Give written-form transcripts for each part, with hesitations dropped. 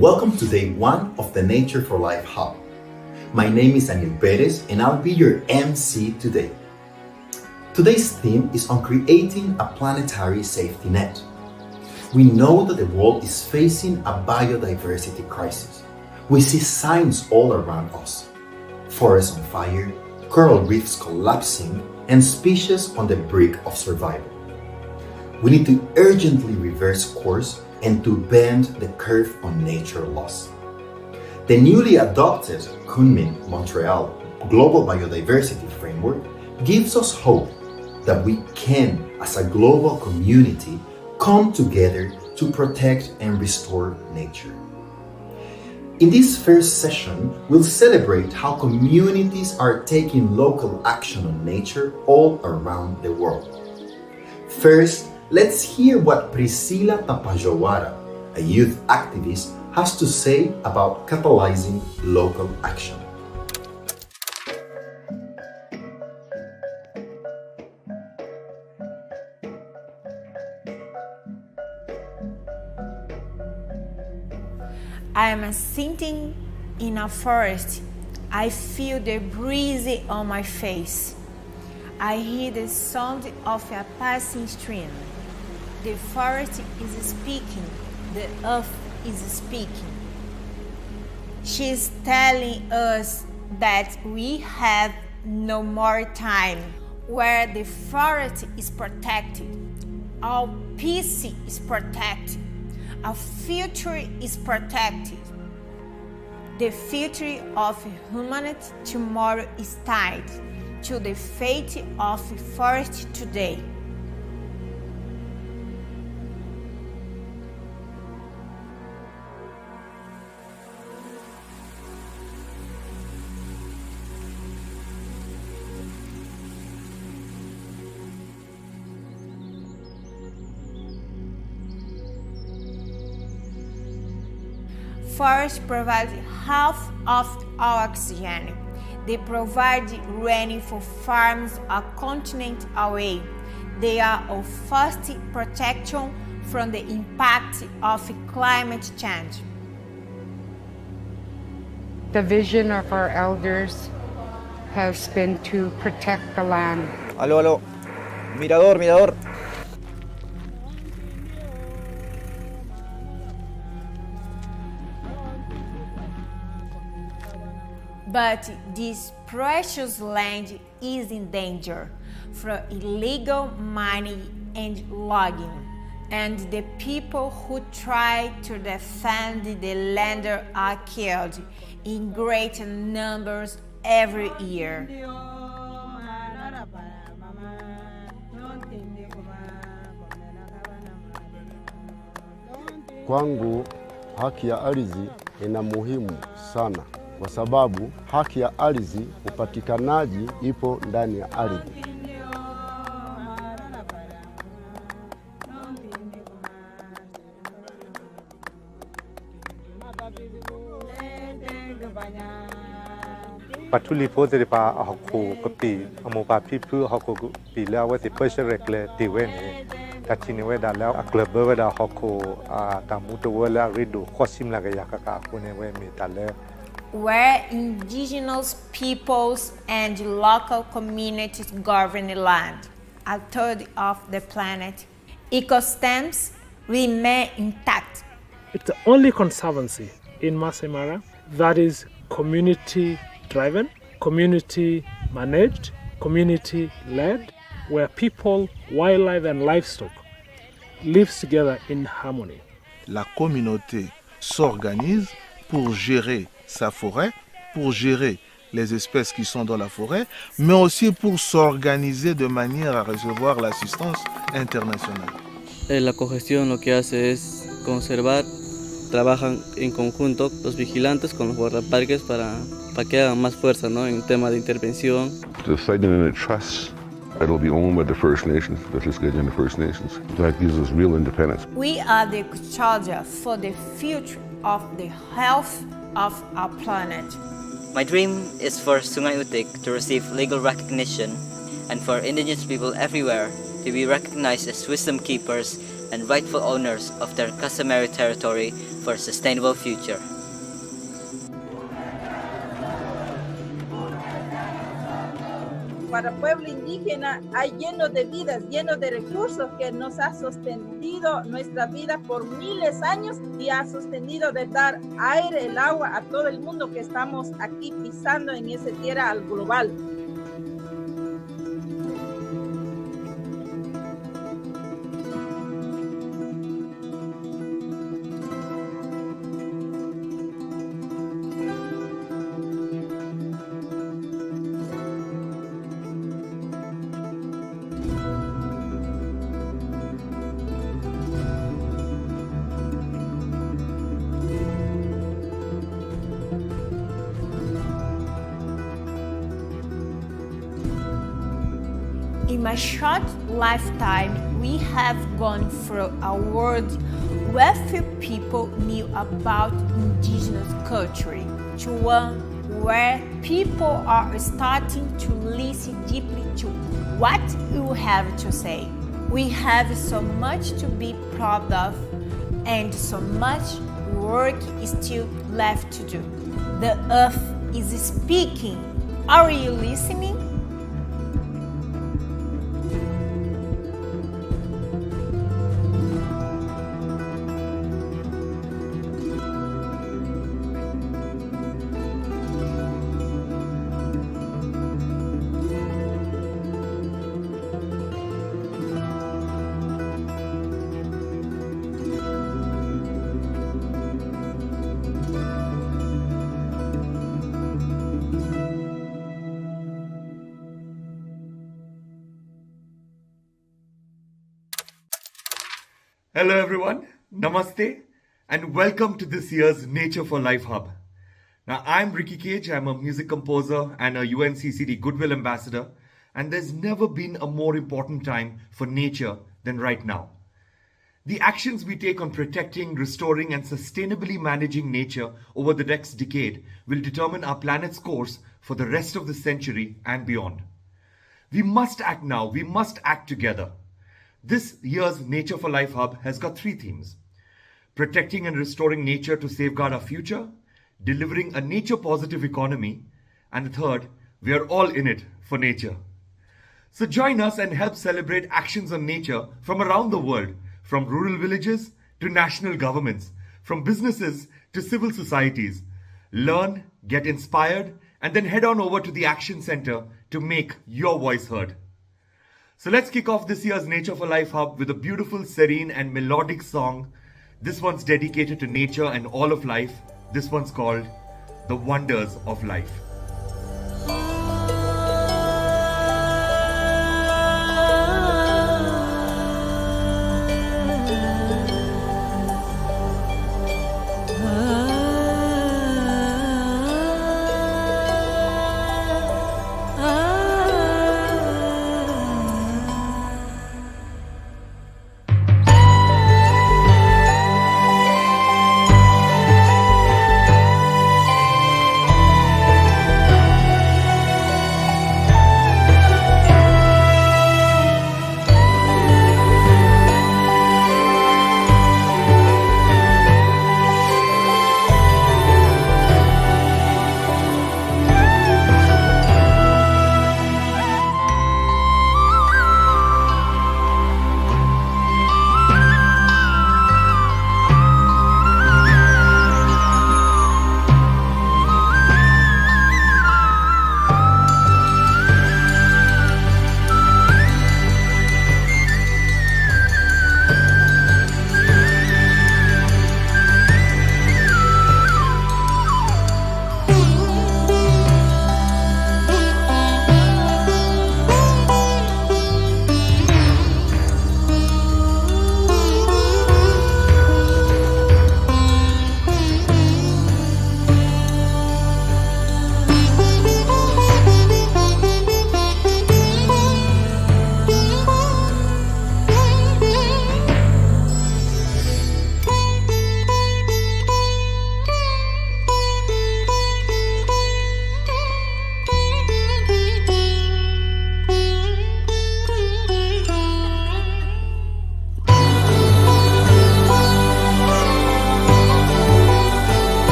welcome to day 1 of the Nature for Life Hub. My name is Daniel Perez and I'll be your MC today. Today's theme is on creating a planetary safety net. We know that the world is facing a biodiversity crisis. We see signs all around us. Forests on fire, coral reefs collapsing, and species on the brink of survival. We need to urgently reverse course and to bend the curve on nature loss. The newly adopted Kunming-Montreal Global Biodiversity Framework gives us hope that we can, as a global community, come together to protect and restore nature. In this first session, we'll celebrate how communities are taking local action on nature all around the world. First, let's hear what Priscilla Tapajowara, a youth activist, has to say about catalyzing local action. I am sitting in a forest. I feel the breeze on my face. I hear the sound of a passing stream. The forest is speaking. The earth is speaking. She is telling us that we have no more time. Where the forest is protected, our peace is protected. Our future is protected. The future of humanity tomorrow is tied to the fate of the forest today. Forests provide half of our oxygen. They provide rain for farms a continent away. They are a first protection from the impact of climate change. The vision of our elders has been to protect the land. Aló, aló. Mirador, mirador. But this precious land is in danger from illegal mining and logging, and the people who try to defend the land are killed in great numbers every year. Kwangu haki ya ardhi ina muhimu sana. Kwa sababu haki ya ardhi, upatikanaji ipo ndani ya ardhi. Patuli pote pa hako kapi amo pa pipu hako pi la wa se special rekle diwene tatini weda la club weda hako tamuto wala rido khosim la ya kaka kone we metale where indigenous peoples and local communities govern the land, a third of the planet. Ecosystems remain intact. It's the only conservancy in Masai Mara that is community-driven, community-managed, community-led, where people, wildlife and livestock live together in harmony. La communauté s'organise pour gérer sa forêt, pour gérer les espèces qui sont dans la forêt, mais aussi pour s'organiser de manière à recevoir l'assistance internationale. La cogestión lo que hace es conservar, trabajan en conjunto los vigilantes con los guardaparques para que hagan más fuerza, ¿no? En tema de intervención. The site in a trust, it'll be owned by the First Nations, especially the First Nations. That gives us real independence. We are the custodians for the future of the health of our planet. My dream is for Sungai Utik to receive legal recognition and for indigenous people everywhere to be recognized as wisdom keepers and rightful owners of their customary territory for a sustainable future. Para pueblo indígena hay lleno de vidas, lleno de recursos que nos ha sostenido nuestra vida por miles de años y ha sostenido de dar aire, el agua a todo el mundo que estamos aquí pisando en esa tierra al global. In my short lifetime, we have gone through a world where few people knew about indigenous culture, to one where people are starting to listen deeply to what you have to say. We have so much to be proud of and so much work is still left to do. The earth is speaking. Are you listening? Hello everyone, Namaste, and welcome to this year's Nature for Life Hub. Now I'm Ricky Cage, I'm a music composer and a UNCCD Goodwill Ambassador, and there's never been a more important time for nature than right now. The actions we take on protecting, restoring and sustainably managing nature over the next decade will determine our planet's course for the rest of the century and beyond. We must act now, we must act together. This year's Nature for Life Hub has got three themes: protecting and restoring nature to safeguard our future, delivering a nature-positive economy, and the third, we are all in it for nature. So join us and help celebrate actions on nature from around the world, from rural villages to national governments, from businesses to civil societies. Learn, get inspired, and then head on over to the Action Center to make your voice heard. So let's kick off this year's Nature for Life Hub with a beautiful, serene and melodic song. This one's dedicated to nature and all of life. This one's called The Wonders of Life.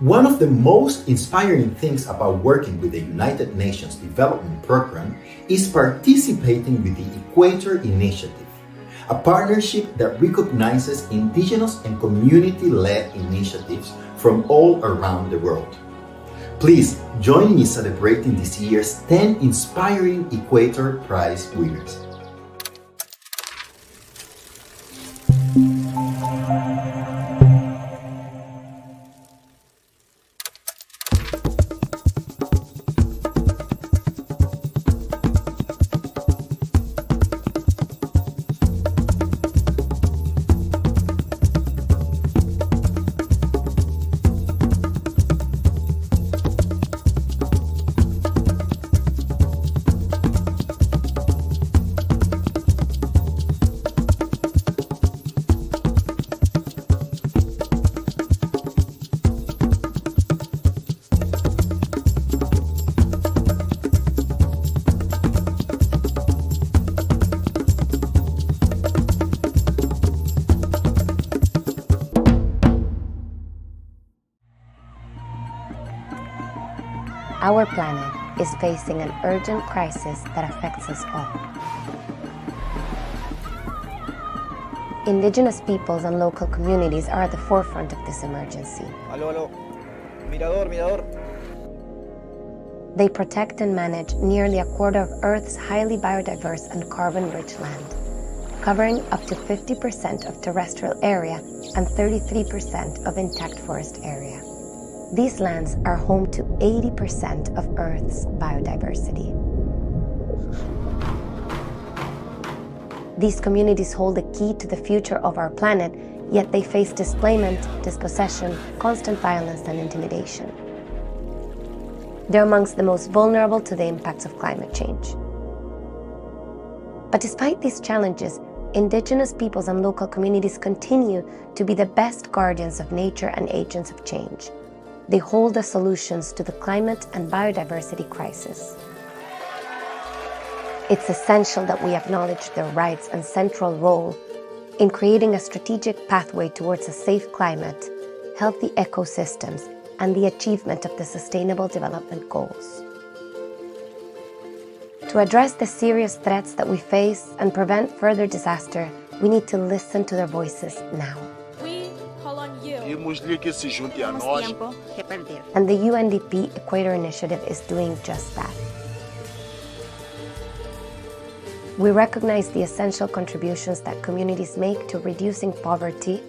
One of the most inspiring things about working with the United Nations Development Program is participating with the Equator Initiative, a partnership that recognizes indigenous and community-led initiatives from all around the world. Please join me celebrating this year's 10 inspiring Equator Prize winners. Our planet is facing an urgent crisis that affects us all. Indigenous peoples and local communities are at the forefront of this emergency. Aló. Mirador. They protect and manage nearly a quarter of Earth's highly biodiverse and carbon-rich land, covering up to 50% of terrestrial area and 33% of intact forest area. These lands are home to 80% of Earth's biodiversity. These communities hold the key to the future of our planet, yet they face displacement, dispossession, constant violence, and intimidation. They're amongst the most vulnerable to the impacts of climate change. But despite these challenges, Indigenous peoples and local communities continue to be the best guardians of nature and agents of change. They hold the solutions to the climate and biodiversity crisis. It's essential that we acknowledge their rights and central role in creating a strategic pathway towards a safe climate, healthy ecosystems, and the achievement of the Sustainable Development Goals. To address the serious threats that we face and prevent further disaster, we need to listen to their voices now. And the UNDP Equator Initiative is doing just that. We recognize the essential contributions that communities make to reducing poverty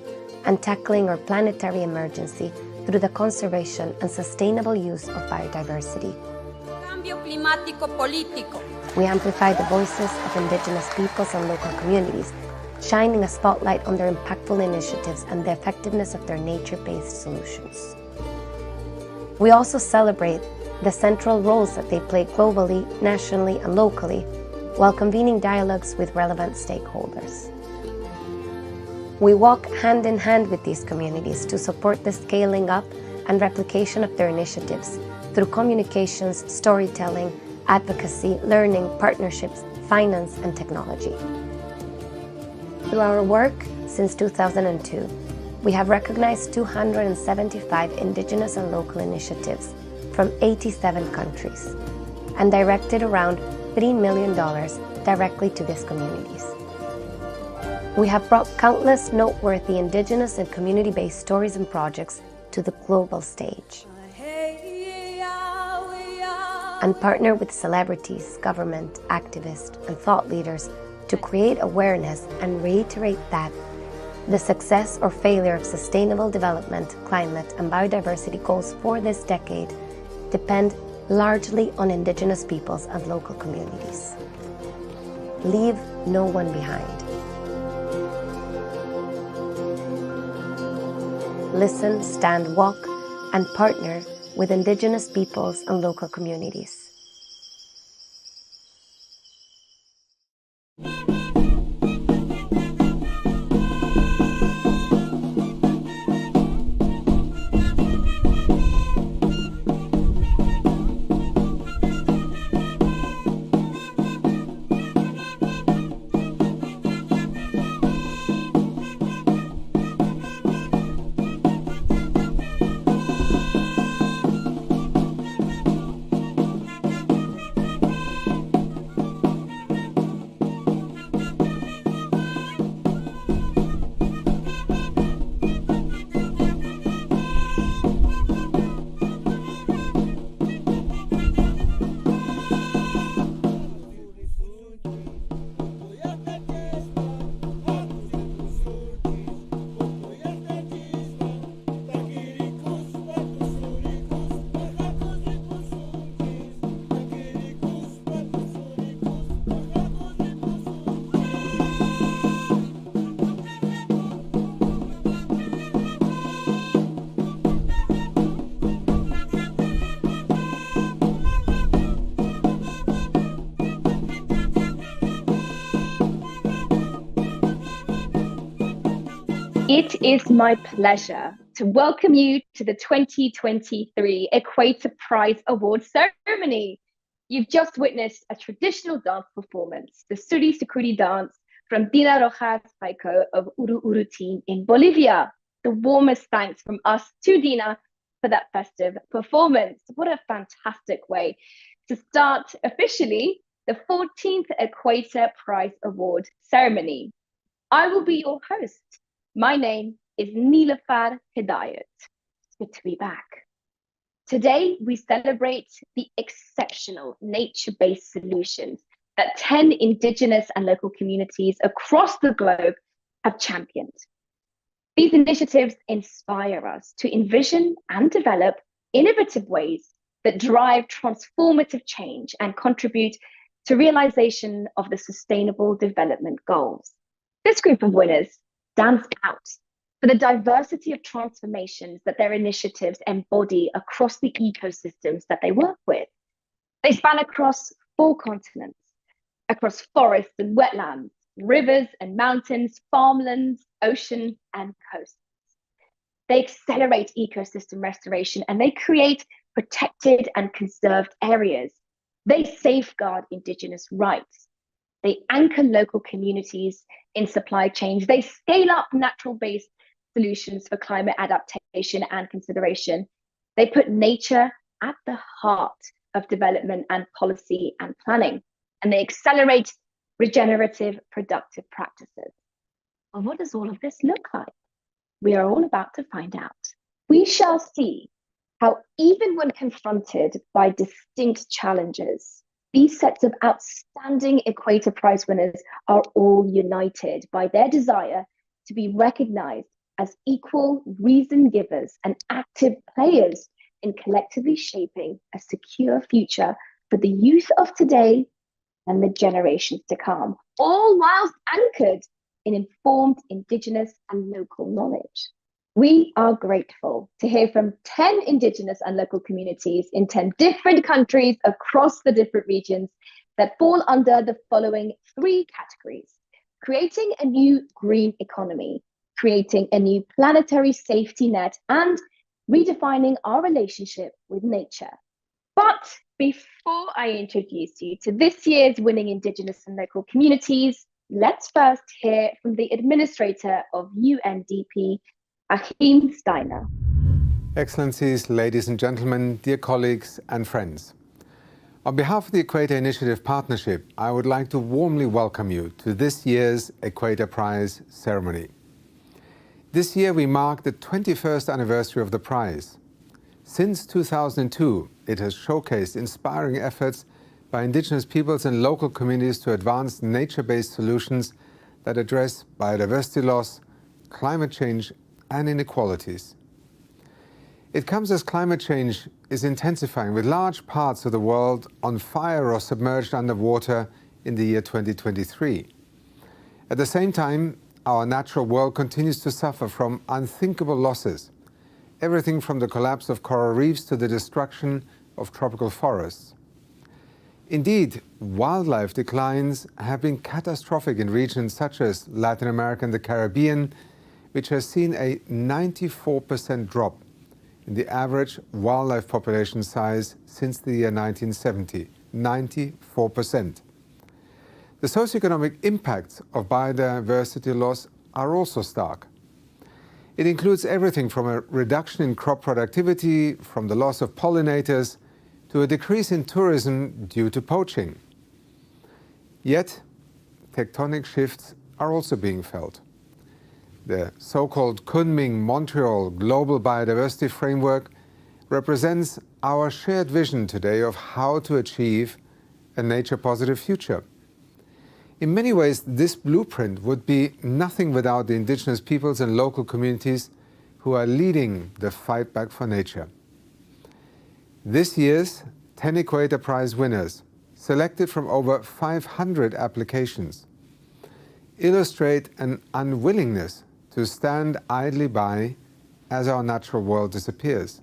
and tackling our planetary emergency through the conservation and sustainable use of biodiversity. We amplify the voices of Indigenous peoples and local communities, shining a spotlight on their impactful initiatives and the effectiveness of their nature-based solutions. We also celebrate the central roles that they play globally, nationally, and locally, while convening dialogues with relevant stakeholders. We walk hand in hand with these communities to support the scaling up and replication of their initiatives through communications, storytelling, advocacy, learning, partnerships, finance, and technology. Through our work since 2002, we have recognized 275 Indigenous and local initiatives from 87 countries and directed around $3 million directly to these communities. We have brought countless noteworthy Indigenous and community-based stories and projects to the global stage and partner with celebrities, government, activists, and thought leaders to create awareness and reiterate that the success or failure of sustainable development, climate, and biodiversity goals for this decade depend largely on Indigenous peoples and local communities. Leave no one behind. Listen, stand, walk, and partner with Indigenous peoples and local communities. It is my pleasure to welcome you to the 2023 Equator Prize Award ceremony. You've just witnessed a traditional dance performance, the Suri Sukuri dance from Dina Rojas Paico of Uru Uru team in Bolivia. The warmest thanks from us to Dina for that festive performance. What a fantastic way to start officially the 14th Equator Prize Award ceremony. I will be your host. My name is Nilafar Hidayat. It's good to be back. Today, we celebrate the exceptional nature-based solutions that 10 Indigenous and local communities across the globe have championed. These initiatives inspire us to envision and develop innovative ways that drive transformative change and contribute to realization of the Sustainable Development Goals. This group of winners stands out for the diversity of transformations that their initiatives embody across the ecosystems that they work with. They span across 4 continents, across forests and wetlands, rivers and mountains, farmlands, ocean and coasts. They accelerate ecosystem restoration and they create protected and conserved areas. They safeguard Indigenous rights. They anchor local communities in supply chains. They scale up natural-based solutions for climate adaptation and consideration. They put nature at the heart of development and policy and planning. And they accelerate regenerative, productive practices. Well, what does all of this look like? We are all about to find out. We shall see how even when confronted by distinct challenges, these sets of outstanding Equator Prize winners are all united by their desire to be recognized as equal reason givers and active players in collectively shaping a secure future for the youth of today and the generations to come, all whilst anchored in informed Indigenous and local knowledge. We are grateful to hear from 10 Indigenous and local communities in 10 different countries across the different regions that fall under the following 3 categories: creating a new green economy, creating a new planetary safety net, and redefining our relationship with nature. But before I introduce you to this year's winning Indigenous and local communities, let's first hear from the administrator of UNDP, Achim Steiner. Excellencies, ladies and gentlemen, dear colleagues and friends. On behalf of the Equator Initiative Partnership, I would like to warmly welcome you to this year's Equator Prize ceremony. This year we mark the 21st anniversary of the prize. Since 2002, it has showcased inspiring efforts by Indigenous peoples and local communities to advance nature-based solutions that address biodiversity loss, climate change, and inequalities. It comes as climate change is intensifying, with large parts of the world on fire or submerged underwater in the year 2023. At the same time, our natural world continues to suffer from unthinkable losses, everything from the collapse of coral reefs to the destruction of tropical forests. Indeed, wildlife declines have been catastrophic in regions such as Latin America and the Caribbean, which has seen a 94% drop in the average wildlife population size since the year 1970, 94%. The socioeconomic impacts of biodiversity loss are also stark. It includes everything from a reduction in crop productivity, from the loss of pollinators, to a decrease in tourism due to poaching. Yet, tectonic shifts are also being felt. The so-called Kunming-Montreal Global Biodiversity Framework represents our shared vision today of how to achieve a nature-positive future. In many ways, this blueprint would be nothing without the Indigenous peoples and local communities who are leading the fight back for nature. This year's 10 Equator Prize winners, selected from over 500 applications, illustrate an unwillingness to stand idly by as our natural world disappears.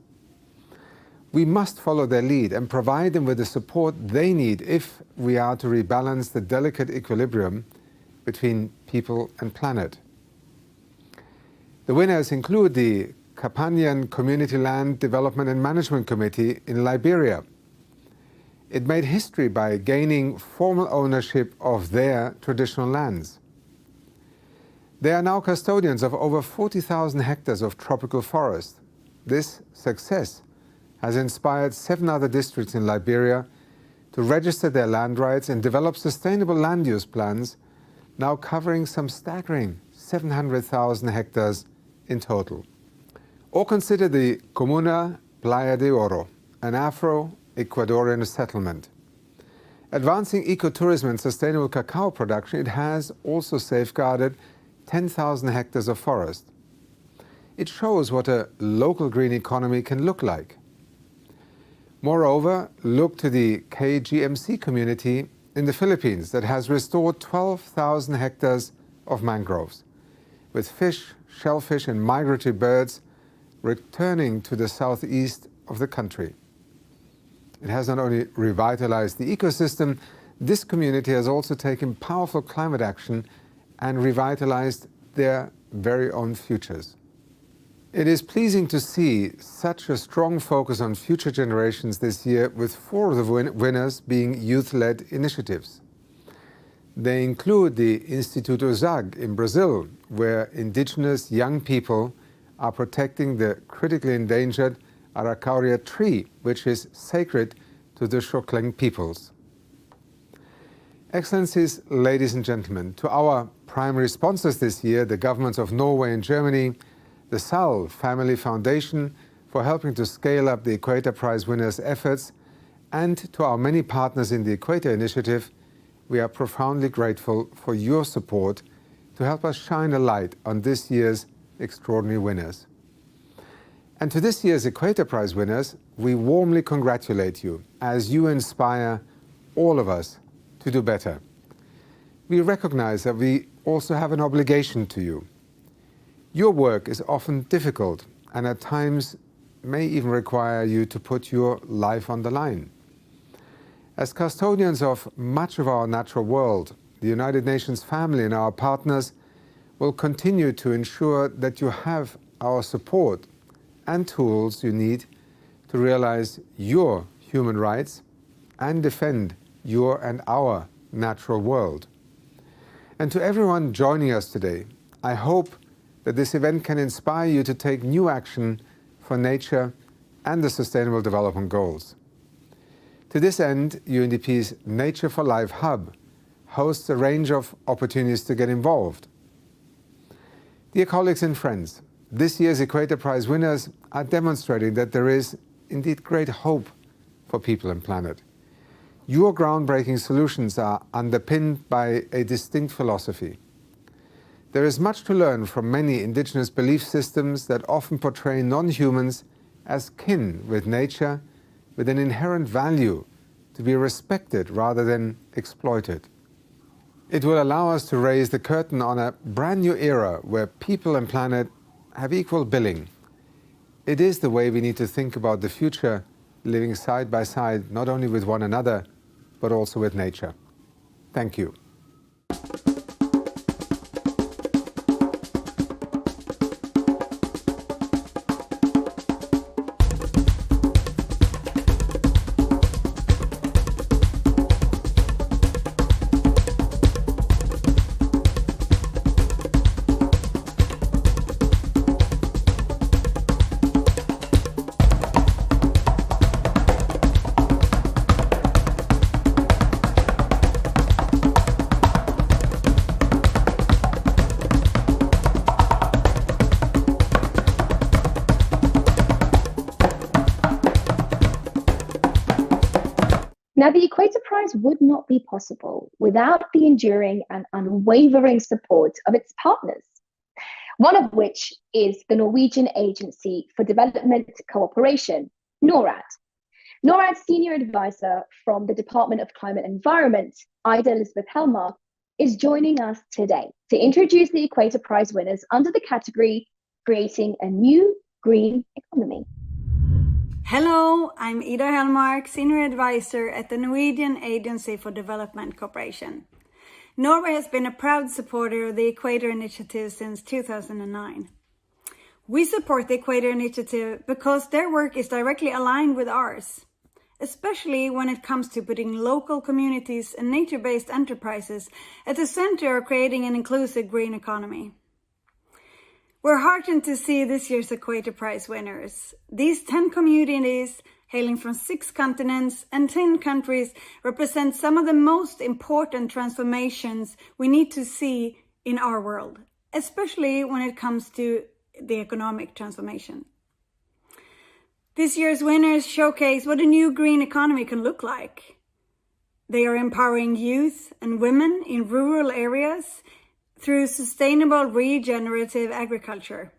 We must follow their lead and provide them with the support they need if we are to rebalance the delicate equilibrium between people and planet. The winners include the Kapanyan Community Land Development and Management Committee in Liberia. It made history by gaining formal ownership of their traditional lands. They are now custodians of over 40,000 hectares of tropical forest. This success has inspired 7 other districts in Liberia to register their land rights and develop sustainable land use plans, now covering some staggering 700,000 hectares in total. Or consider the Comuna Playa de Oro, an Afro-Ecuadorian settlement. Advancing ecotourism and sustainable cacao production, it has also safeguarded 10,000 hectares of forest. It shows what a local green economy can look like. Moreover, look to the KGMC community in the Philippines that has restored 12,000 hectares of mangroves, with fish, shellfish and migratory birds returning to the southeast of the country. It has not only revitalized the ecosystem, this community has also taken powerful climate action and revitalized their very own futures. It is pleasing to see such a strong focus on future generations this year, with 4 of the winners being youth-led initiatives. They include the Instituto ZAG in Brazil, where indigenous young people are protecting the critically endangered Araucaria tree, which is sacred to the Xokleng peoples. Excellencies, ladies and gentlemen, to our primary sponsors this year, the governments of Norway and Germany, the Sal Family Foundation for helping to scale up the Equator Prize winners' efforts, and to our many partners in the Equator Initiative, we are profoundly grateful for your support to help us shine a light on this year's extraordinary winners. And to this year's Equator Prize winners, we warmly congratulate you as you inspire all of us to do better. We recognize that we also have an obligation to you. Your work is often difficult and at times may even require you to put your life on the line. As custodians of much of our natural world, the United Nations family and our partners will continue to ensure that you have our support and tools you need to realize your human rights and defend your and our natural world. And to everyone joining us today, I hope that this event can inspire you to take new action for nature and the Sustainable Development Goals. To this end, UNDP's Nature for Life Hub hosts a range of opportunities to get involved. Dear colleagues and friends, this year's Equator Prize winners are demonstrating that there is indeed great hope for people and planet. Your groundbreaking solutions are underpinned by a distinct philosophy. There is much to learn from many indigenous belief systems that often portray non-humans as kin with nature, with an inherent value to be respected rather than exploited. It will allow us to raise the curtain on a brand new era where people and planet have equal billing. It is the way we need to think about the future, living side by side, not only with one another, but also with nature. Thank you. Now, the Equator Prize would not be possible without the enduring and unwavering support of its partners, one of which is the Norwegian Agency for Development Cooperation, NORAD. NORAD's senior advisor from the Department of Climate and Environment, Ida Elizabeth Helmark, is joining us today to introduce the Equator Prize winners under the category Creating a New Green Economy. Hello, I'm Ida Helmark, Senior Advisor at the Norwegian Agency for Development Cooperation. Norway has been a proud supporter of the Equator Initiative since 2009. We support the Equator Initiative because their work is directly aligned with ours, especially when it comes to putting local communities and nature-based enterprises at the center of creating an inclusive green economy. We're heartened to see this year's Equator Prize winners. These 10 communities, hailing from 6 continents and 10 countries, represent some of the most important transformations we need to see in our world, especially when it comes to the economic transformation. This year's winners showcase what a new green economy can look like. They are empowering youth and women in rural areas through sustainable regenerative agriculture.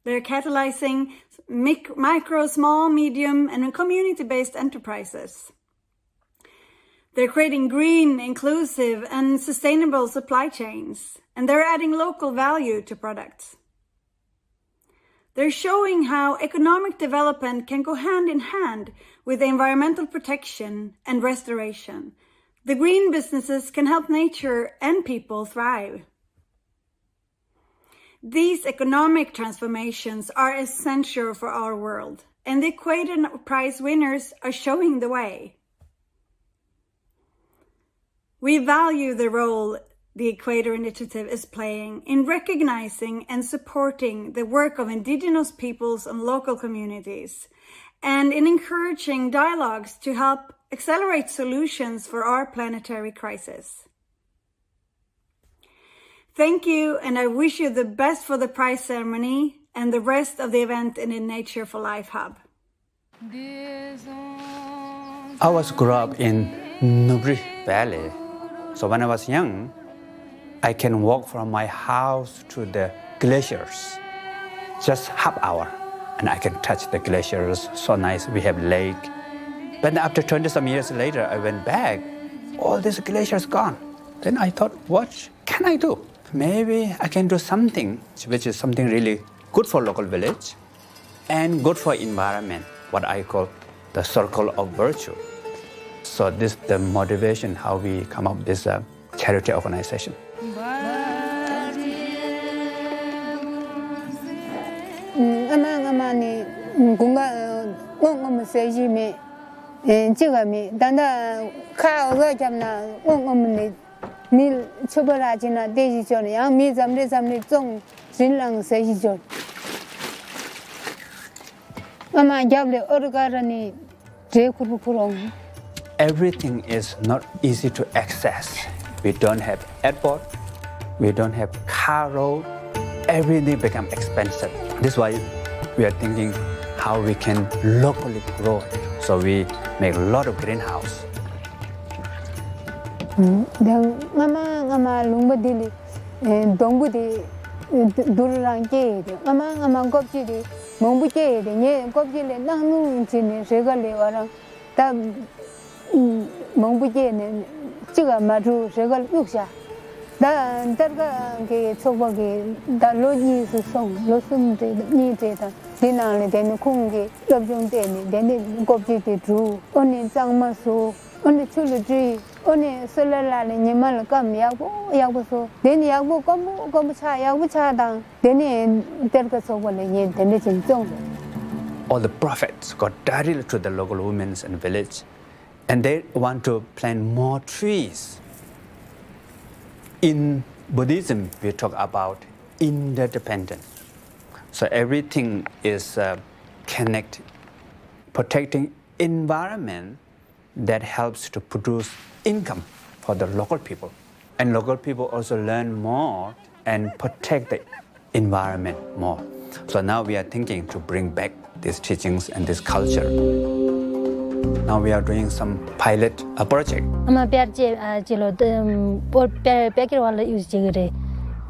They're catalyzing micro, small, medium, and community-based enterprises. They're creating green, inclusive, and sustainable supply chains, and they're adding local value to products. They're showing how economic development can go hand in hand with environmental protection and restoration. The green businesses can help nature and people thrive. These economic transformations are essential for our world, and the Equator Prize winners are showing the way. We value the role the Equator Initiative is playing in recognizing and supporting the work of indigenous peoples and local communities, and in encouraging dialogues to help accelerate solutions for our planetary crisis. Thank you, and I wish you the best for the prize ceremony and the rest of the event in the Nature for Life Hub. I was grew up in Nubri Valley, so when I was young, I can walk from my house to the glaciers, just half hour, and I can touch the glaciers. So nice, we have lake. But after 20-some years later, I went back, all these glaciers gone. Then I thought, what can I do? Maybe I can do something which is something really good for local village and good for environment, what I call the circle of virtue. So this is the motivation how we come up with this charity organization. mil chobarajina deji chone yang mi zamne zong rinlang seji chone mama jable orgarani je kurang. Everything is not easy to access. We don't have airport, we don't have car road, everything become expensive. This is why we are thinking how we can locally grow it. So we make a lot of greenhouse. Ngama lumba dili dongbu di durang je de ngama gopji di mongbu je de nye gopji le nangnu jine regale warang ta mongbu je ne jiga maru regal yuksha da darga ge choba ge da loji su song losum de ni de da dinang le de khung ge lobjong de ni de gopji de dru oni changma su oni chulu ji oni solala le nyemal kam yago so deni yago kom cha yago cha dang deni terka so wala yen deni chin chong. All the prophets got directly to the local women and village, and they want to plant more trees. In Buddhism, we talk about interdependence. So everything is connected, protecting environment that helps to produce income for the local people. And local people also learn more and protect the environment more. So now we are thinking to bring back these teachings and this culture. Now we are doing some pilot project.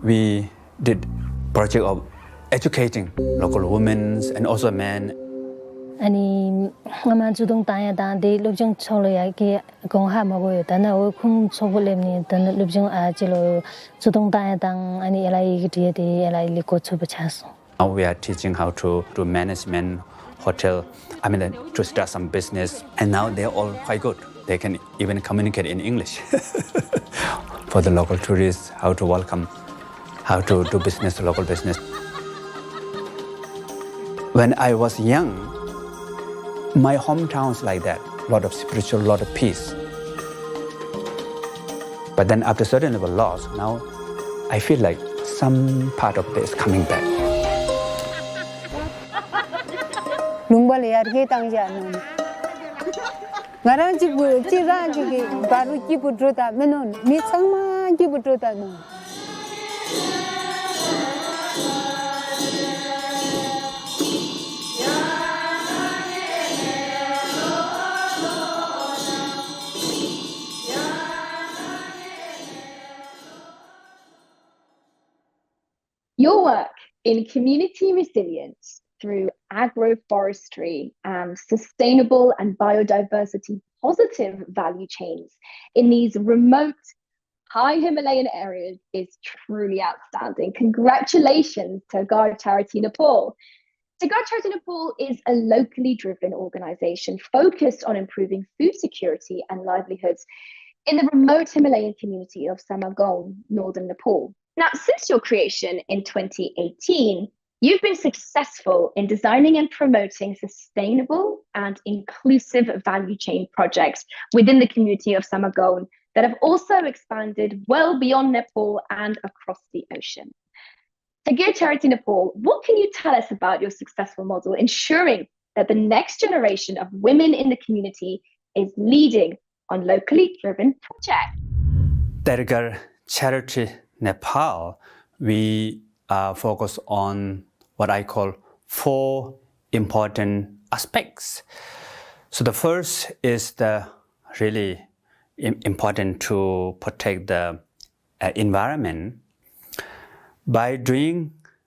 We did project of educating local women and also men. 아니 아마 주동 땅에다데 럽정 초로야게 공하마고 다나 오쿵 초불렘니 다나 럽정 아지로 주동 땅에당 아니 엘라이 디에데 엘라이 리코 초부차소. Now we are teaching how to do management, hotel, to start some business, and now they're all quite good. They can even communicate in English. For the local tourists, how to welcome, how to do business, local business. When I was young, my hometown is like that, a lot of spiritual, a lot of peace. But then after certain level loss, now I feel like some part of it is coming back. Your work in community resilience through agroforestry and sustainable and biodiversity positive value chains in these remote, high Himalayan areas is truly outstanding. Congratulations to Guard Charity Nepal. So Guard Charity Nepal is a locally driven organization focused on improving food security and livelihoods in the remote Himalayan community of Samagong, northern Nepal. Now, since your creation in 2018, you've been successful in designing and promoting sustainable and inclusive value chain projects within the community of Samagong that have also expanded well beyond Nepal and across the ocean. To Guard Charity Nepal, what can you tell us about your successful model, ensuring that the next generation of women in the community is leading on locally driven projects? At Guard Charity Nepal, we focus on what I call 4 important aspects. So the first is the really important to protect the environment. By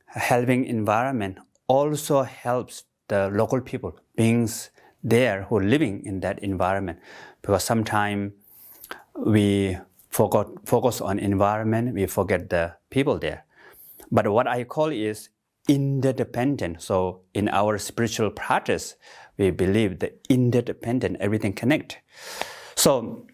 helping environment also helps the local people, beings there who are living in that environment. Because sometimes we focus on environment, we forget the people there. But what I call is interdependent. So in our spiritual practice, we believe that interdependent, everything connect. So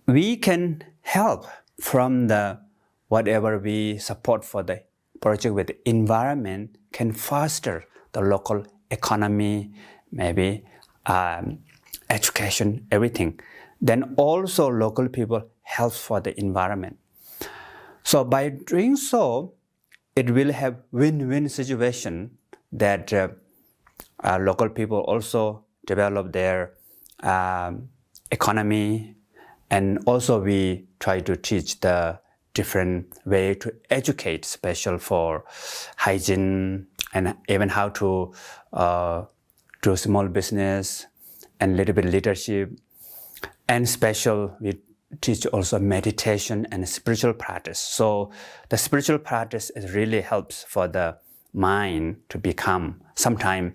we can help from the whatever we support for the project with the environment can foster the local economy, maybe education, everything. Then also local people help for the environment. So by doing so, it will have win-win situation that local people also develop their economy, and also we try to teach the different way to educate, special for hygiene and even how to do small business and little bit leadership. And special, we teach also meditation and spiritual practice. So the spiritual practice really helps for the mind to become, sometime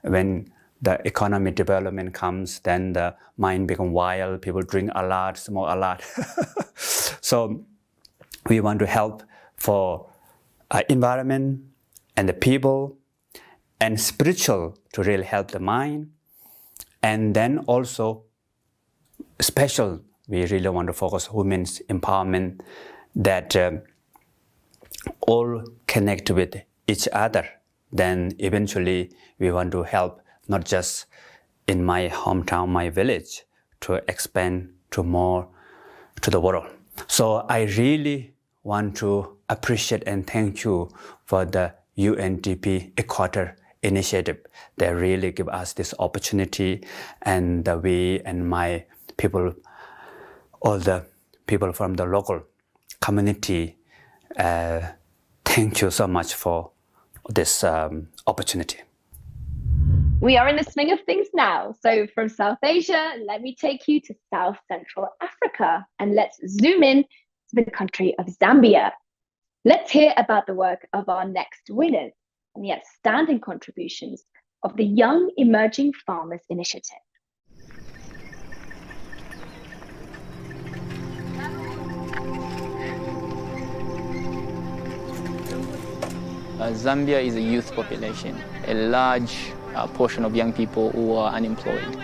when the economic development comes, then the mind becomes wild, people drink a lot, smoke a lot. So we want to help for environment and the people, and spiritual to really help the mind. And then also special, we really want to focus women's empowerment, that all connect with each other. Then eventually we want to help not just in my hometown, my village, to expand to more to the world. So I really want to appreciate and thank you for the UNDP Equator initiative. They really give us this opportunity, and we and my people, all the people from the local community, thank you so much for this opportunity. We are in the swing of things now. So from South Asia, let me take you to South Central Africa, and let's zoom in to the country of Zambia. Let's hear about the work of our next winners and the outstanding contributions of the Young Emerging Farmers Initiative. Zambia is a youth population, a large portion of young people who are unemployed.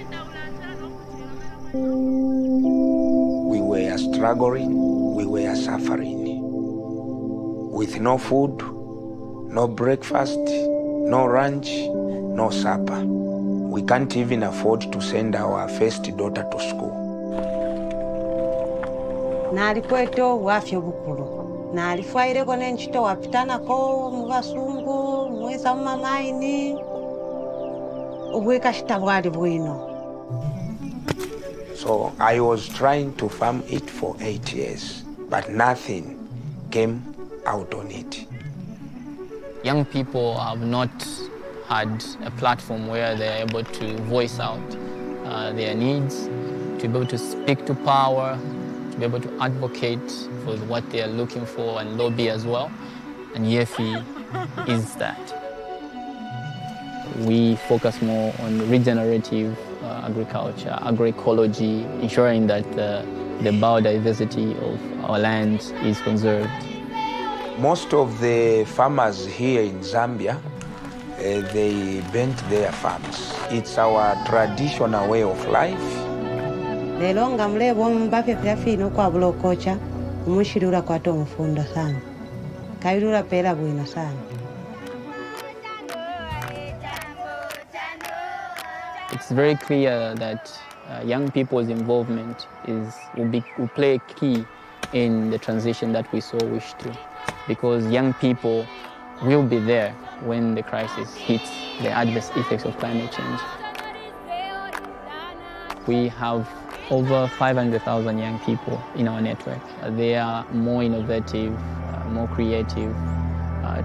We were struggling, we were suffering. With no food, no breakfast, no lunch, no supper. We can't even afford to send our first daughter to school. Nalikweto wafyo bukulu. Nalifwaireko nenchito wapitanako mubasungu mweza mumamaini ubwekashita bwali bwino. So I was trying to farm it for 8 years, but nothing came out on it. Young people have not had a platform where they're able to voice out their needs, to be able to speak to power, to be able to advocate for what they are looking for and lobby as well. And YEFI is that. We focus more on regenerative agriculture, agroecology, ensuring that the biodiversity of our land is conserved. Most of the farmers here in Zambia, they bent their farms. It's our traditional way of life. Lelo nga mlebo mbafya fyafino kwa bulokocha umushirura kwa to mfundo sana. Kairura pera bwino sana. It's very clear that young people's involvement will play a key in the transition that we so wish to, because young people will be there when the crisis hits the adverse effects of climate change. We have over 500,000 young people in our network. They are more innovative, more creative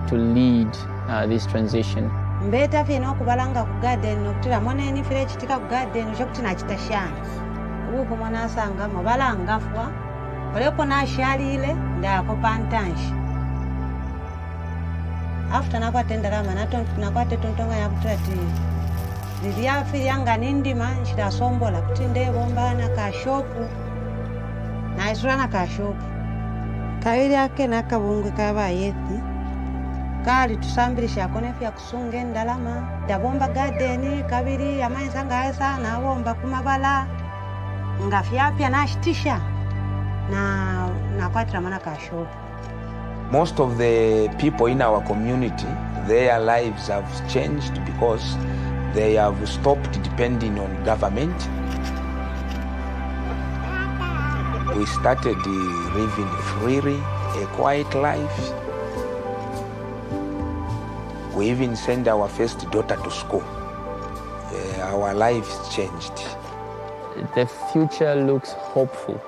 to lead this transition. Mbeta fino kubalanga ku garden nokutira mwana ni fire chitika ku garden chokuti nachitashana. Uko mwana asanga mabalanga fwa. Olepo na shalile ndako pantanshi. After nakwatenda rama nakwate tontonga yakutati. Liliafi yanga nindima nshidasombola kuti ndebombana ka shopu. Na isurana ka shopu. Kawiri ake nakabungwe kabayeti. Kali tusambirisha konefya kusunge ndalama dabomba garden kabiri amaisa ngaisa na bomba kumabala ngafyapya nashitisha na kwatira mana ka shop. Most of the people in our community, their lives have changed because they have stopped depending on government. We started living freely, a quiet life. We even sent our first daughter to school. Our lives changed. The future looks hopeful.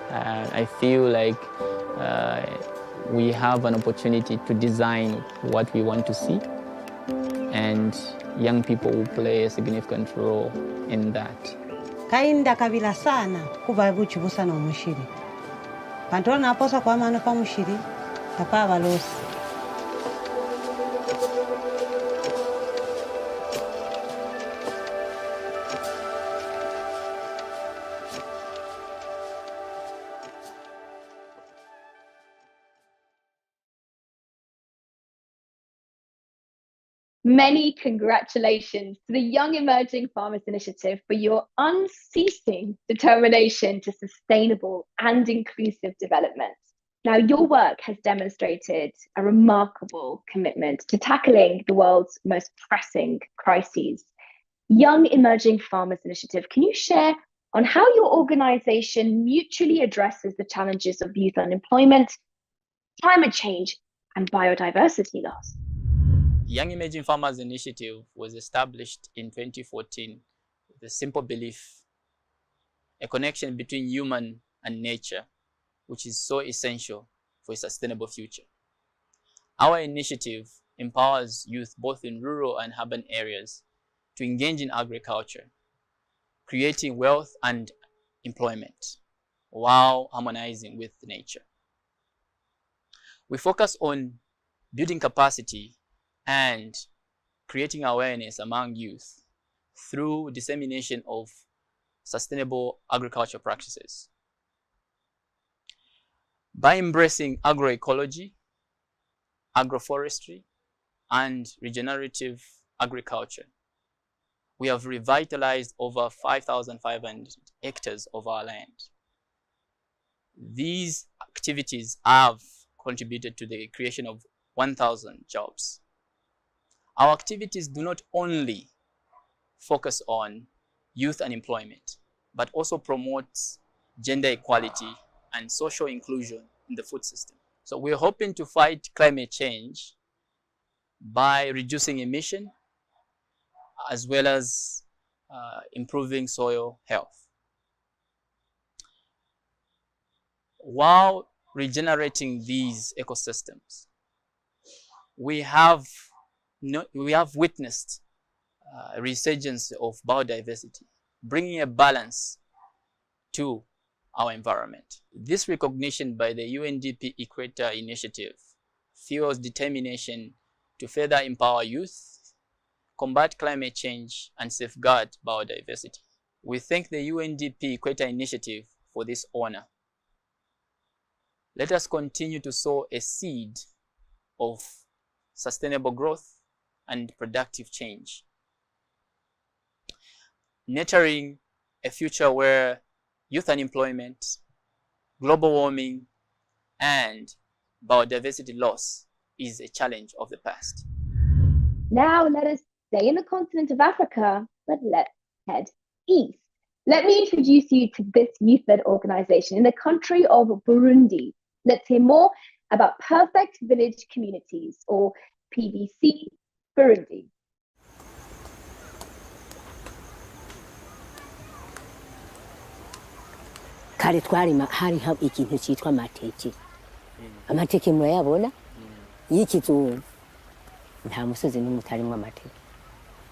I feel like we have an opportunity to design what we want to see, and young people will play a significant role in that. Kainda kabila sana kuba buchibusa na umushiri. Pantona aposa kwa mano pa mushiri tapa balosi. Many congratulations to the Young Emerging Farmers Initiative for your unceasing determination to sustainable and inclusive development. Now, your work has demonstrated a remarkable commitment to tackling the world's most pressing crises. Young Emerging Farmers Initiative, can you share on how your organization mutually addresses the challenges of youth unemployment, climate change, and biodiversity loss? Young Emerging Farmers Initiative was established in 2014 with a simple belief, a connection between human and nature, which is so essential for a sustainable future. Our initiative empowers youth both in rural and urban areas to engage in agriculture, creating wealth and employment while harmonizing with nature. We focus on building capacity and creating awareness among youth through dissemination of sustainable agriculture practices. By embracing agroecology, agroforestry, and regenerative agriculture, we have revitalized over 5,500 hectares of our land. These activities have contributed to the creation of 1,000 jobs. Our activities do not only focus on youth unemployment, but also promotes gender equality and social inclusion in the food system. So we're hoping to fight climate change by reducing emission as well as improving soil health, while regenerating these ecosystems. We have witnessed a resurgence of biodiversity, bringing a balance to our environment. This recognition by the UNDP Equator Initiative fuels determination to further empower youth, combat climate change, and safeguard biodiversity. We thank the UNDP Equator Initiative for this honor. Let us continue to sow a seed of sustainable growth and productive change, nurturing a future where youth unemployment, global warming, and biodiversity loss is a challenge of the past. Now let us stay in the continent of Africa, but let's head east. Let me introduce you to this youth-led organization in the country of Burundi. Let's hear more about Perfect Village Communities, or PVC Burundi. kare twarima hariho ikintu cyitwa amateke. Amateke murayabona y'ikizungu, nta musozi n'umwe utarimo amateke.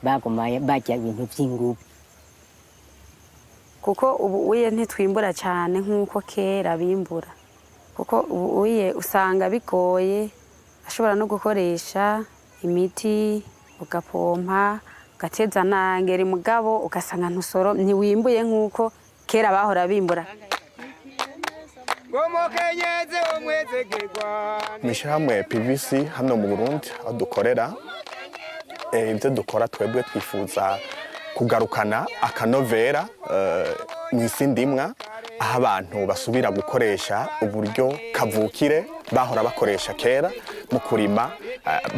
Bagomaye bajya ibintu by'ingubu, kuko ubu uye ntitwimbura cyane nk'uko kera bimbura, kuko ubu uye usanga bigoye, ashobora no gukoresha imiti ugapompa ugateza nangera mugabo ugasanga ntusoro ntiwimbuye nk'uko kera bahora bimbura. Mw'ishyirahamwe PVC hano mu Burundi aho dukorera, ibyo dukora twebwe twifuza kugarukana akanovera mu isi ndimwa, aho abantu basubira gukoresha uburyo kavukire bahora bakoresha kera mu kurima,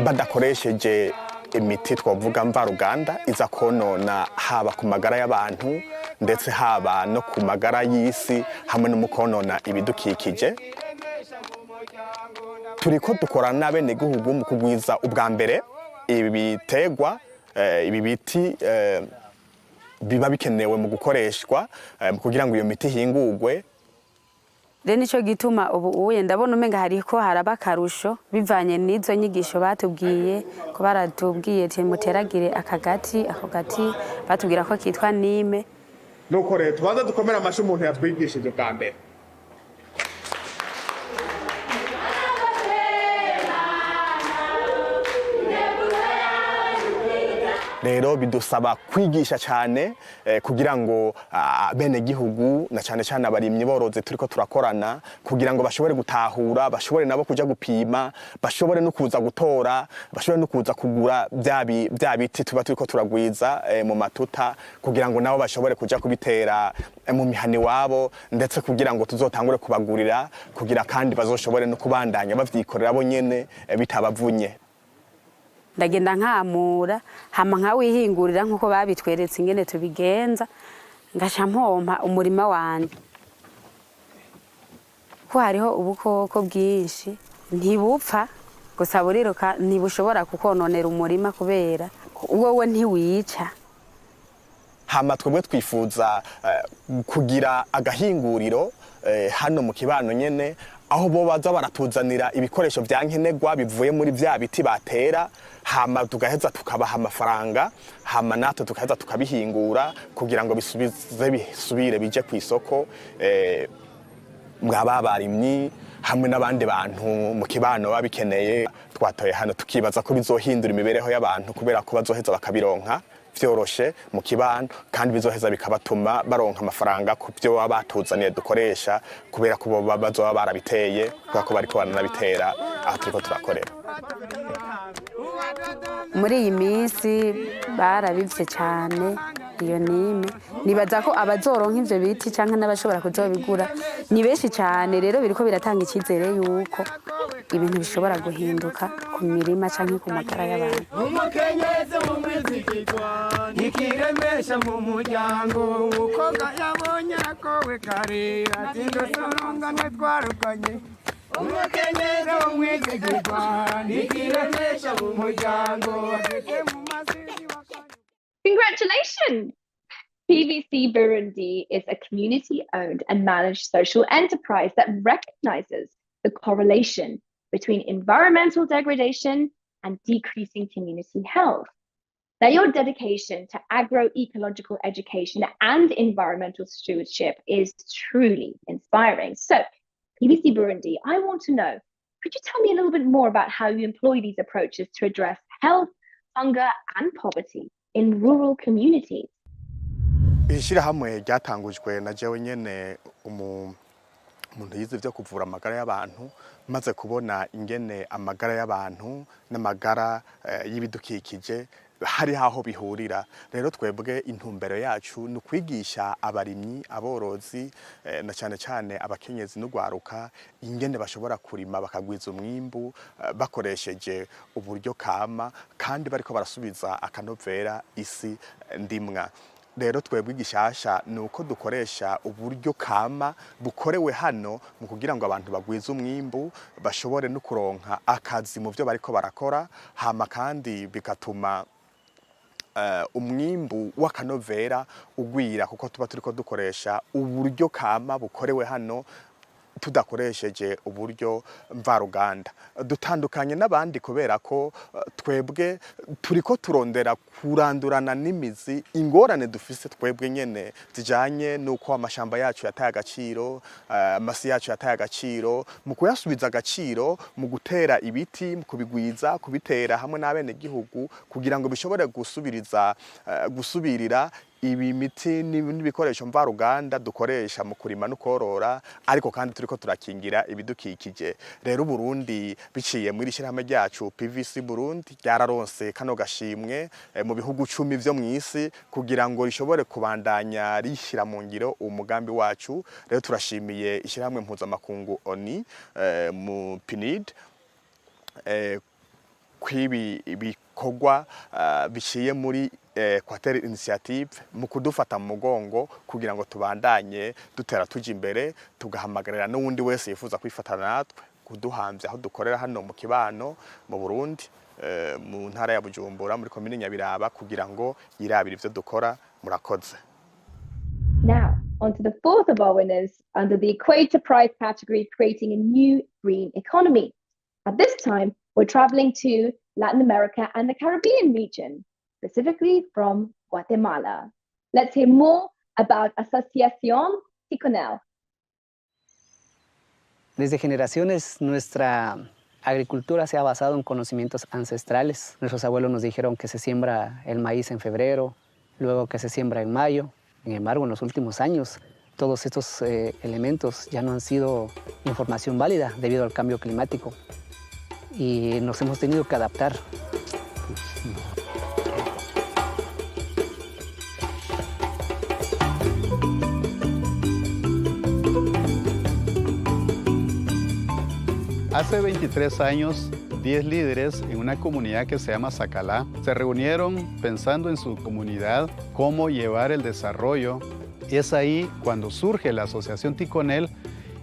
badakoresheje imiti twavuga mvaruganda iza konona haba ku magara y'abantu ndetse haba no ku magara y'isi hamwe no mu konona ibidukikije. Turiko dukorana n'abenegihugu mu kugwiza ubwa mbere ibi bitegwa, ibi biti biba bikenewe mu gukoreshwa kugira ngo iyo miti hingurwe. Rero nico gituma ubu uye ndabona umenga hariko haraba karusho bivanye n'izo nyigisho batubwiye, ko baratubwiye ati muteragire akagati, ako gati batubwira ko kitwa nime. Nuko rero tubanza dukomera amashu umuntu yatwigishije bwa mbere. Rero bidusaba kwigisha cyane kugira ngo bene gihugu na cyane cyane abarimyi boroze turiko turakorana kugira ngo bashobore gutahura, bashobore nabo kuja gupima, bashobore no kuza gutora, bashobore no kuza kugura bya biti tuba turiko turagwiza mu matuta kugira ngo nabo bashobore kuja kubitera mu mihani wabo, ndetse kugira ngo tuzotangure kubagurira kugira kandi bazoshobore no kubandanya bavyikorera bo nyene bitabavunye. Ndagenda nkamura hama nkawihingurira nkuko babitweretse ingene tubigenza, ngasha mpompa umurima wanje. Ko hariho ubukoko bwinshi ntibupfa gusa buriruka ntibushobora kukononera umurima kubera wowe ntiwica. Hama twebwe twifuza kugira agahinguriro hano mu kibano nyene, aho bo baza baratuzanira ibikoresho bya nkenerwa bivuye muri bya biti batera, hama tugaheza tukabaha amafaranga, hama natwe tukaheza tukabihingura kugira ngo bisubire bije ku isoko, mwaba barimyi hamwe n'abandi bantu mu kibano babikeneye. Twatoye hano tukibaza ko bizohindura imibereho y'abantu kubera ko bazoheza bakabironka vyoroshe mu kibano, kandi bizoheza bikabatuma baronka amafaranga ku byo batuzaniye dukoresha kubera ko bo bazoba barabiteye kubera ko bariko baranabitera aho turiko turakorera. Muri iyi minsi barabivye cyane, iyo nime nibaza ko abazoronka ivyo biti canke n'abashobora kuzobigura ni benshi cane, rero biriko biratanga icizere yuko ibintu bishobora guhinduka ku mirima canke ku magara y'abantu. Umukenyezi w'umwizigirwa nikiremesha mu muryango, umukobwa yabonye akowe kare ati ndosorongane twarukanye. Umukenyezi w'umwizigirwa nikiremesha mu muryango. Congratulations! PVC Burundi is a community-owned and managed social enterprise that recognizes the correlation between environmental degradation and decreasing community health. That your dedication to agroecological education and environmental stewardship is truly inspiring. So, PVC Burundi, I want to know, could you tell me a little bit more about how you employ these approaches to address health, hunger, and poverty in rural communities? Ishirahamwe ryatangujwe na jewe nyene umuntu yize ivyo kuvura amagara y'abantu, maze kubona ingene amagara y'abantu n'amagara y'ibidukikije hari aho bihurira. Rero twebwe intumbero yacu ni ukwigisha abarimyi, aborozi na cyane cyane abakenyezi n'ugwaruka ingene bashobora kurima bakagwiza umwimbu bakoresheje uburyo kama kandi bariko barasubiza akanovera isi ndimwa. Rero twebwe igishasha nuko dukoresha uburyo kama bukorewe hano mu kugira ngo abantu bagwize umwimbu bashobore no kuronka akazi mu byo bariko barakora, hama kandi bigatuma umwimbu w'akanovera ugwira kuko tuba turiko dukoresha uburyo kama bukorewe hano tudakoresheje uburyo mvaruganda. Dutandukanye n'abandi kubera ko twebwe turiko turondera kurandurana n'imizi ingorane dufise twebwe nyene zijanye nuko amashamba yacu yataye agaciro, amasi yacu yataye agaciro, mu kuyasubiza agaciro mu gutera ibiti, mu kubigwiza, kubitera hamwe n'abene gihugu kugira ngo bishobore gusubirira ibi miti n'ibikoresho mvaruganda dukoresha mu kurima no korora, ariko kandi turiko turakingira ibidukikije. Rero Burundi biciye muri shirahamwe ryacu PVC Burundi ryararonse kano gashimwe mu bihugu 10 vyo mw'isi kugira ngo rishobore kubandanya rishira mu ngiro umugambi wacu. Rero turashimiye ishirahamwe mpuzamakungu ONU mu PNID kwibi bikorwa biciye muri Equator Initiative mu kudufata mu mugongo kugira ngo tubandanye dutera tuja imbere, tugahamagarira n'uwundi wese yifuza kwifatana natwe kuduhamvya aho dukorera hano mu kibano mu Burundi mu ntara ya Bujumbura muri komine Nyabiraba kugira ngo yirabire ivyo dukora. Murakoze. Now, on to the fourth of our winners under the Equator Prize category, creating a new green economy. At this time, we're traveling to Latin America and the Caribbean region, specifically from Guatemala. Let's hear more about Asociación Ticonel. Desde generaciones, nuestra agricultura se ha basado en conocimientos ancestrales. Nuestros abuelos nos dijeron que se siembra el maíz en febrero, luego que se siembra en mayo. Sin embargo, en los últimos años, todos estos elementos ya no han sido información válida debido al cambio climático y nos hemos tenido que adaptar. Hace 23 años, 10 líderes en una comunidad que se llama Sacalá se reunieron pensando en su comunidad cómo llevar el desarrollo. Y es ahí cuando surge la Asociación Ticonel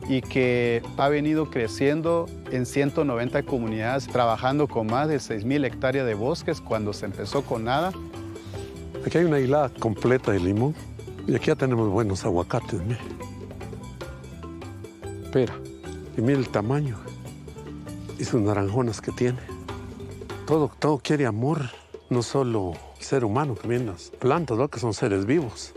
y que ha venido creciendo en 190 comunidades, trabajando con más de 6.000 hectáreas de bosques cuando se empezó con nada. Aquí hay una isla completa de limón y aquí ya tenemos buenos aguacates. Espera, y mira el tamaño y sus naranjonas que tiene. Todo quiere amor, no solo el ser humano, también las plantas, ¿no? Que son seres vivos.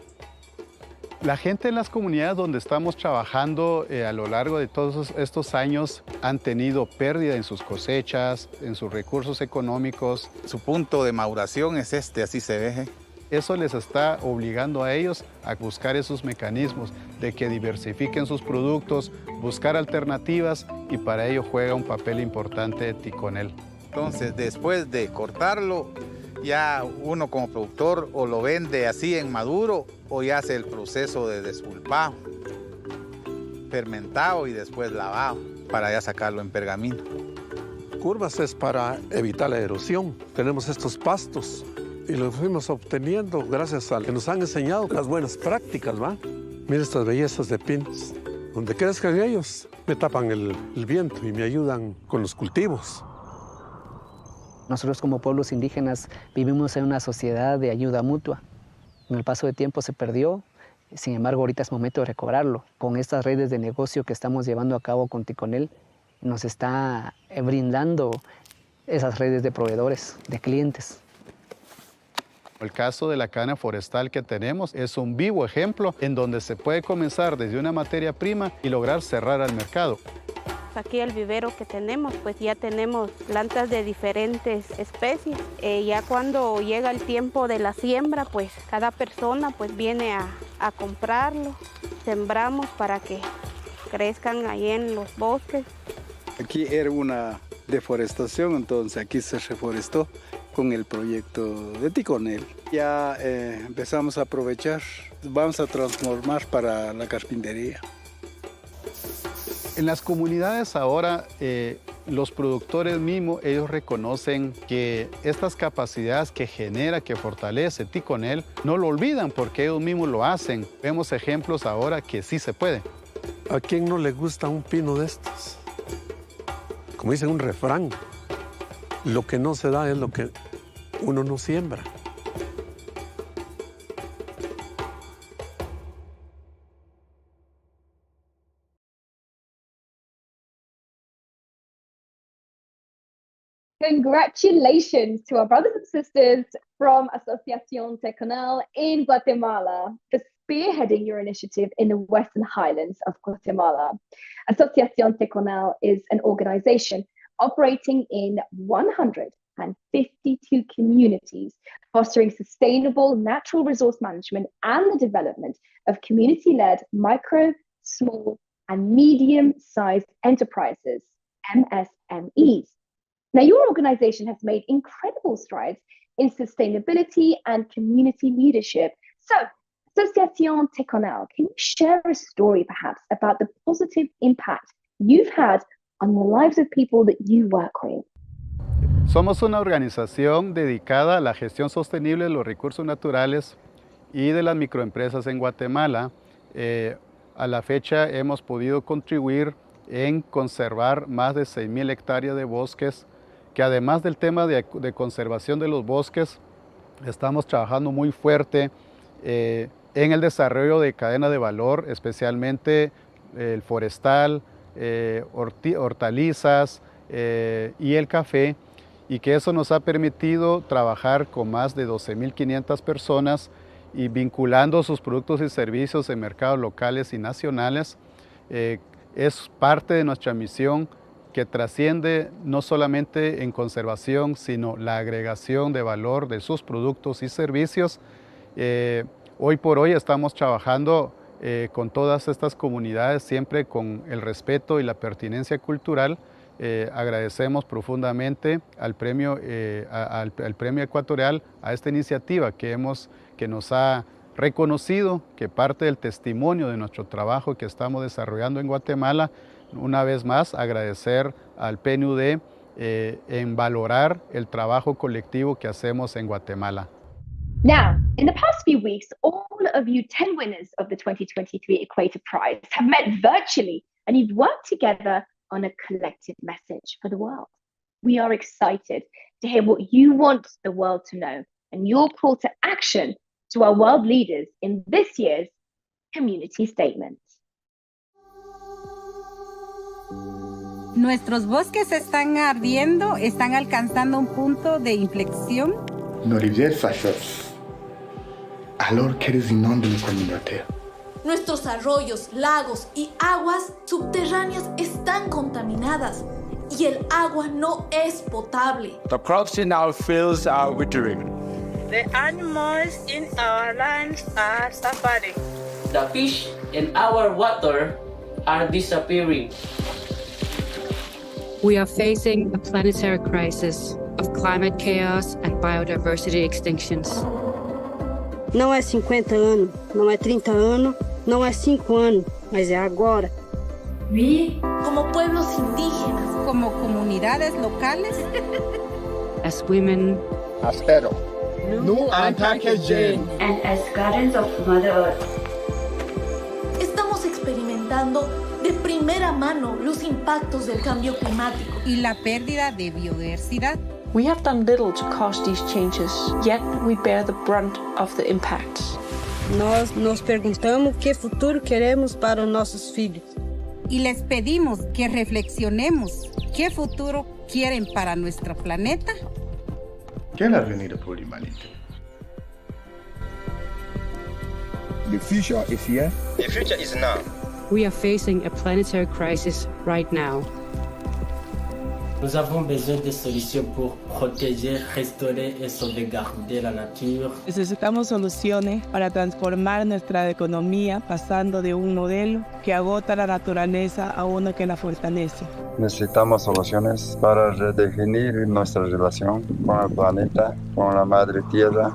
La gente en las comunidades donde estamos trabajando a lo largo de todos estos años han tenido pérdida en sus cosechas, en sus recursos económicos. Su punto de maduración es así se ve. Eso les está obligando a ellos a buscar esos mecanismos de que diversifiquen sus productos, buscar alternativas y para ello juega un papel importante Ticonel. Entonces, después de cortarlo, Ya uno como productor o lo vende así en maduro o ya hace el proceso de despulpado, fermentado y después lavado para ya sacarlo en pergamino. Curvas es para evitar la erosión. Tenemos estos pastos y los fuimos obteniendo gracias a que nos han enseñado las buenas prácticas, ¿va? Mira estas bellezas de pinos. Donde crezcan ellos, me tapan el viento y me ayudan con los cultivos. Nosotros como pueblos indígenas vivimos en una sociedad de ayuda mutua. En el paso del tiempo se perdió, sin embargo ahorita es momento de recobrarlo. Con estas redes de negocio que estamos llevando a cabo con Ticonel, nos está brindando esas redes de proveedores, de clientes. El caso de la caña forestal que tenemos es un vivo ejemplo en donde se puede comenzar desde una materia prima y lograr cerrar al mercado. Aquí el vivero que tenemos, pues ya tenemos plantas de diferentes especies. Ya cuando llega el tiempo de la siembra, pues cada persona pues viene a comprarlo. Sembramos para que crezcan ahí en los bosques. Aquí era una deforestación, entonces aquí se reforestó con el proyecto de Ticonel. Ya empezamos a aprovechar, vamos a transformar para la carpintería. En las comunidades ahora, los productores mismos, ellos reconocen que estas capacidades que genera, que fortalece Ticonel, no lo olvidan porque ellos mismos lo hacen. Vemos ejemplos ahora que sí se puede. ¿A quién no le gusta un pino de estos? Como dice un refrán, lo que no se da es lo que uno no siembra. Congratulations to our brothers and sisters from Asociación Ticonel in Guatemala for spearheading your initiative in the Western Highlands of Guatemala. Asociación Ticonel is an organization operating in 152 communities, fostering sustainable natural resource management and the development of community-led micro, small, and medium-sized enterprises, MSMEs. Now, your organization has made incredible strides in sustainability and community leadership. So, Asociación Ticonel, can you share a story perhaps about the positive impact you've had on the lives of people that you work with? Somos una organización dedicada a la gestión sostenible de los recursos naturales y de las microempresas en Guatemala. A la fecha hemos podido contribuir en conservar más de 6,000 hectáreas de bosques, que además del tema de conservación de los bosques, estamos trabajando muy fuerte en el desarrollo de cadena de valor, especialmente el forestal, hortalizas y el café, y que eso nos ha permitido trabajar con más de 12,500 personas y vinculando sus productos y servicios en mercados locales y nacionales. Es parte de nuestra misión que trasciende no solamente en conservación, sino la agregación de valor de sus productos y servicios. Hoy por hoy estamos trabajando con todas estas comunidades, siempre con el respeto y la pertinencia cultural. Agradecemos profundamente al premio Ecuatorial a esta iniciativa que nos ha reconocido que parte del testimonio de nuestro trabajo que estamos desarrollando en Guatemala. Una vez más, agradecer al PNUD en valorar el trabajo colectivo que hacemos en Guatemala. Now, in the past few weeks, all of you 10 winners of the 2023 Equator Prize have met virtually and you've worked together on a collective message for the world. We are excited to hear what you want the world to know and your call to action to our world leaders in this year's Community Statement. Nuestros bosques están ardiendo, están alcanzando un punto de inflexión. Nos rivières s'achèvent, alors qu'elles inondent les communautés. Nuestros arroyos, lagos y aguas subterráneas están contaminadas y el agua no es potable. The crops in our fields are withering. The animals in our lands are suffering. The fish in our water are disappearing. We are facing a planetary crisis of climate chaos and biodiversity extinctions. Não é 50 anos, não é 30 anos, não é 5 anos, mas é agora. Como pueblos indígenas, como comunidades locales, as women, as Ero, and as guardians of Mother Earth. Estamos experimentando de primera mano los impactos del cambio climático y la pérdida de biodiversidad. We have done little to cause these changes, yet we bear the brunt of the impacts. Nós nos perguntamos qué futuro queremos para nuestros filhos. Y les pedimos que reflexionemos qué futuro quieren para nuestro planeta. Quel avenir pour l'humanité? The future is here. The future is now. We are facing a planetary crisis right now. Nous avons besoin de solutions pour protéger, restaurer et sauvegarder la nature. Necesitamos soluciones para transformar nuestra economía pasando de un modelo que agota la naturaleza a uno que la fortalece. Necesitamos soluciones para redefinir nuestra relación con el planeta, con la madre tierra.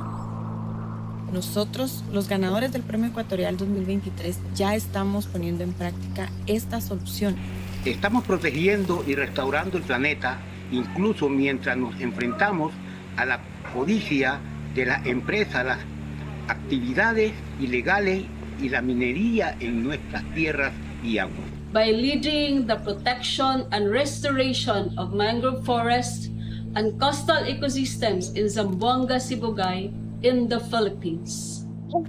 Nosotros, los ganadores del Premio Ecuatorial 2023, ya estamos poniendo en práctica esta solución. Estamos protegiendo y restaurando el planeta, incluso mientras nos enfrentamos a la codicia de las empresas, las actividades ilegales y la minería en nuestras tierras y aguas. By leading the protection and restoration of mangrove forests and coastal ecosystems in Zamboanga, Sibugay, in the Philippines.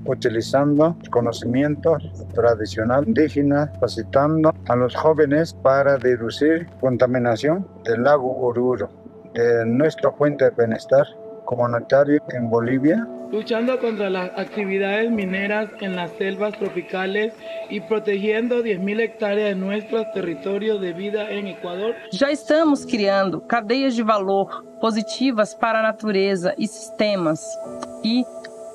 Utilizando conocimientos tradicionales indígenas, capacitando a los jóvenes para reducir contaminación del lago Oruro, de nuestra fuente de bienestar comunitario en Bolivia. Luchando contra las actividades mineras en las selvas tropicales y protegiendo 10.000 hectáreas de nuestros territorios de vida en Ecuador. Já estamos criando cadeias de valor positivas para a natureza e sistemas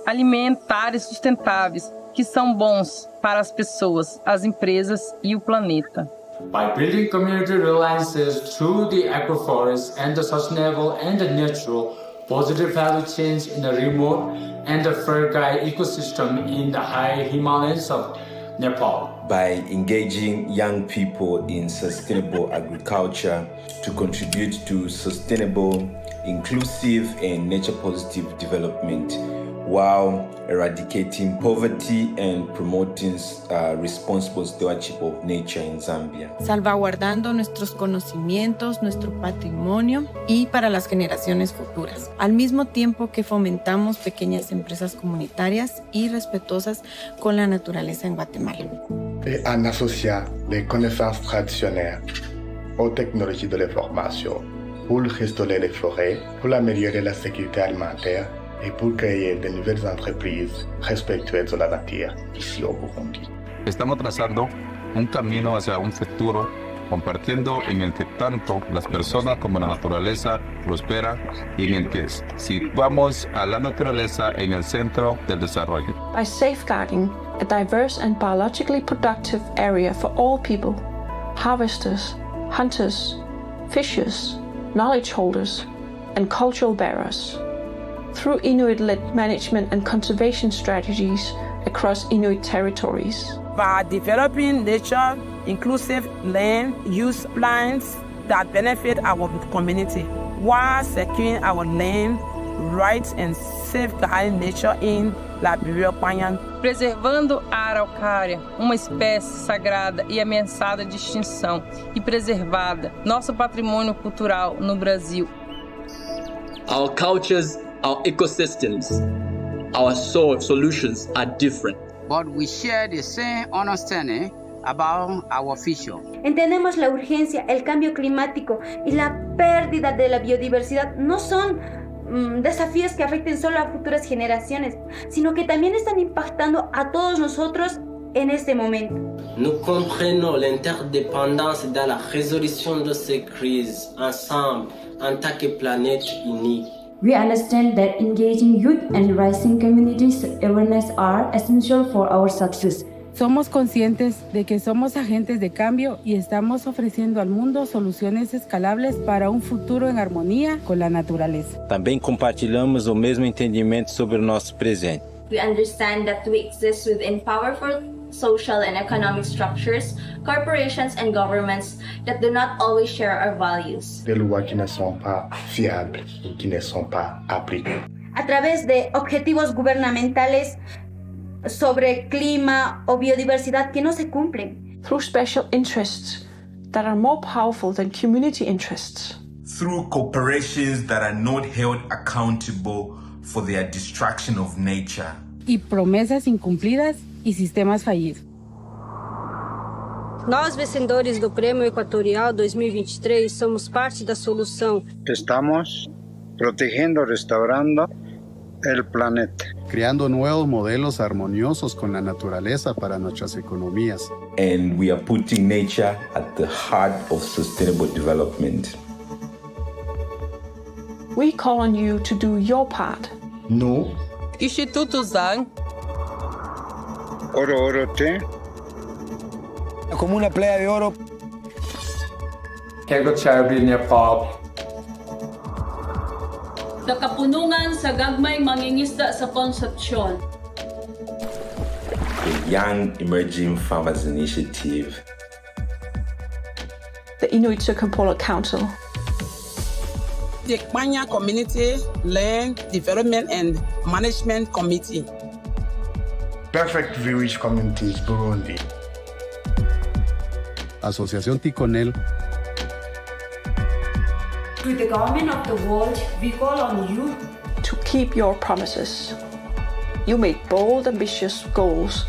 alimentares sustentáveis que são bons para as pessoas, as empresas e o planeta. By building community reliances through the agroforest and the sustainable and the natural, positive value chains in the remote and the fertile ecosystem in the high Himalayas of Nepal. By engaging young people in sustainable agriculture to contribute to sustainable, inclusive and nature-positive development, while eradicating poverty and promoting responsible stewardship of nature in Zambia. Salvaguardando nuestros conocimientos, nuestro patrimonio y para las generaciones futuras, al mismo tiempo que fomentamos pequeñas empresas comunitarias y respetuosas con la naturaleza en Guatemala. Et en associant les connaissances traditionnelles aux technologies de l'information pour restaurer les forêts, pour améliorer la sécurité alimentaire et pour créer de nouvelles entreprises respectueuses de la nature ici au Burundi. Estamos trazando un camino hacia un futuro compartiendo en el que tanto las personas como la naturaleza prospera y en el que situamos a la naturaleza en el centro del desarrollo. By safeguarding a diverse and biologically productive area for all people, harvesters, hunters, fishers, knowledge holders, and cultural bearers. Through Inuit-led management and conservation strategies across Inuit territories. By developing nature, inclusive land use plans that benefit our community, while securing our land rights and safeguarding nature in Liberia. Preservando a araucária, uma espécie sagrada e ameaçada de extinção, e preservada nosso patrimônio cultural no Brasil. Our cultures, our ecosystems, our solutions are different. But we share the same understanding about our future. Entendemos la urgencia, el cambio climático y la pérdida de la biodiversidad no son desafíos que afecten solo a futuras generaciones, sino que también están impactando a todos nosotros en este momento. Nous comprenons l'interdépendance dans la résolution de ces crises ensemble en tant que planète unie. We understand that engaging youth and rising communities' awareness are essential for our success. Somos conscientes de que somos agentes de cambio y estamos ofreciendo al mundo soluciones escalables para un futuro en armonía con la naturaleza. Também compartilhamos o mesmo entendimento sobre o nosso presente. We understand that we exist within powerful social and economic structures, corporations and governments that do not always share our values. Des lois qui ne sont pas fiables et qui ne sont pas appliquées. A través de objetivos gubernamentales sobre clima o biodiversidad que no se cumplen. Through special interests that are more powerful than community interests. Through corporations that are not held accountable for their destruction of nature. Y promesas incumplidas y sistemas fallidos. Nós, vencedores do Prêmio Equatorial 2023, somos parte da solução. Estamos protegiendo, restaurando el planeta. Creando nuevos modelos armoniosos con la naturaleza para nuestras economías. And we are putting nature at the heart of sustainable development. We call on you to do your part. Nous, Instituto Zang, Oro Oro Te, como una playa de oro. Equator Nepal. Nakapunungan sa gagmay mangingisda sa konsepsyon. The Young Emerging Farmers Initiative. The Inuit Circumpolar Council. the Kpanya Community Land Development and Management Committee. Perfect Village Communities Burundi. Asociación Ticonel. To the government of the world, we call on you to keep your promises. You made bold, ambitious goals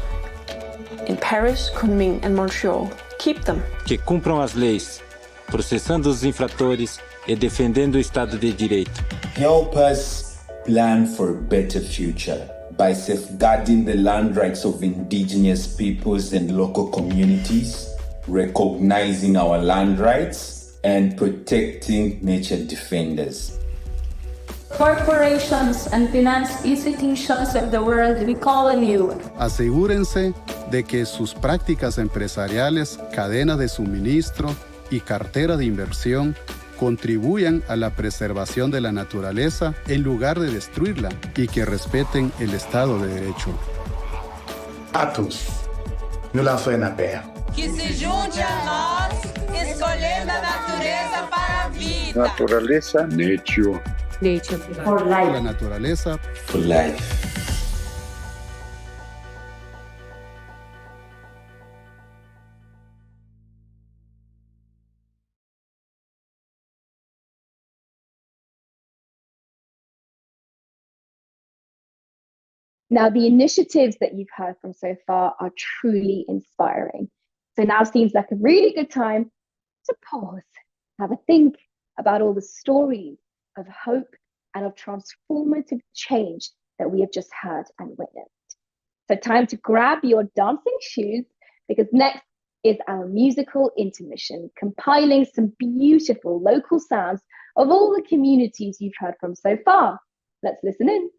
in Paris, Kunming, and Montreal. Keep them. Que cumpram as leis, processando os infratores e defendendo o Estado de Direito. Help us plan for a better future by safeguarding the land rights of indigenous peoples and local communities, recognizing our land rights, and protecting nature defenders. Corporations and finance institutions of the world, we call on you. Asegúrense de que sus prácticas empresariales, cadena de suministro y cartera de inversión contribuyan a la preservación de la naturaleza en lugar de destruirla y que respeten el Estado de Derecho. A tous, nous lançons un appel. Que se junte a nós, escolhendo a natureza para a vida. Naturaleza, nature. Nature. For life. La naturaleza. For life. Now, the initiatives that you've heard from so far are truly inspiring. So now seems like a really good time to pause, have a think about all the stories of hope and of transformative change that we have just heard and witnessed. So time to grab your dancing shoes, because next is our musical intermission, compiling some beautiful local sounds of all the communities you've heard from so far. Let's listen in.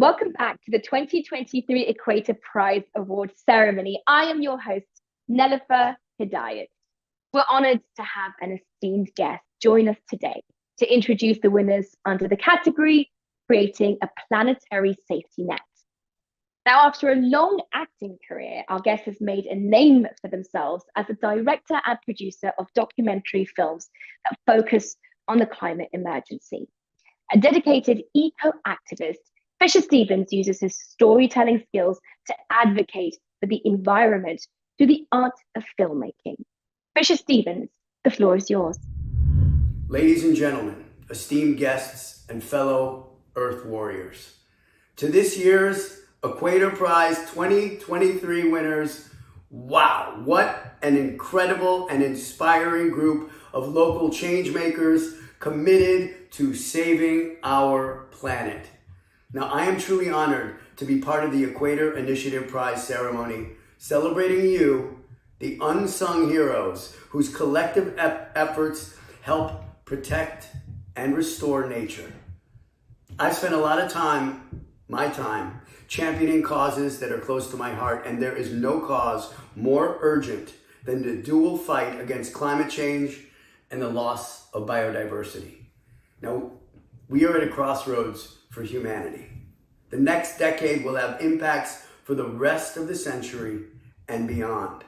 Welcome back to the 2023 Equator Prize Award ceremony. I am your host, Nelifer Hidayat. We're honored to have an esteemed guest join us today to introduce the winners under the category Creating a Planetary Safety Net. Now, after a long acting career, our guest has made a name for themselves as a director and producer of documentary films that focus on the climate emergency. A dedicated eco-activist, Fisher Stevens uses his storytelling skills to advocate for the environment through the art of filmmaking. Fisher Stevens, the floor is yours. Ladies and gentlemen, esteemed guests and fellow Earth warriors, to this year's Equator Prize 2023 winners, wow, what an incredible and inspiring group of local change makers committed to saving our planet. Now, I am truly honored to be part of the Equator Initiative Prize ceremony, celebrating you, the unsung heroes whose collective efforts help protect and restore nature. I've spent a lot of my time, championing causes that are close to my heart, and there is no cause more urgent than the dual fight against climate change and the loss of biodiversity. Now, we are at a crossroads for humanity. The next decade will have impacts for the rest of the century and beyond.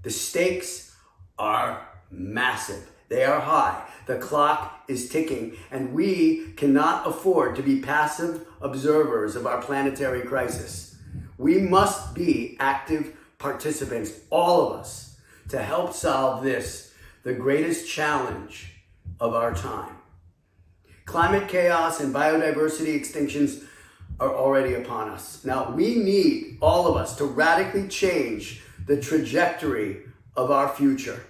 The stakes are massive. They are high. The clock is ticking, and we cannot afford to be passive observers of our planetary crisis. We must be active participants, all of us, to help solve this, the greatest challenge of our time. Climate chaos and biodiversity extinctions are already upon us. Now, we need all of us to radically change the trajectory of our future.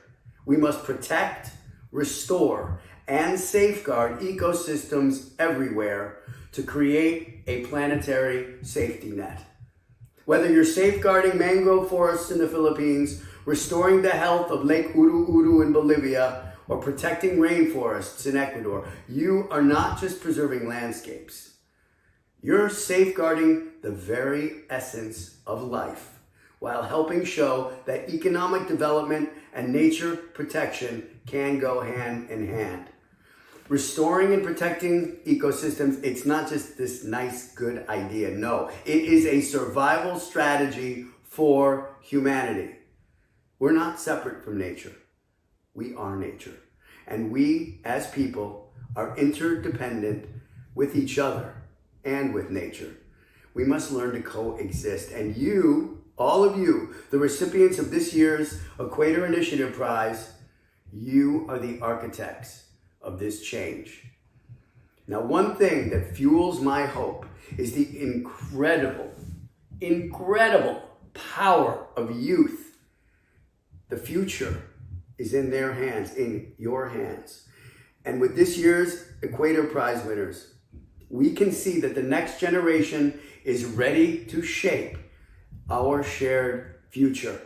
We must protect, restore, and safeguard ecosystems everywhere to create a planetary safety net. Whether you're safeguarding mangrove forests in the Philippines, restoring the health of Lake Uru Uru in Bolivia, or protecting rainforests in Ecuador, you are not just preserving landscapes. You're safeguarding the very essence of life, while helping show that economic development and nature protection can go hand in hand. Restoring and protecting ecosystems, it's not just this nice, good idea. No, it is a survival strategy for humanity. We're not separate from nature. We are nature. And we, as people, are interdependent with each other and with nature. We must learn to coexist. And you, all of you, the recipients of this year's Equator Initiative Prize, you are the architects of this change. Now, one thing that fuels my hope is the incredible power of youth. The future is in their hands, in your hands. And with this year's Equator Prize winners, we can see that the next generation is ready to shape our shared future.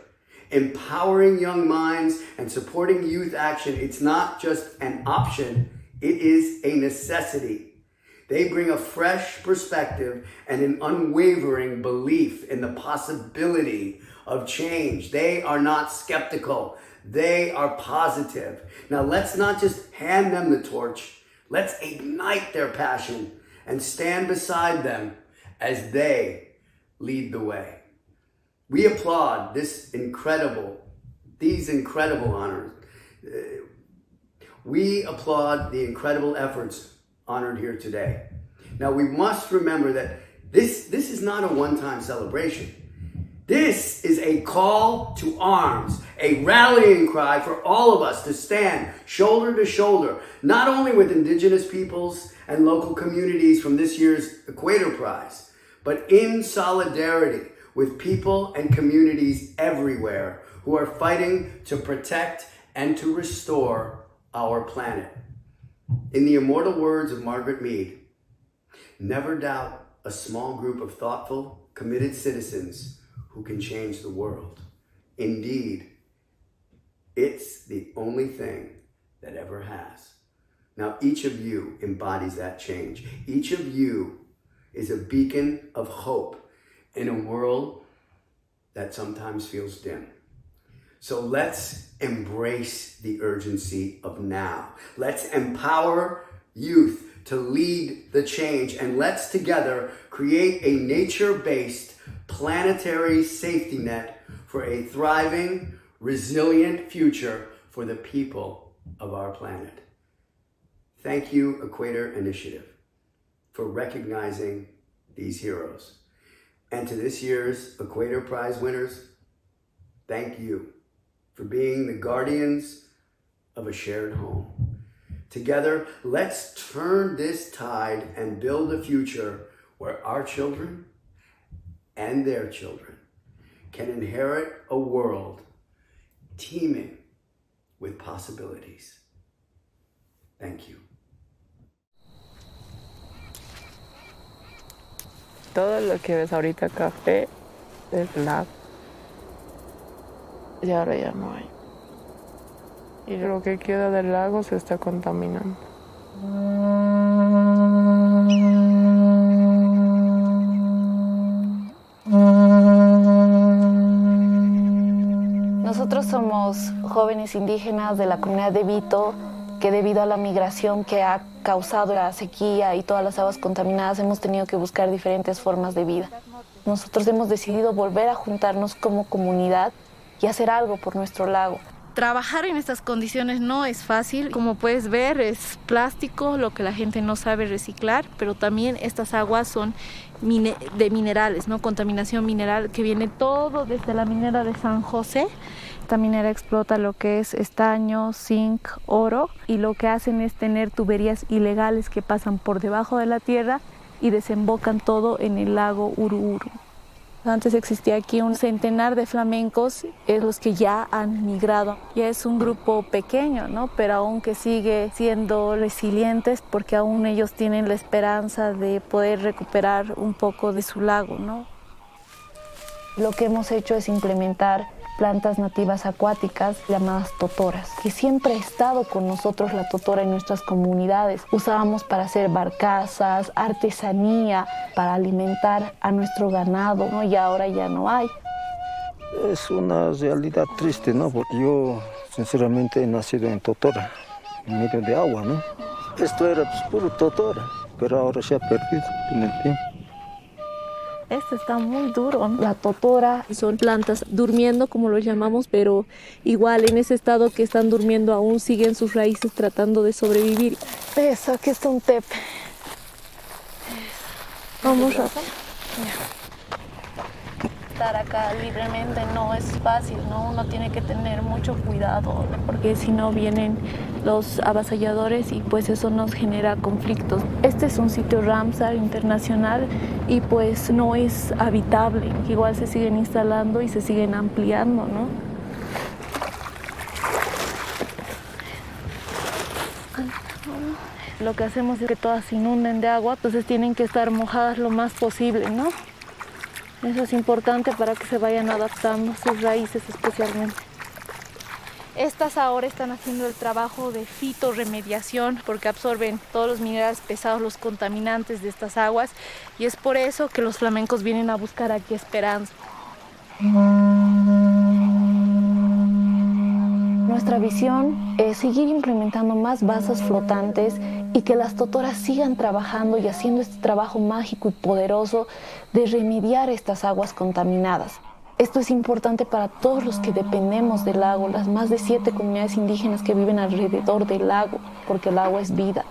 Empowering young minds and supporting youth action, it's not just an option, it is a necessity. They bring a fresh perspective and an unwavering belief in the possibility of change. They are not skeptical, they are positive. Now, let's not just hand them the torch, let's ignite their passion and stand beside them as they lead the way. We applaud these incredible honors. We applaud the incredible efforts honored here today. Now, we must remember that this is not a one-time celebration. This is a call to arms, a rallying cry for all of us to stand shoulder to shoulder, not only with Indigenous peoples and local communities from this year's Equator Prize, but in solidarity with people and communities everywhere who are fighting to protect and to restore our planet. In the immortal words of Margaret Mead, never doubt a small group of thoughtful, committed citizens who can change the world. Indeed, it's the only thing that ever has. Now, each of you embodies that change. Each of you is a beacon of hope in a world that sometimes feels dim. So let's embrace the urgency of now. Let's empower youth to lead the change, and let's together create a nature-based planetary safety net for a thriving, resilient future for the people of our planet. Thank you, Equator Initiative, for recognizing these heroes. And to this year's Equator Prize winners, thank you for being the guardians of a shared home. Together, let's turn this tide and build a future where our children and their children can inherit a world teeming with possibilities. Thank you. Todo lo que ves ahorita café es lago. Y ahora ya no hay. Y lo que queda del lago se está contaminando. Nosotros somos jóvenes indígenas de la comunidad de Vito, que debido a la migración que ha causado la sequía y todas las aguas contaminadas hemos tenido que buscar diferentes formas de vida. Nosotros hemos decidido volver a juntarnos como comunidad y hacer algo por nuestro lago. Trabajar en estas condiciones no es fácil. Como puedes ver, es plástico, lo que la gente no sabe reciclar, pero también estas aguas son de minerales, ¿no? Contaminación mineral que viene todo desde la minera de San José. Esta minera explota lo que es estaño, zinc, oro, y lo que hacen es tener tuberías ilegales que pasan por debajo de la tierra y desembocan todo en el lago Ururu. Antes existía aquí un centenar de flamencos, es los que ya han migrado. Ya es un grupo pequeño, ¿no? Pero aún que sigue siendo resilientes porque aún ellos tienen la esperanza de poder recuperar un poco de su lago, ¿no? Lo que hemos hecho es implementar plantas nativas acuáticas llamadas totoras, que siempre ha estado con nosotros la totora en nuestras comunidades. Usábamos para hacer barcazas, artesanía, para alimentar a nuestro ganado, ¿no? Y ahora ya no hay. Es una realidad triste, ¿no? Porque yo, sinceramente, he nacido en totora, en medio de agua, ¿no? Esto era pues, puro totora, pero ahora se ha perdido en el tiempo. Esto está muy duro. La totora son plantas durmiendo, como lo llamamos, pero igual en ese estado que están durmiendo aún siguen sus raíces tratando de sobrevivir. Eso, aquí está un tepe. Vamos rápido. Estar acá libremente no es fácil, ¿no? Uno tiene que tener mucho cuidado, porque si no vienen los avasalladores y pues eso nos genera conflictos. Este es un sitio Ramsar internacional y pues no es habitable. Igual se siguen instalando y se siguen ampliando, ¿no? Lo que hacemos es que todas se inunden de agua, entonces tienen que estar mojadas lo más posible, ¿no? Eso es importante para que se vayan adaptando sus raíces especialmente. Estas ahora están haciendo el trabajo de fitorremediación porque absorben todos los minerales pesados, los contaminantes de estas aguas, y es por eso que los flamencos vienen a buscar aquí esperanza. Nuestra visión es seguir implementando más basas flotantes y que las totoras sigan trabajando y haciendo este trabajo mágico y poderoso de remediar estas aguas contaminadas. Esto es importante para todos los que dependemos del lago, las más de 7 comunidades indígenas que viven alrededor del lago, porque el agua es vida.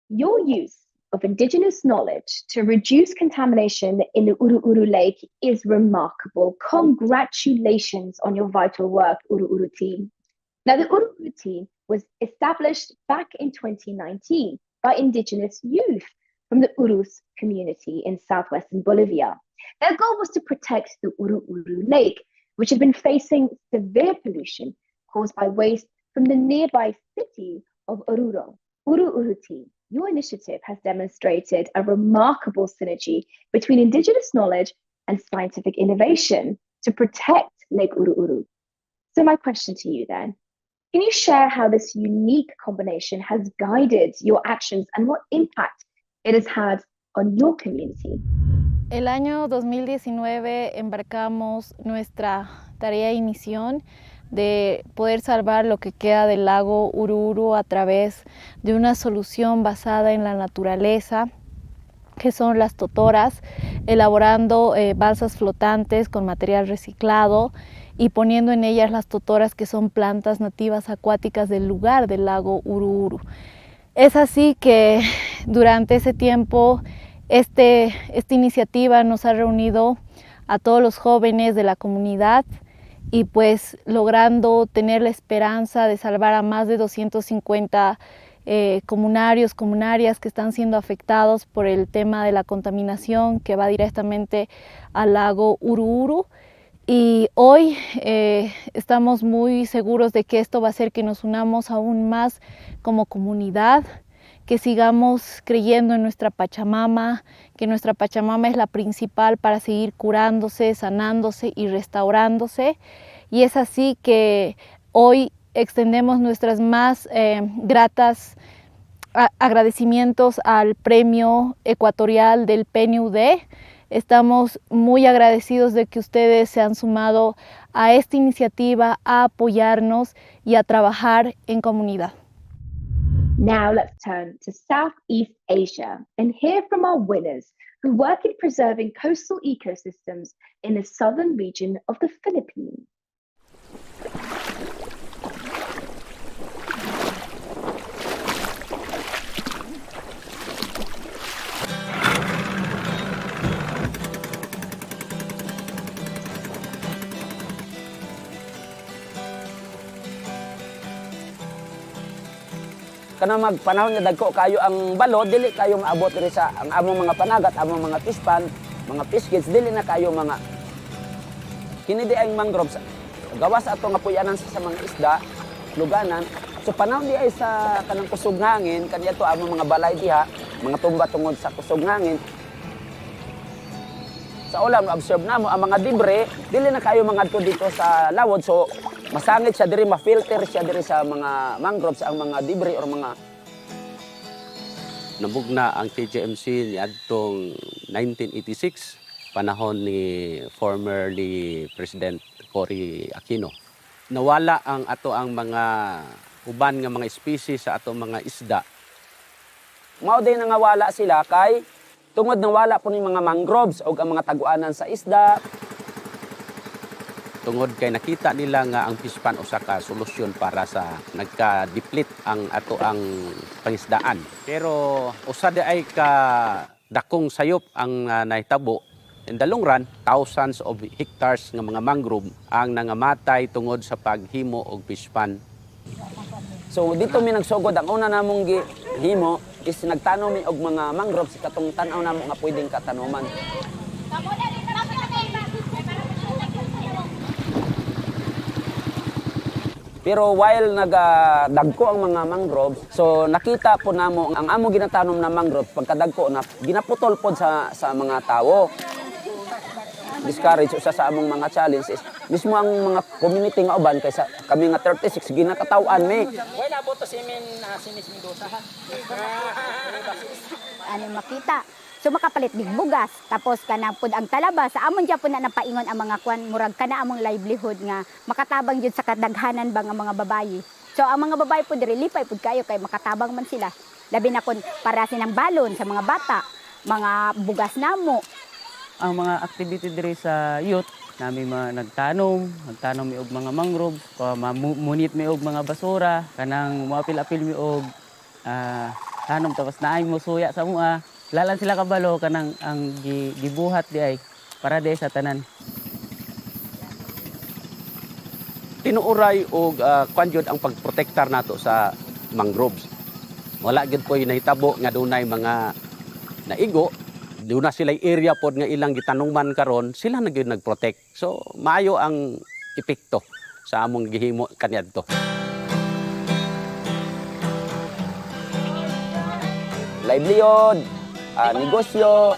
Your use of indigenous knowledge to reduce contamination in the Uru Lake is remarkable. Congratulations on your vital work, Uru team. Now, the Uru team was established back in 2019 by indigenous youth from the Urus community in southwestern Bolivia. Their goal was to protect the Uru Lake, which had been facing severe pollution caused by waste from the nearby city of Oruro. Uru team, your initiative has demonstrated a remarkable synergy between indigenous knowledge and and scientific innovation to protect Lake Uru-Uru. So my question to you then, can you share how this unique combination has guided your actions and what impact it has had on your community? El año 2019 embarcamos nuestra tarea y misión de poder salvar lo que queda del lago Uru-Uru a través de una solución basada en la naturaleza, que son las totoras, elaborando balsas flotantes con material reciclado y poniendo en ellas las totoras, que son plantas nativas acuáticas del lugar del lago Uru-Uru. Es así que durante ese tiempo esta iniciativa nos ha reunido a todos los jóvenes de la comunidad y pues logrando tener la esperanza de salvar a más de 250 comunarios, comunarias que están siendo afectados por el tema de la contaminación que va directamente al lago Uru-Uru. Y hoy estamos muy seguros de que esto va a hacer que nos unamos aún más como comunidad, que sigamos creyendo en nuestra Pachamama, que nuestra Pachamama es la principal para seguir curándose, sanándose y restaurándose. Y es así que hoy extendemos nuestras más gratas agradecimientos al premio ecuatorial del PNUD. Estamos muy agradecidos de que ustedes se han sumado a esta iniciativa, a apoyarnos y a trabajar en comunidad. Now let's turn to Southeast Asia and hear from our winners who work in preserving coastal ecosystems in the southern region of the Philippines. Kana magpanahon nga dagko kayo ang balod, dili kayo maabot diri sa ang among mga panagat, among mga pispan, mga fish kids, dili na kayo mga kini di ang mangroves gawas ato nga puyanan sa mga isda, luganan. So panahon di ay sa kanang kusog hangin, kaniya to among mga balay diha, mga tumba tungod sa kusog hangin. Sa ulam observe namo ang mga dibre, dili na kayo mga adto dito sa lawod, so masangit siya diri, ma-filter siya diri sa mga mangroves ang mga debris or mga nabugna ang TGMC niadtong 1986 panahon ni formerly President Cory Aquino. Nawala ang ato ang mga uban nga mga species sa ato mga isda. Mao din nangawala sila kay tungod nawala po ni mga mangroves o ang mga taguanan sa isda. Tungod kay nakita nila nga ang pispan usa ka solusyon para sa nagka-deplete ang ato ang pangisdaan. Pero usa di ay ka dakong sayop ang nahitabo. In the long run, thousands of hectares nga mga mangrove ang nangamatay tungod sa paghimo og pispan. So dito mi nagsugod ang una namong gihimo is nagtanom mi og mga mangroves katong tan-aw namo nga pwedeng katanuman. Pero while nagdagko ang mga mangroves, so nakita po namo ang amo ginatanom na mangrove pagkadagko na ginaputol pod sa mga tawo. Discourage usa sa among mga challenges. Mismo ang mga community nga uban kaysa kami nga 36 ginakatawan mi. Way na boto si Miss Mendoza ha. Ano makita? So makapalit big bugas, tapos kana pud ang talaba sa amon jud po na napaingon ang mga kwan murag kana among livelihood nga makatabang jud sa kadaghanan ba nga mga babayi. So ang mga babayi pud diri lipay pud kayo kay makatabang man sila. Labi na kun para sinang balon sa mga bata, mga bugas namo. Ang mga activity diri sa youth nami nagtanom mi og mga mangrove, mamunit mi og mga basura, kanang moapil-apil mi og tanom tapos naay mo suya sa mua. Lalan sila kabalo kanang ang gibuhat di ay para di sa tanan. Tinuuray og kanjud ang pagprotektar nato sa mangroves. Wala gid koy nahitabo nga dunay mga naigo, duna sila area pod nga ilang gitanuman karon, sila na gyud nagprotect. So maayo ang epekto sa among gihimo kaniadto. Livelihood, negosyo,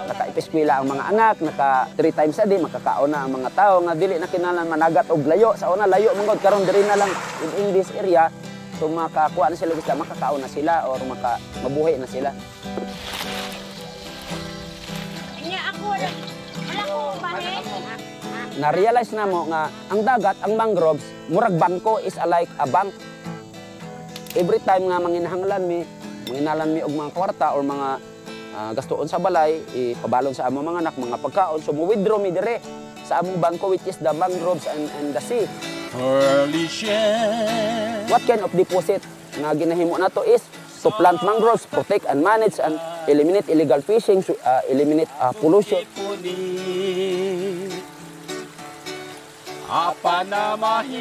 naka-eskwela ang mga anak, naka 3 times a day makakaon na ang mga tao nga dili na kinahanglan managat og layo. Sa una layo mangod karon diri na lang in this area. So makakuha na sila isda, makakaon na sila or mabuhay na sila. Na-realize na mo nga ang dagat, ang mangroves, murag bangko is like a bank. Every time nga manginahanglan mi og mga kwarta or mga gastuon sa balay, ipabalon sa among mga anak, mga pagkaon. So mo-withdraw mi dire sa among bangko which is the mangroves and the sea. What kind of deposit na ginahimo nato is to plant mangroves, protect and manage and eliminate illegal fishing, eliminate pollution. Apanamahin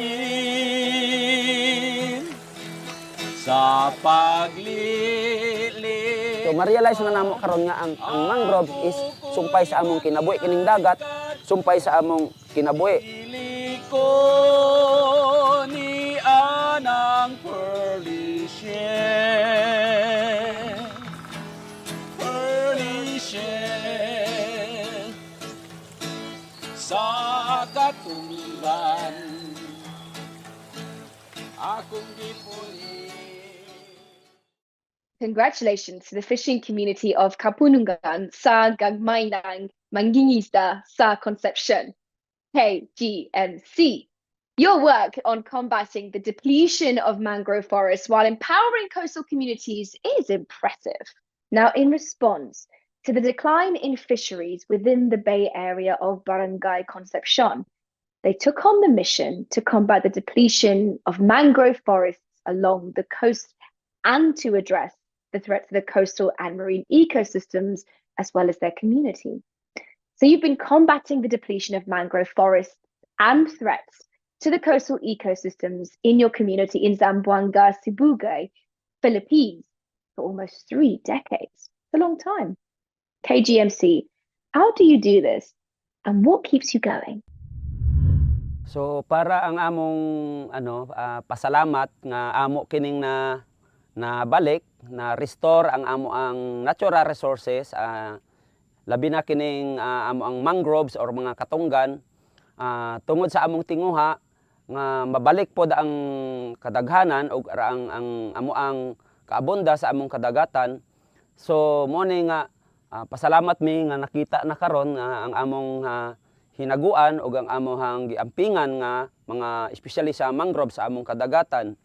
sa paglilit. So ma-realize na namo karon nga ang mangrove is sumpay sa among kinabuhi kining dagat, sumpay sa among kinabuhi. Ko ni anang pearly shell, sa katunggan akong gipuli. Congratulations to the fishing community of Kapunungan sa Gagmay ng Mangingisda sa Concepcion, KGMC. Your work on combating the depletion of mangrove forests while empowering coastal communities is impressive. Now, in response to the decline in fisheries within the Bay Area of Barangay Concepcion, they took on the mission to combat the depletion of mangrove forests along the coast and to address the threat to the coastal and marine ecosystems as well as their community. So you've been combating the depletion of mangrove forests and threats to the coastal ecosystems in your community in Zamboanga, Sibugay, Philippines for almost 3 decades. It's a long time. KGMC, how do you do this and what keeps you going? So para ang among pasalamat nga amo kining na balik, na restore ang amo ang natural resources, labi na kining amo ang mangroves or mga katunggan, tungod sa among tinguha nga mabalik pod ang kadaghanan o ang amo ang kaabunda sa among kadagatan. So mo ni nga pasalamat mi nga nakita na karon nga ang among hinaguan o ang among giampingan nga mga especially sa mangrove sa among kadagatan.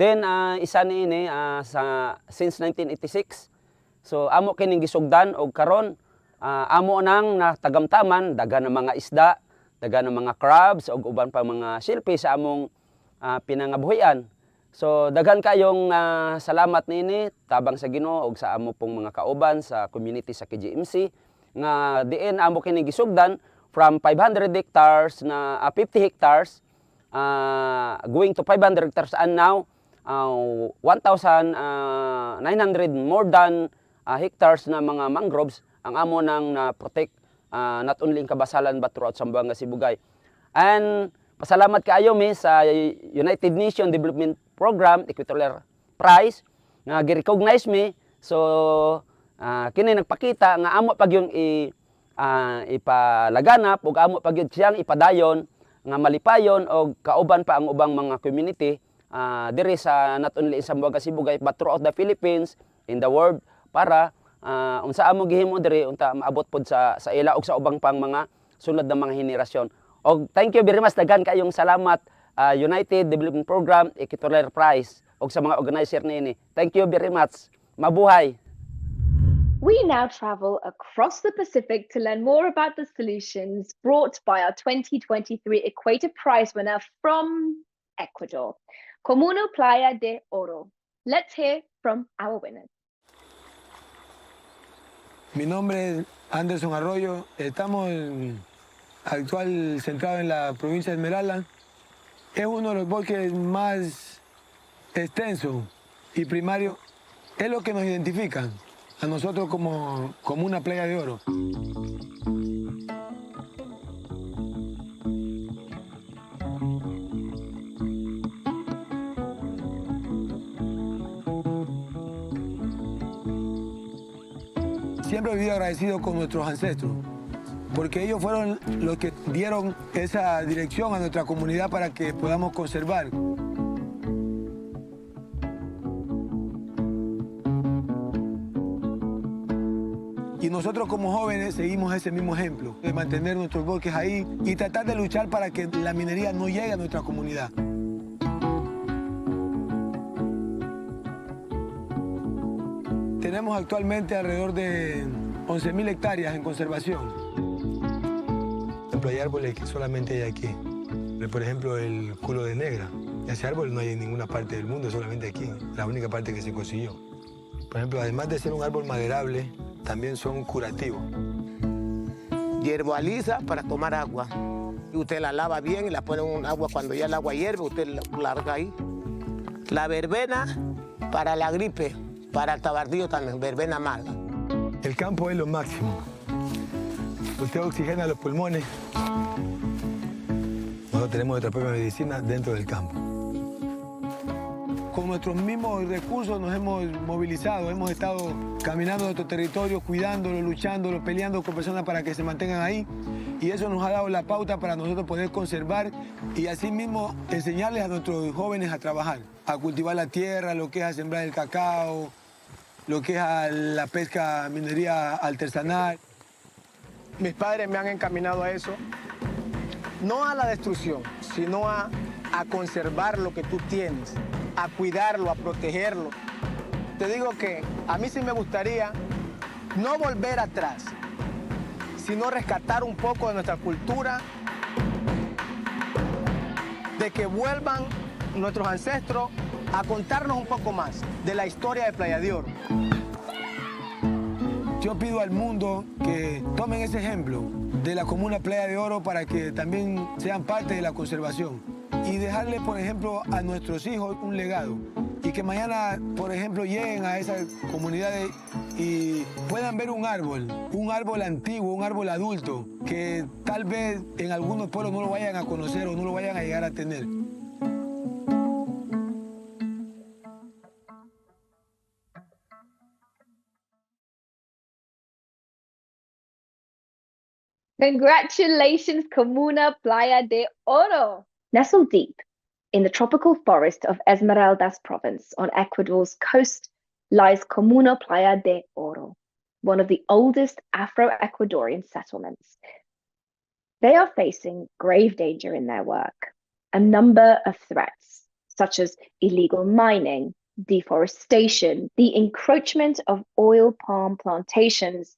Then isa niini since 1986, so amo kining gisugdan og karon amo nang natagamtaman daghan ng mga isda, daghan ng mga crabs ug uban pa mga shellfish sa among pinangabuhian. So daghan kayong salamat niini tabang sa Ginoo ug sa amo pong mga kauban sa community sa KGMC nga diin amo kining gisugdan from 500 hectares na 50 hectares going to 500 hectares and now 1,900 more than hectares na mga mangroves ang amo nang na-protect not only in Kabasalan but throughout Zamboanga, Sibugay. And pasalamat kaayo mi sa United Nations Development Program, Equator Prize, nga gi-recognize mi. So kini nagpakita nga amo pag yung ipalaganap ug amo pag yung siyang ipadayon nga malipayon og kauban pa ang ubang mga community diri sa not only in Zamboanga, Sibugay but throughout the Philippines, in the world, para unsa amo gihimo diri unta maabot pod sa ila ug sa ubang pang mga sunod na mga henerasyon. Og thank you very much, daghan kayong salamat United Development Program, Equator Prize ug sa mga organizer niini. Thank you very much. Mabuhay. We now travel across the Pacific to learn more about the solutions brought by our 2023 Equator Prize winner from Ecuador, Comuno Playa de Oro. Let's hear from our winners. Mi nombre es Anderson Arroyo. Estamos actual centrados en la provincia de Esmeralda. Es uno de los bosques más extensos y primarios. Es lo que nos identifica a nosotros como una playa de oro. siempre he vivido agradecido con nuestros ancestros, porque ellos fueron los que dieron esa dirección a nuestra comunidad para que podamos conservar. Y nosotros como jóvenes seguimos ese mismo ejemplo, de mantener nuestros bosques ahí y tratar de luchar para que la minería no llegue a nuestra comunidad. Tenemos actualmente alrededor de 11.000 hectáreas en conservación. Por ejemplo, hay árboles que solamente hay aquí. Por ejemplo, el culo de negra. Ese árbol no hay en ninguna parte del mundo, solamente aquí. La única parte que se consiguió. Por ejemplo, además de ser un árbol maderable, también son curativos. Hierba lisa para tomar agua. Y usted la lava bien y la pone en un agua. Cuando ya el agua hierve, usted la larga ahí. La verbena para la gripe, para el tabardillo también, verbena amarga. El campo es lo máximo. Usted oxigena los pulmones. Nosotros tenemos nuestra propia medicina dentro del campo. Con nuestros mismos recursos nos hemos movilizado, hemos estado caminando nuestro territorio, cuidándolo, luchándolo, peleando con personas para que se mantengan ahí. Y eso nos ha dado la pauta para nosotros poder conservar y así mismo enseñarles a nuestros jóvenes a trabajar, a cultivar la tierra, lo que es a sembrar el cacao, lo que es a la pesca, minería artesanal. Mis padres me han encaminado a eso, no a la destrucción, sino a conservar lo que tú tienes, a cuidarlo, a protegerlo. Te digo que a mí sí me gustaría no volver atrás, sino rescatar un poco de nuestra cultura, de que vuelvan nuestros ancestros a contarnos un poco más de la historia de Playa de Oro. Yo pido al mundo que tomen ese ejemplo de la comuna Playa de Oro para que también sean parte de la conservación y dejarle, por ejemplo, a nuestros hijos un legado y que mañana, por ejemplo, lleguen a esas comunidades y puedan ver un árbol antiguo, un árbol adulto, que tal vez en algunos pueblos no lo vayan a conocer o no lo vayan a llegar a tener. Congratulations, Comuna Playa de Oro! Nestled deep in the tropical forest of Esmeraldas province on Ecuador's coast lies Comuna Playa de Oro, one of the oldest Afro-Ecuadorian settlements. They are facing grave danger in their work, a number of threats, such as illegal mining, deforestation, the encroachment of oil palm plantations,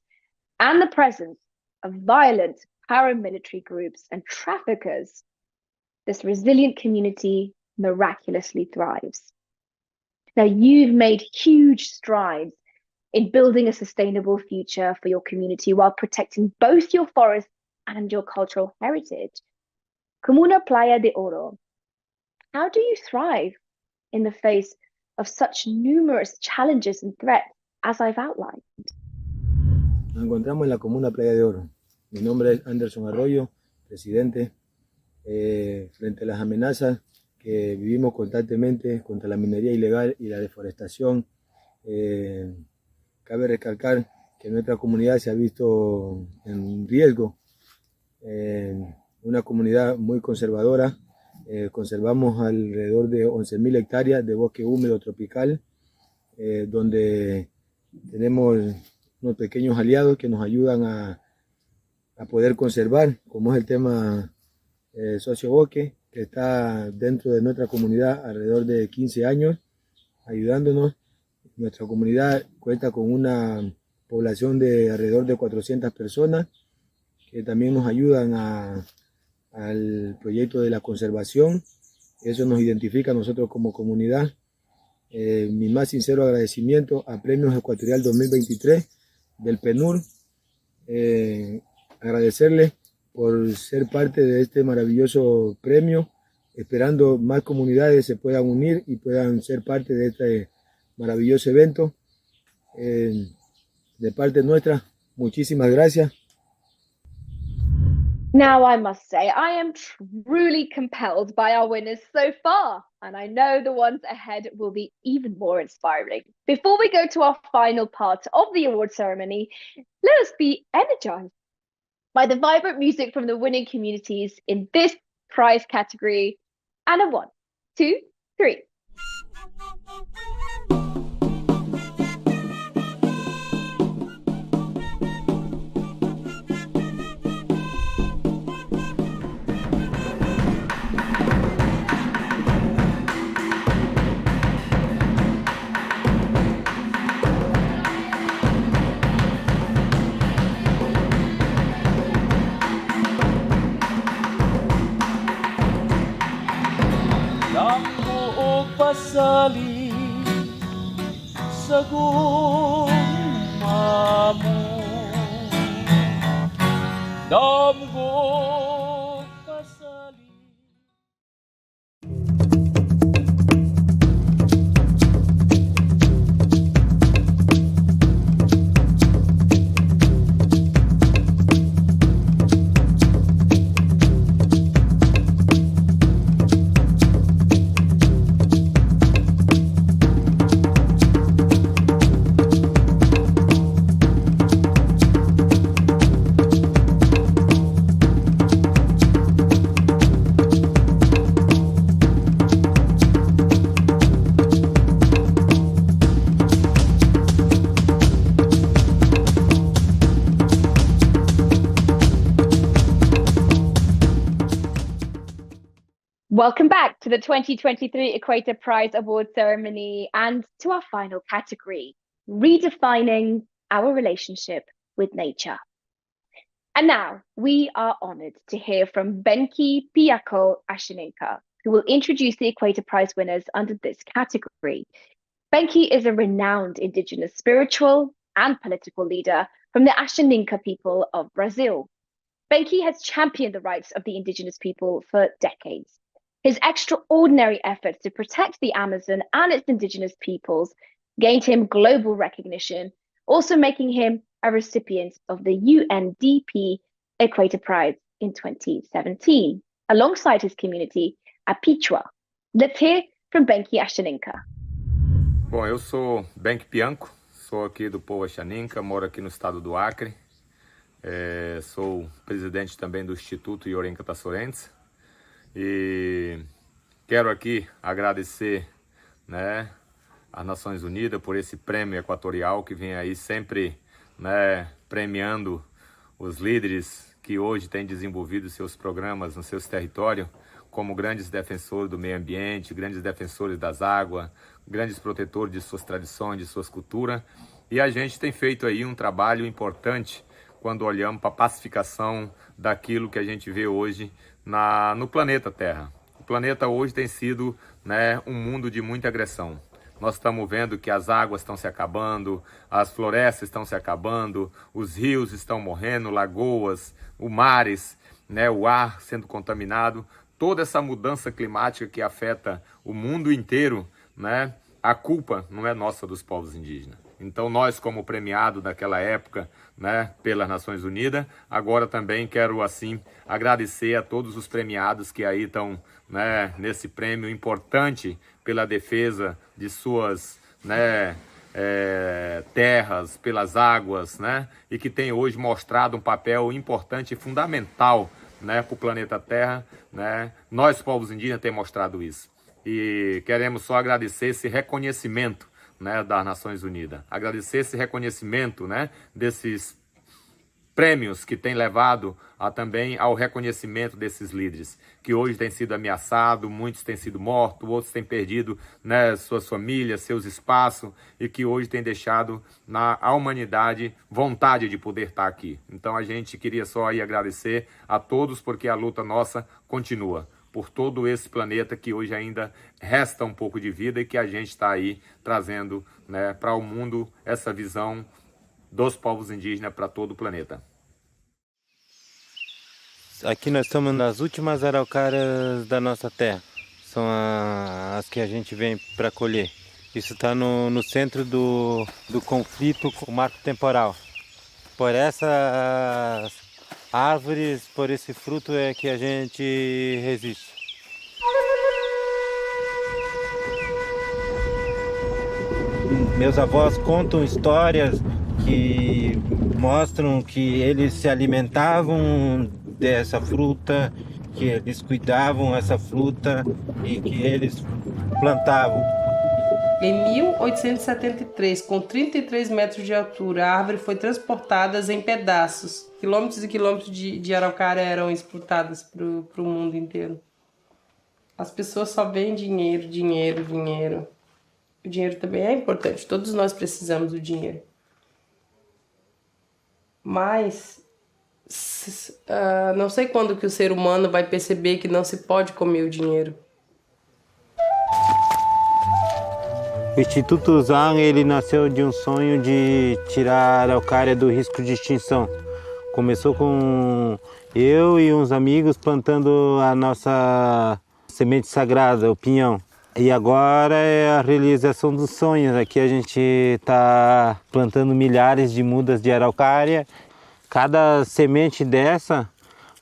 and the presence of violent paramilitary groups and traffickers. This resilient community miraculously thrives. Now, you've made huge strides in building a sustainable future for your community while protecting both your forest and your cultural heritage. Comuna Playa de Oro, how do you thrive in the face of such numerous challenges and threats as I've outlined? Nos encontramos en la comuna Playa de Oro. Mi nombre es Anderson Arroyo, presidente. Frente a las amenazas que vivimos constantemente contra la minería ilegal y la deforestación, cabe recalcar que nuestra comunidad se ha visto en riesgo. Una comunidad muy conservadora. Conservamos alrededor de 11.000 hectáreas de bosque húmedo tropical, donde tenemos unos pequeños aliados que nos ayudan a poder conservar, como es el tema sociobosque, que está dentro de nuestra comunidad alrededor de 15 años, ayudándonos. Nuestra comunidad cuenta con una población de alrededor de 400 personas, que también nos ayudan al proyecto de la conservación. Eso nos identifica a nosotros como comunidad. Mi más sincero agradecimiento a Premios Ecuatorial 2023 del PNUR. Agradecerles por ser parte de este maravilloso premio, esperando más comunidades se puedan unir y puedan ser parte de este maravilloso evento. De parte nuestra, muchísimas gracias. Now, I must say, I am truly compelled by our winners so far, and I know the ones ahead will be even more inspiring. Before we go to our final part of the award ceremony, let us be energized by the vibrant music from the winning communities in this prize category. And a 1, 2, 3. Pasali sa gumamu damgo pasali. Welcome back to the 2023 Equator Prize Award ceremony and to our final category, redefining our relationship with nature. And now we are honored to hear from Benki Piako Ashininka, who will introduce the Equator Prize winners under this category. Benki is a renowned indigenous spiritual and political leader from the Ashininka people of Brazil. Benki has championed the rights of the indigenous people for decades. His extraordinary efforts to protect the Amazon and its indigenous peoples gained him global recognition, also making him a recipient of the UNDP Equator Prize in 2017, alongside his community, Apichwa. Let's hear from Benki Ashininka. Bom, eu sou Benki Pianco, sou aqui do povo Ashininka, moro aqui no estado do Acre. Sou presidente também do Instituto Yorenka Tassorense. E quero aqui agradecer, né, às Nações Unidas por esse prêmio equatorial que vem aí sempre, né, premiando os líderes que hoje têm desenvolvido seus programas nos seus territórios como grandes defensores do meio ambiente, grandes defensores das águas, grandes protetores de suas tradições, de suas culturas. E a gente tem feito aí um trabalho importante quando olhamos para a pacificação daquilo que a gente vê hoje no planeta Terra. O planeta hoje tem sido, né, um mundo de muita agressão. Nós estamos vendo que as águas estão se acabando, as florestas estão se acabando, os rios estão morrendo, lagoas, os mares, né, o ar sendo contaminado. Toda essa mudança climática que afeta o mundo inteiro, né, a culpa não é nossa dos povos indígenas. Então nós, como premiado daquela época, né, pelas Nações Unidas, agora também quero assim agradecer a todos os premiados que aí estão, né, nesse prêmio importante pela defesa de suas, né, terras, pelas águas, né, e que tem hoje mostrado um papel importante e fundamental, né, para o planeta Terra, né. Nós, povos indígenas, temos mostrado isso. E queremos só agradecer esse reconhecimento, né, das Nações Unidas. Agradecer esse reconhecimento, né, desses prêmios que tem levado também ao reconhecimento desses líderes, que hoje têm sido ameaçados, muitos têm sido mortos, outros têm perdido, né, suas famílias, seus espaços, e que hoje têm deixado à humanidade vontade de poder estar aqui. Então a gente queria só aí agradecer a todos, porque a luta nossa continua por todo esse planeta que hoje ainda resta um pouco de vida e que a gente está aí trazendo, né, para o mundo essa visão dos povos indígenas para todo o planeta. Aqui nós estamos nas últimas araucárias da nossa terra. São as que a gente vem para colher. Isso está no centro do conflito com o marco temporal. Por essas árvores, por esse fruto é que a gente resiste. Meus avós contam histórias que mostram que eles se alimentavam dessa fruta, que eles cuidavam essa fruta e que eles plantavam. Em 1873, com 33 metros de altura, a árvore foi transportada em pedaços. Quilômetros e quilômetros de araucária eram exportadas para o mundo inteiro. As pessoas só veem dinheiro, dinheiro, dinheiro. O dinheiro também é importante, todos nós precisamos do dinheiro. Mas não sei quando que o ser humano vai perceber que não se pode comer o dinheiro. O Instituto Zang, ele nasceu de um sonho de tirar a araucária do risco de extinção. Começou com eu e uns amigos plantando a nossa semente sagrada, o pinhão. E agora é a realização dos sonhos. Aqui a gente está plantando milhares de mudas de araucária. Cada semente dessa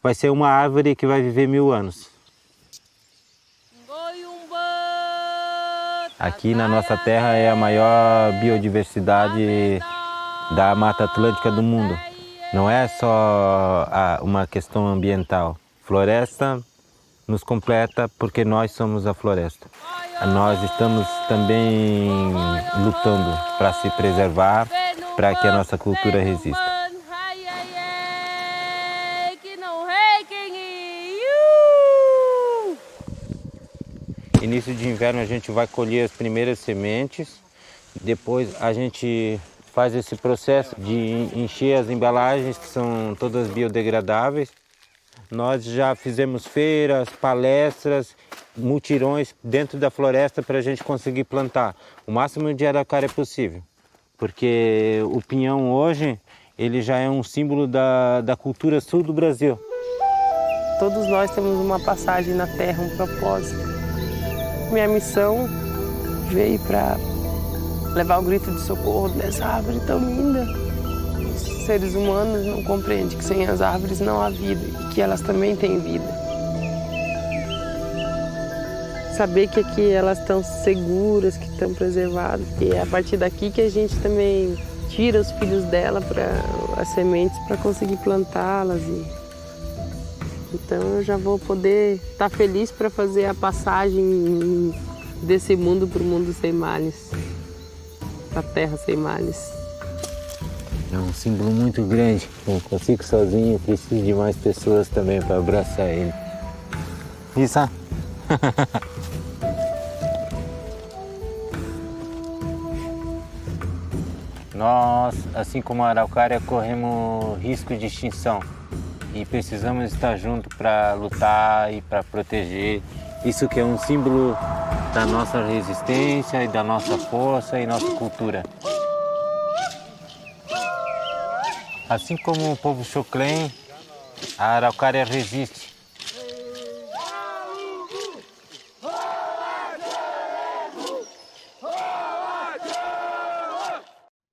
vai ser uma árvore que vai viver 1000 anos. Aqui na nossa terra é a maior biodiversidade da Mata Atlântica do mundo. Não é só uma questão ambiental. Floresta nos completa porque nós somos a floresta. Nós estamos também lutando para se preservar, para que a nossa cultura resista. Início de inverno a gente vai colher as primeiras sementes, depois a gente faz esse processo de encher as embalagens, que são todas biodegradáveis. Nós já fizemos feiras, palestras, mutirões dentro da floresta para a gente conseguir plantar o máximo de araucária possível. Porque o pinhão hoje, ele já é um símbolo da cultura sul do Brasil. Todos nós temos uma passagem na Terra, um propósito. Minha missão veio para levar o grito de socorro dessa árvore tão linda. Os seres humanos não compreendem que sem as árvores não há vida e que elas também têm vida. Saber que aqui elas estão seguras, que estão preservadas, e é a partir daqui que a gente também tira os filhos dela, as sementes, para conseguir plantá-las. Então eu já vou poder estar feliz para fazer a passagem desse mundo para o mundo sem males, para a terra sem males. É um símbolo muito grande. Não consigo sozinho, preciso de mais pessoas também para abraçar ele. Isso. Nós, assim como a araucária, corremos risco de extinção. E precisamos estar juntos para lutar e para proteger. Isso que é um símbolo da nossa resistência e da nossa força e nossa cultura. Assim como o povo Xoclen, a araucária resiste.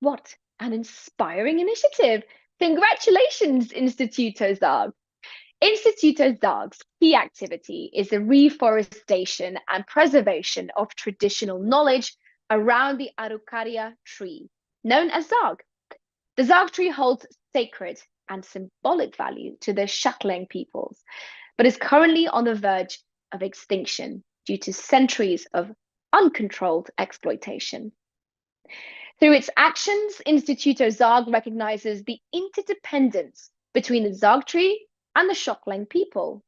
What an inspiring initiative! Congratulations, Instituto Zag. Instituto Zag's key activity is the reforestation and preservation of traditional knowledge around the Araucaria tree, known as Zag. The Zag tree holds sacred and symbolic value to the Xoclen peoples, but is currently on the verge of extinction due to centuries of uncontrolled exploitation. Through its actions, Instituto Zag recognizes the interdependence between the Zag tree and the Xoclen people.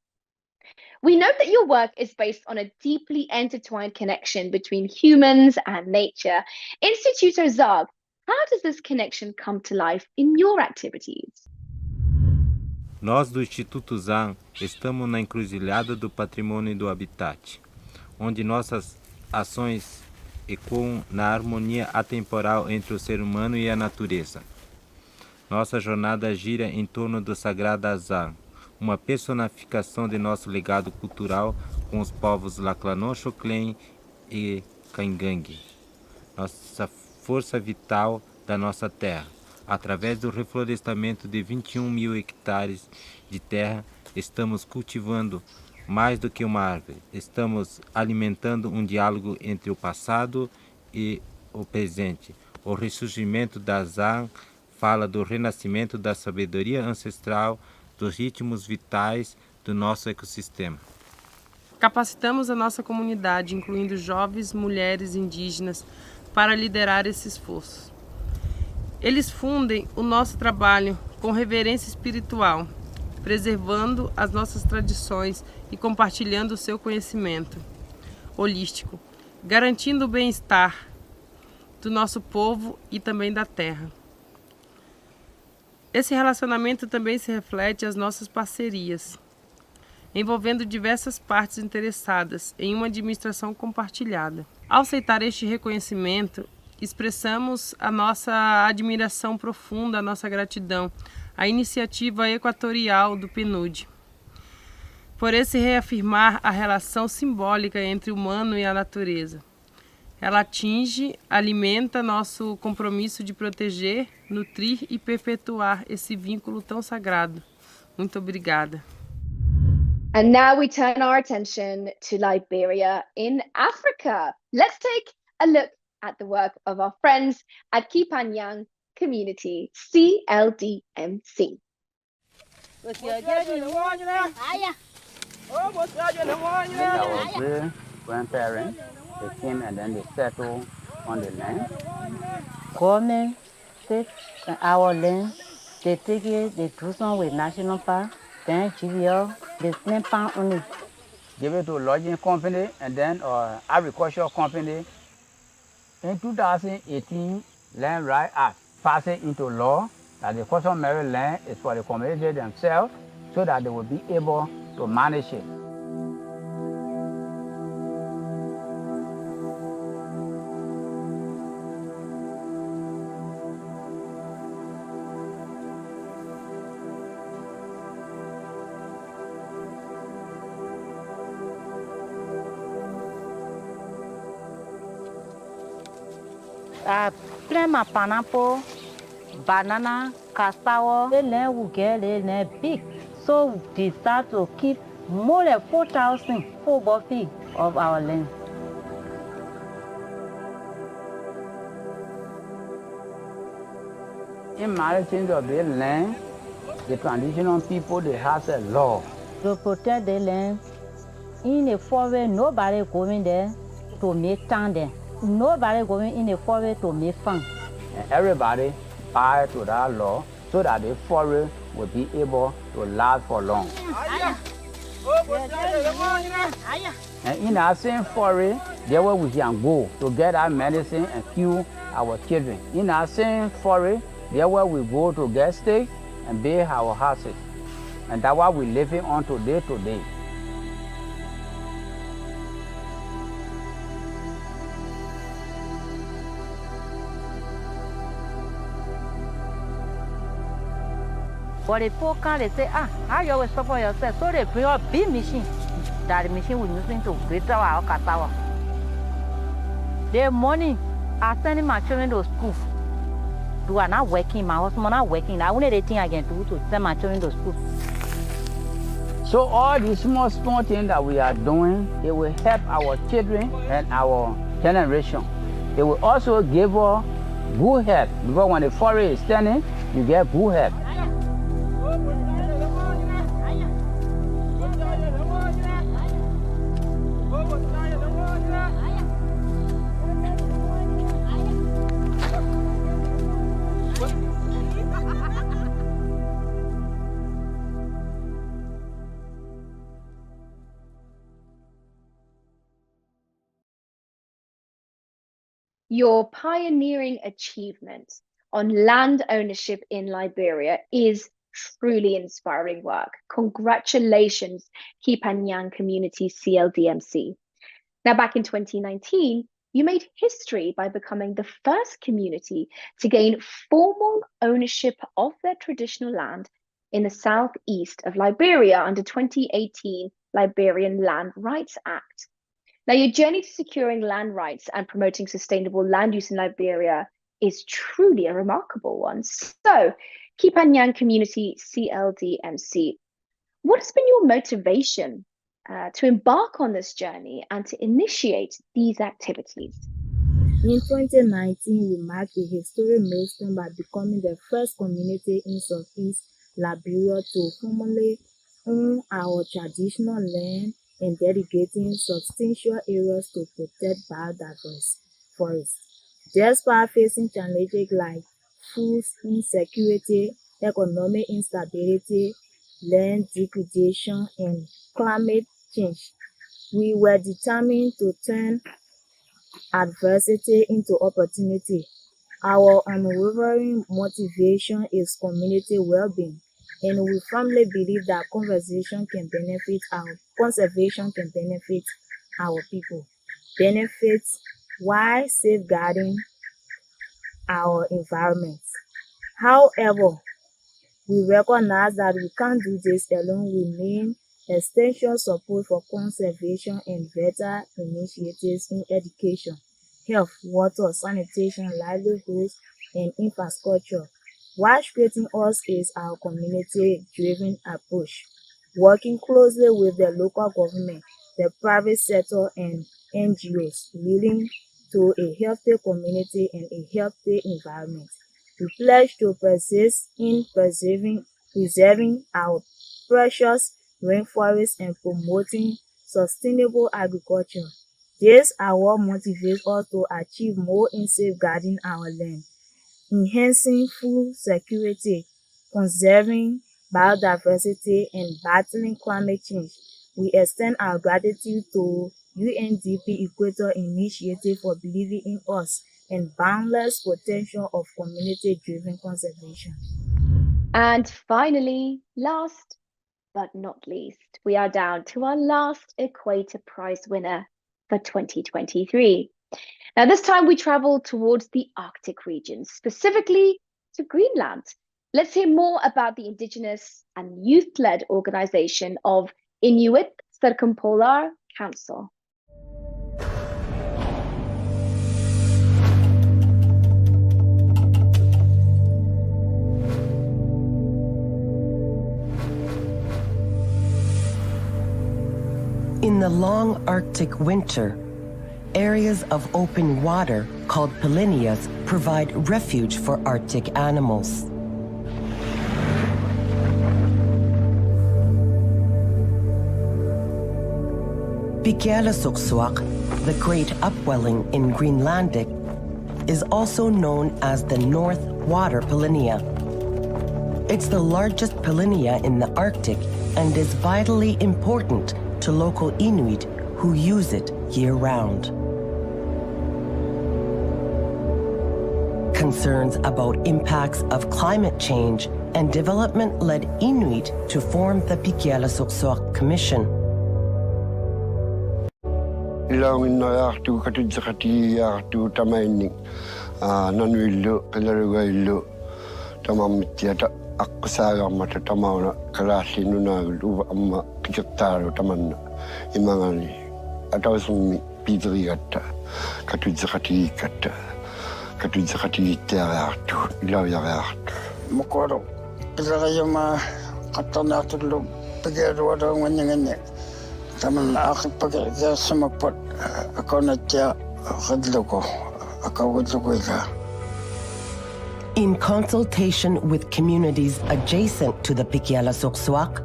We note that your work is based on a deeply intertwined connection between humans and nature. Instituto Zag, how does this connection come to life in your activities? Nós do Instituto Zang estamos na encruzilhada do patrimônio e do habitat, onde nossas ações ecoam na harmonia atemporal entre o ser humano e a natureza. Nossa jornada gira em torno do sagrado Azar, uma personificação de nosso legado cultural com os povos Laclanon, Xoclen e Caingangue. Nossa força vital da nossa terra, Através do reflorestamento de 21 mil hectares de terra, estamos cultivando mais do que uma árvore. Estamos alimentando um diálogo entre o passado e o presente. O ressurgimento da Zan fala do renascimento da sabedoria ancestral, dos ritmos vitais do nosso ecossistema. Capacitamos a nossa comunidade, incluindo jovens, mulheres indígenas, para liderar esse esforço. Eles fundem o nosso trabalho com reverência espiritual, preservando as nossas tradições e compartilhando o seu conhecimento holístico, garantindo o bem-estar do nosso povo e também da terra. Esse relacionamento também se reflete às nossas parcerias, envolvendo diversas partes interessadas em uma administração compartilhada. Ao aceitar este reconhecimento, expressamos a nossa admiração profunda, a nossa gratidão à iniciativa equatorial do PNUD, por esse reafirmar a relação simbólica entre o humano e a natureza. Ela atinge, alimenta nosso compromisso de proteger, nutrir e perpetuar esse vínculo tão sagrado. Muito obrigada. And now we turn our attention to Liberia in Africa. Let's take a look at the work of our friends at Kipanyang Community, CLDMC. Our grandparents, they came and then they settled on the land. Government take our land, they take it, they do some with national park, then GVL, they spend pound on it. Give it to a lodging company and then agricultural company. In 2018, Land Right Act passing into law that the customary land is for the community themselves so that they will be able to manage it. I plant my pineapple, banana, cassava. The land will get the land big. So we decide to keep more than 4,000 football feet of our land. In managing of the land, the traditional people, they have a law. To protect the land, in the forest, nobody going there to make town there. Nobody going in the forest to make fun. And everybody buy to that law so that the forest will be able to last for long. And in that same forest, there where we can go to get our medicine and cure our children. In that same forest, there where we go to get stakes and build our houses. And that's what we're living on today. But the poor can they say, how you always support yourself? So they bring a big machine. That machine will use to grate our cassava. The morning, I send my children to school. They are not working, my husband not working. I only thing I can do to send my children to school. So all these small things that we are doing, it will help our children and our generation. It will also give us good health, because when the forest is standing, you get good health. Your pioneering achievement on land ownership in Liberia is truly inspiring work. Congratulations, Kipanyang Community CLDMC. Now, back in 2019, you made history by becoming the first community to gain formal ownership of their traditional land in the southeast of Liberia under 2018 Liberian Land Rights Act. Now, your journey to securing land rights and promoting sustainable land use in Liberia is truly a remarkable one. So, Kipanyang Community CLDMC, what has been your motivation to embark on this journey and to initiate these activities? In 2019, we marked a historic milestone by becoming the first community in Southeast Liberia to formally own our traditional land and dedicating substantial areas to protect biodiverse forests. Despite facing challenges like food insecurity, economic instability, land degradation, and climate change, we were determined to turn adversity into opportunity. Our unwavering motivation is community well-being, and we firmly believe that conservation can benefit our people, benefits while safeguarding our environment. However, we recognize that we can't do this alone. We need essential support for conservation and better initiatives in education, health, water, sanitation, livelihoods, and infrastructure. What creating us is our community-driven approach, working closely with the local government, the private sector, and NGOs, leading to a healthy community and a healthy environment. We pledge to persist in preserving our precious rainforests and promoting sustainable agriculture. This award motivates us to achieve more in safeguarding our land, enhancing food security, conserving biodiversity, and battling climate change. We extend our gratitude to UNDP Equator Initiative for believing in us and boundless potential of community-driven conservation. And finally, last but not least, we are down to our last Equator Prize winner for 2023. Now, this time we travel towards the Arctic region, specifically to Greenland. Let's hear more about the indigenous and youth-led organization of Inuit Circumpolar Council. In the long Arctic winter, areas of open water called polynyas provide refuge for Arctic animals. Pikialasuksuaq, the great upwelling in Greenlandic, is also known as the North Water Polynya. It's the largest polynya in the Arctic and is vitally important to local Inuit who use it year-round. Concerns about impacts of climate change and development led Inuit to form the Pikialasuksuaq Commission. Ilawin na aktu katid sa kati aktu tamaining nanuilo kalarugailo tamamityata aksaga mata tamauna kalasi nuna luwa amma pijaktaro tamanna imangani atawsumi pidrigata katid sa kati kata katid sa kati aktu ilaw aktu mukoro kaya ma katana tulog pagero wala nganya taman akit pagaya sumapot ako na tiya kadloko akawudloko ika. In consultation with communities adjacent to the Pikialasuksuaq,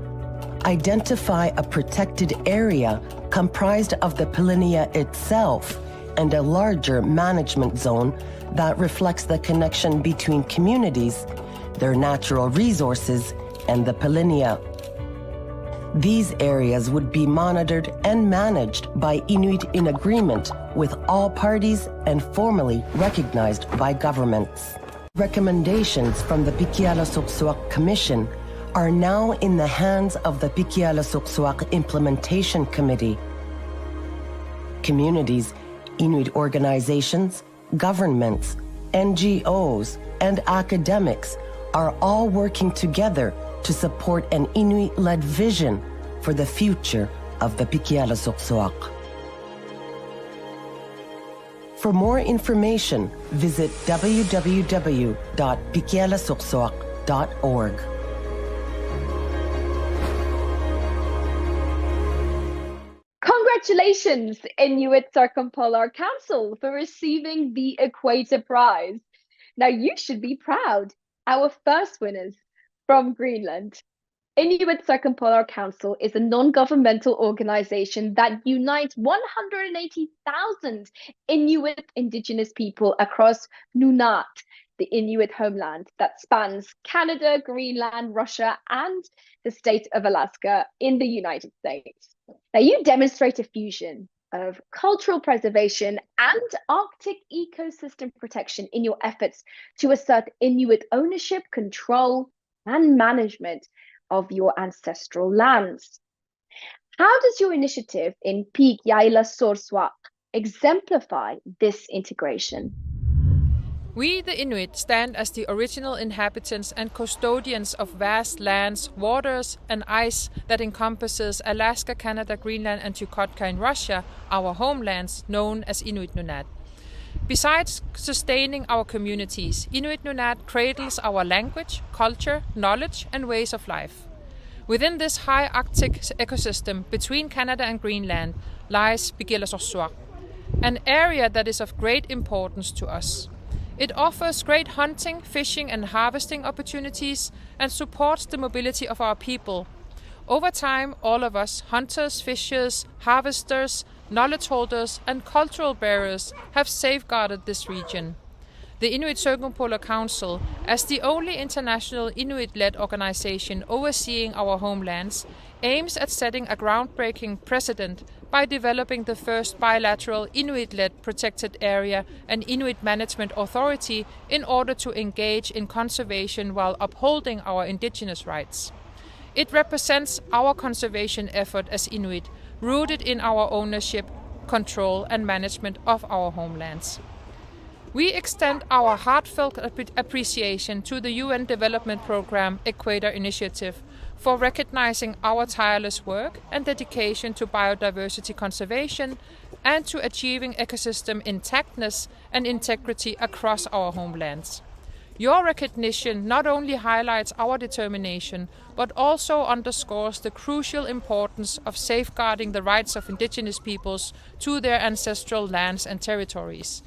identify a protected area comprised of the polynya itself and a larger management zone that reflects the connection between communities, their natural resources, and the polynya. These areas would be monitored and managed by Inuit in agreement with all parties and formally recognized by governments. Recommendations from the Pikialasuksuaq Commission are now in the hands of the Pikialasuksuaq Implementation Committee. Communities, Inuit organizations, governments, NGOs, and academics are all working together to support an Inuit-led vision for the future of the Pikialasuksuaq. For more information, visit www.pikialasoqsoaq.org. Congratulations, Inuit Circumpolar Council, for receiving the Equator Prize. Now you should be proud, our first winners from Greenland. Inuit Circumpolar Council is a non-governmental organization that unites 180,000 Inuit indigenous people across Nunat, the Inuit homeland that spans Canada, Greenland, Russia, and the state of Alaska in the United States. Now, you demonstrate a fusion of cultural preservation and Arctic ecosystem protection in your efforts to assert Inuit ownership, control, and management of your ancestral lands. How does your initiative in Pikialasoqsoaq exemplify this integration? We, the Inuit, stand as the original inhabitants and custodians of vast lands, waters, and ice that encompasses Alaska, Canada, Greenland, and Chukotka in Russia, our homelands, known as Inuit Nunat. Besides sustaining our communities, Inuit Nunat cradles our language, culture, knowledge, and ways of life. Within this high Arctic ecosystem between Canada and Greenland lies Pikialasoqsoaq, an area that is of great importance to us. It offers great hunting, fishing, and harvesting opportunities and supports the mobility of our people. Over time, all of us, hunters, fishers, harvesters, knowledge holders, and cultural bearers, have safeguarded this region. The Inuit Circumpolar Council, as the only international Inuit-led organization overseeing our homelands, aims at setting a groundbreaking precedent by developing the first bilateral Inuit-led protected area and Inuit management authority in order to engage in conservation while upholding our indigenous rights. It represents our conservation effort as Inuit, rooted in our ownership, control, and management of our homelands. We extend our heartfelt appreciation to the UN Development Programme Equator Initiative for recognizing our tireless work and dedication to biodiversity conservation and to achieving ecosystem intactness and integrity across our homelands. Your recognition not only highlights our determination, but also underscores the crucial importance of safeguarding the rights of indigenous peoples to their ancestral lands and territories.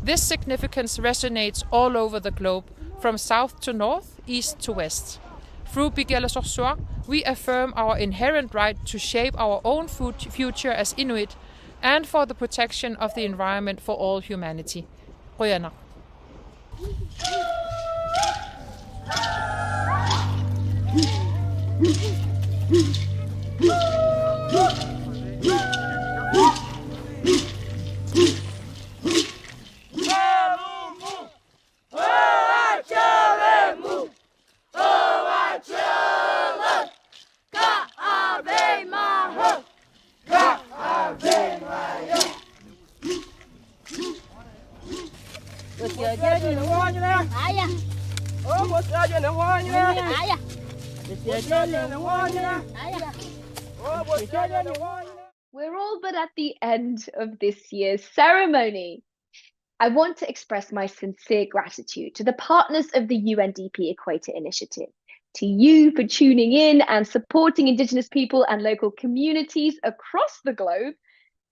This significance resonates all over the globe, from south to north, east to west. Through Pikialasoqsoaq, we affirm our inherent right to shape our own future as Inuit and for the protection of the environment for all humanity. Qoyanak. We're all but at the end of this year's ceremony. I want to express my sincere gratitude to the partners of the UNDP Equator Initiative, to you for tuning in and supporting Indigenous people and local communities across the globe,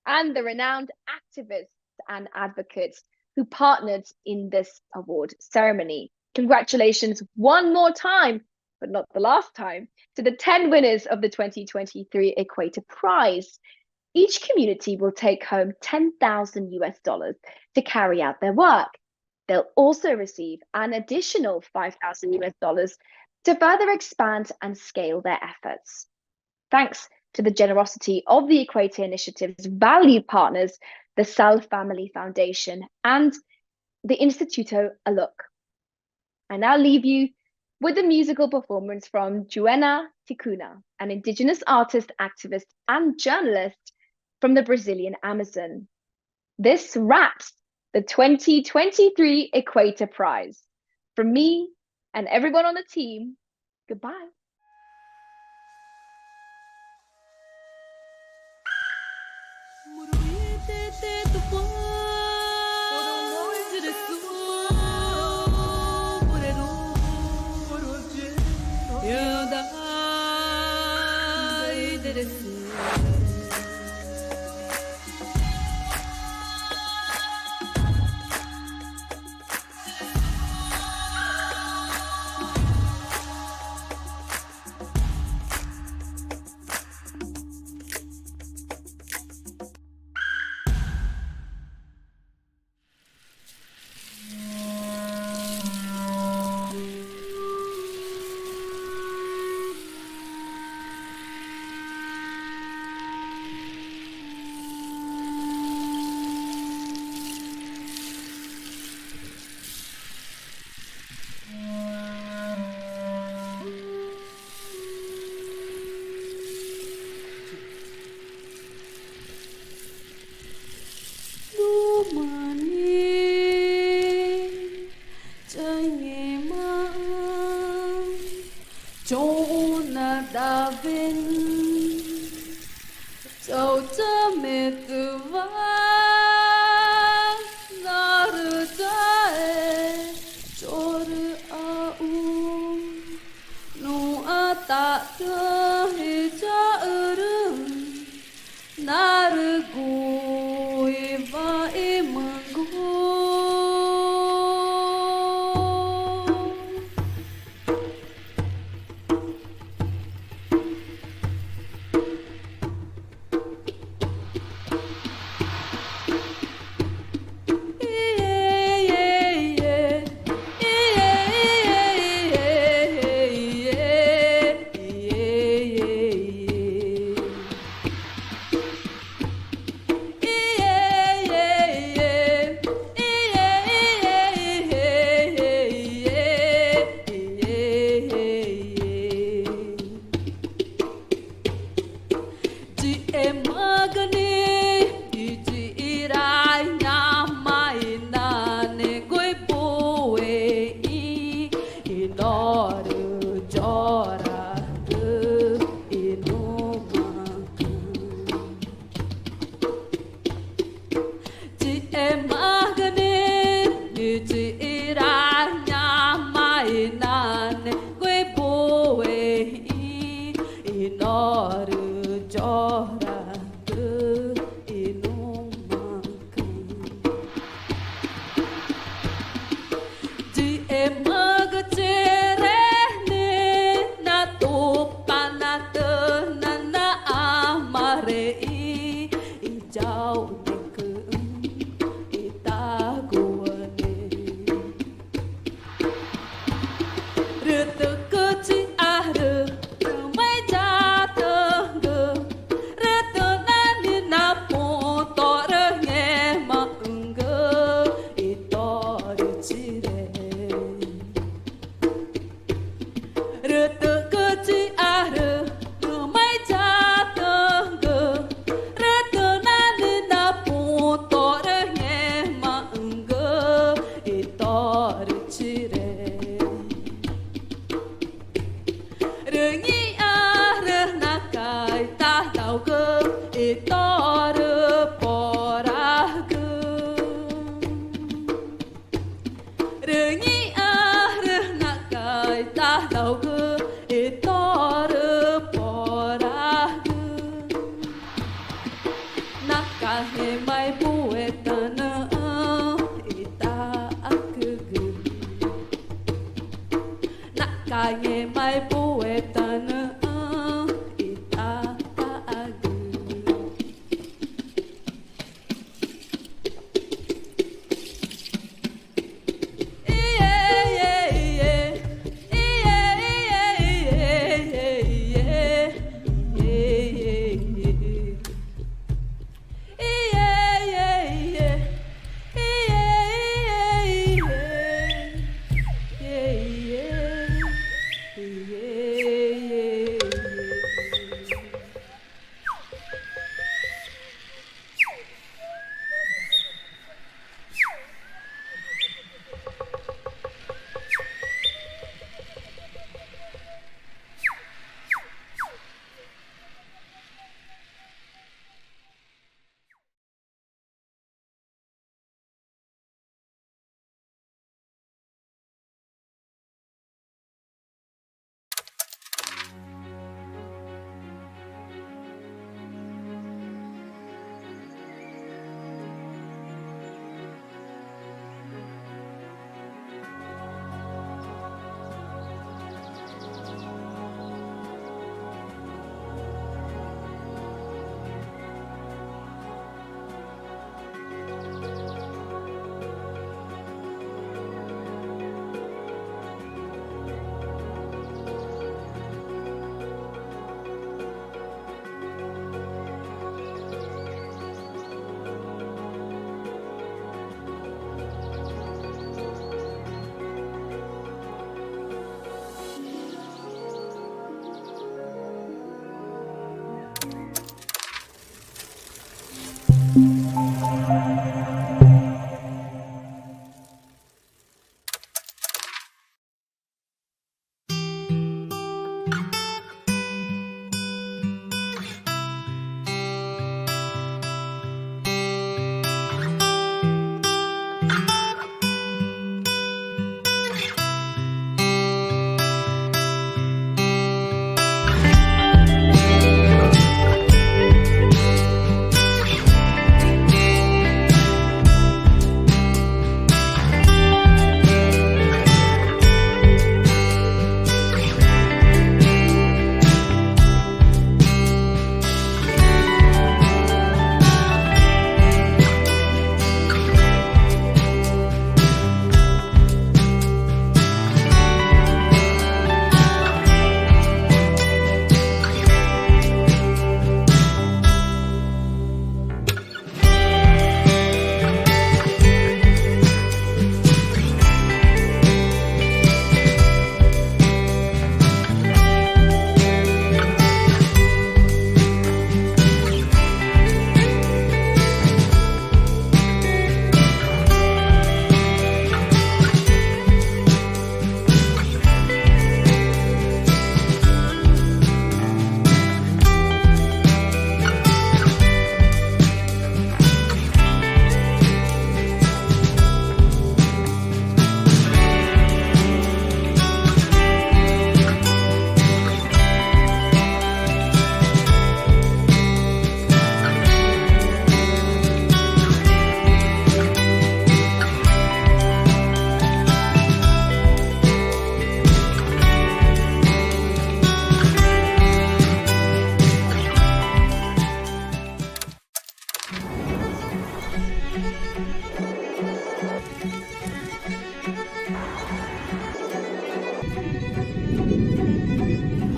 and the renowned activists and advocates who partnered in this award ceremony. Congratulations one more time, but not the last time, to the 10 winners of the 2023 Equator Prize. Each community will take home $10,000 to carry out their work. They'll also receive an additional $5,000 to further expand and scale their efforts. Thanks to the generosity of the Equator Initiative's valued partners, the Sal Family Foundation and the Instituto Aluk. I now leave you with a musical performance from Joana Ticuna, an Indigenous artist, activist, and journalist from the Brazilian Amazon. This wraps the 2023 Equator Prize. From me and everyone on the team, goodbye.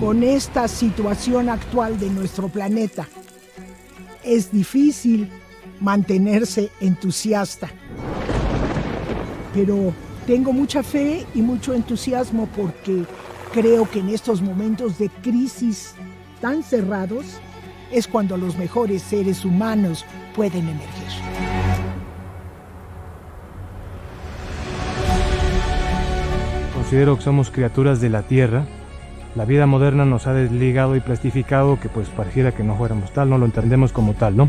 con esta situación actual de nuestro planeta, es difícil mantenerse entusiasta. Pero tengo mucha fe y mucho entusiasmo porque creo que en estos momentos de crisis tan cerrados es cuando los mejores seres humanos pueden emerger. Considero que somos criaturas de la Tierra. La vida moderna nos ha desligado y plastificado que pues pareciera que no fuéramos tal, no lo entendemos como tal, ¿no?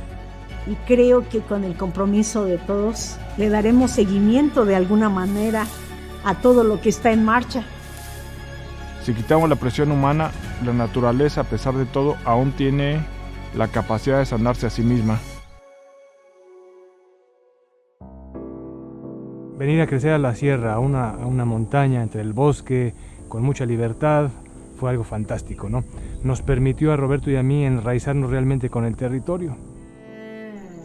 Y creo que con el compromiso de todos le daremos seguimiento de alguna manera a todo lo que está en marcha. Si quitamos la presión humana, la naturaleza, a pesar de todo, aún tiene la capacidad de sanarse a sí misma. Venir a crecer a la sierra, a una montaña entre el bosque, con mucha libertad, fue algo fantástico, ¿no? Nos permitió a Roberto y a mí enraizarnos realmente con el territorio.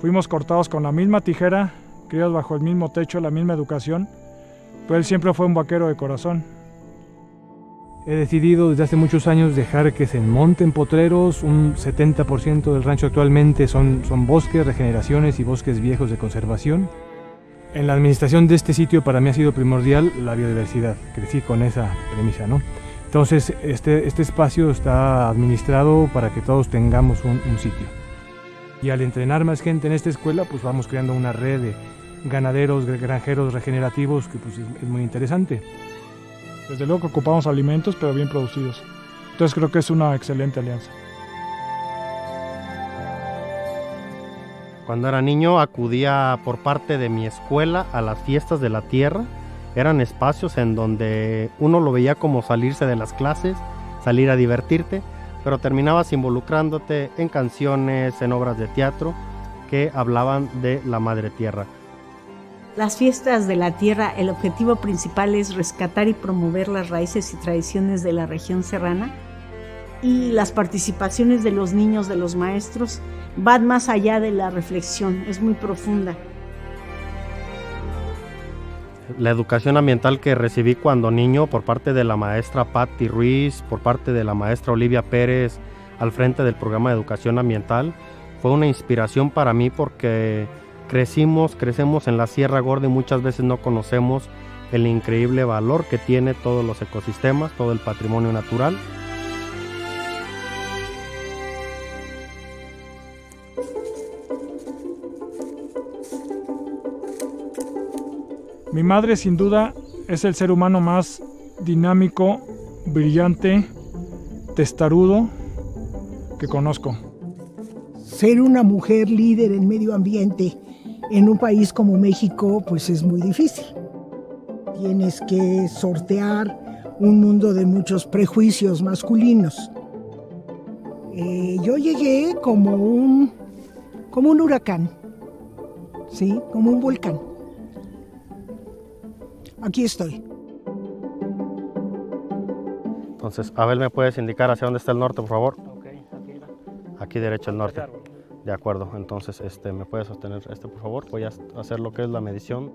Fuimos cortados con la misma tijera, criados bajo el mismo techo, la misma educación, pero él siempre fue un vaquero de corazón. He decidido desde hace muchos años dejar que se monten potreros. Un 70% del rancho actualmente son bosques, regeneraciones y bosques viejos de conservación. En la administración de este sitio para mí ha sido primordial la biodiversidad. Crecí con esa premisa, ¿no? Entonces este espacio está administrado para que todos tengamos un sitio. Y al entrenar más gente en esta escuela, pues vamos creando una red de ganaderos, granjeros regenerativos que pues es muy interesante. Desde luego que ocupamos alimentos, pero bien producidos. Entonces creo que es una excelente alianza. Cuando era niño acudía por parte de mi escuela a las fiestas de la tierra. Eran espacios en donde uno lo veía como salirse de las clases, salir a divertirte, pero terminabas involucrándote en canciones, en obras de teatro que hablaban de la madre tierra. Las fiestas de la tierra, el objetivo principal es rescatar y promover las raíces y tradiciones de la región serrana, y las participaciones de los niños, de los maestros, van más allá de la reflexión, es muy profunda. La educación ambiental que recibí cuando niño por parte de la maestra Patti Ruiz, por parte de la maestra Olivia Pérez, al frente del programa de educación ambiental, fue una inspiración para mí porque crecemos en la Sierra Gorda y muchas veces no conocemos el increíble valor que tiene todos los ecosistemas, todo el patrimonio natural. Mi madre sin duda es el ser humano más dinámico, brillante, testarudo que conozco. Ser una mujer líder en medio ambiente en un país como México pues es muy difícil. Tienes que sortear un mundo de muchos prejuicios masculinos. Yo llegué como un huracán, ¿sí? Como un volcán. Aquí estoy. Entonces, Abel, ¿me puedes indicar hacia dónde está el norte, por favor? Aquí derecho el norte. De acuerdo, entonces ¿me puedes sostener por favor? Voy a hacer lo que es la medición.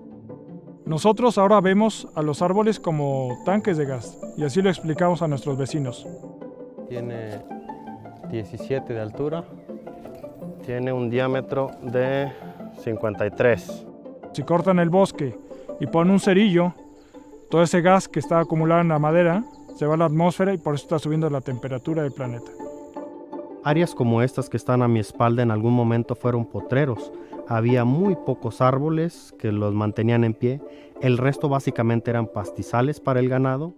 Nosotros ahora vemos a los árboles como tanques de gas y así lo explicamos a nuestros vecinos. Tiene 17 de altura, tiene un diámetro de 53. Si cortan el bosque y ponen un cerillo, todo ese gas que está acumulado en la madera se va a la atmósfera y por eso está subiendo la temperatura del planeta. Áreas como estas que están a mi espalda en algún momento fueron potreros. Había muy pocos árboles que los mantenían en pie. El resto básicamente eran pastizales para el ganado.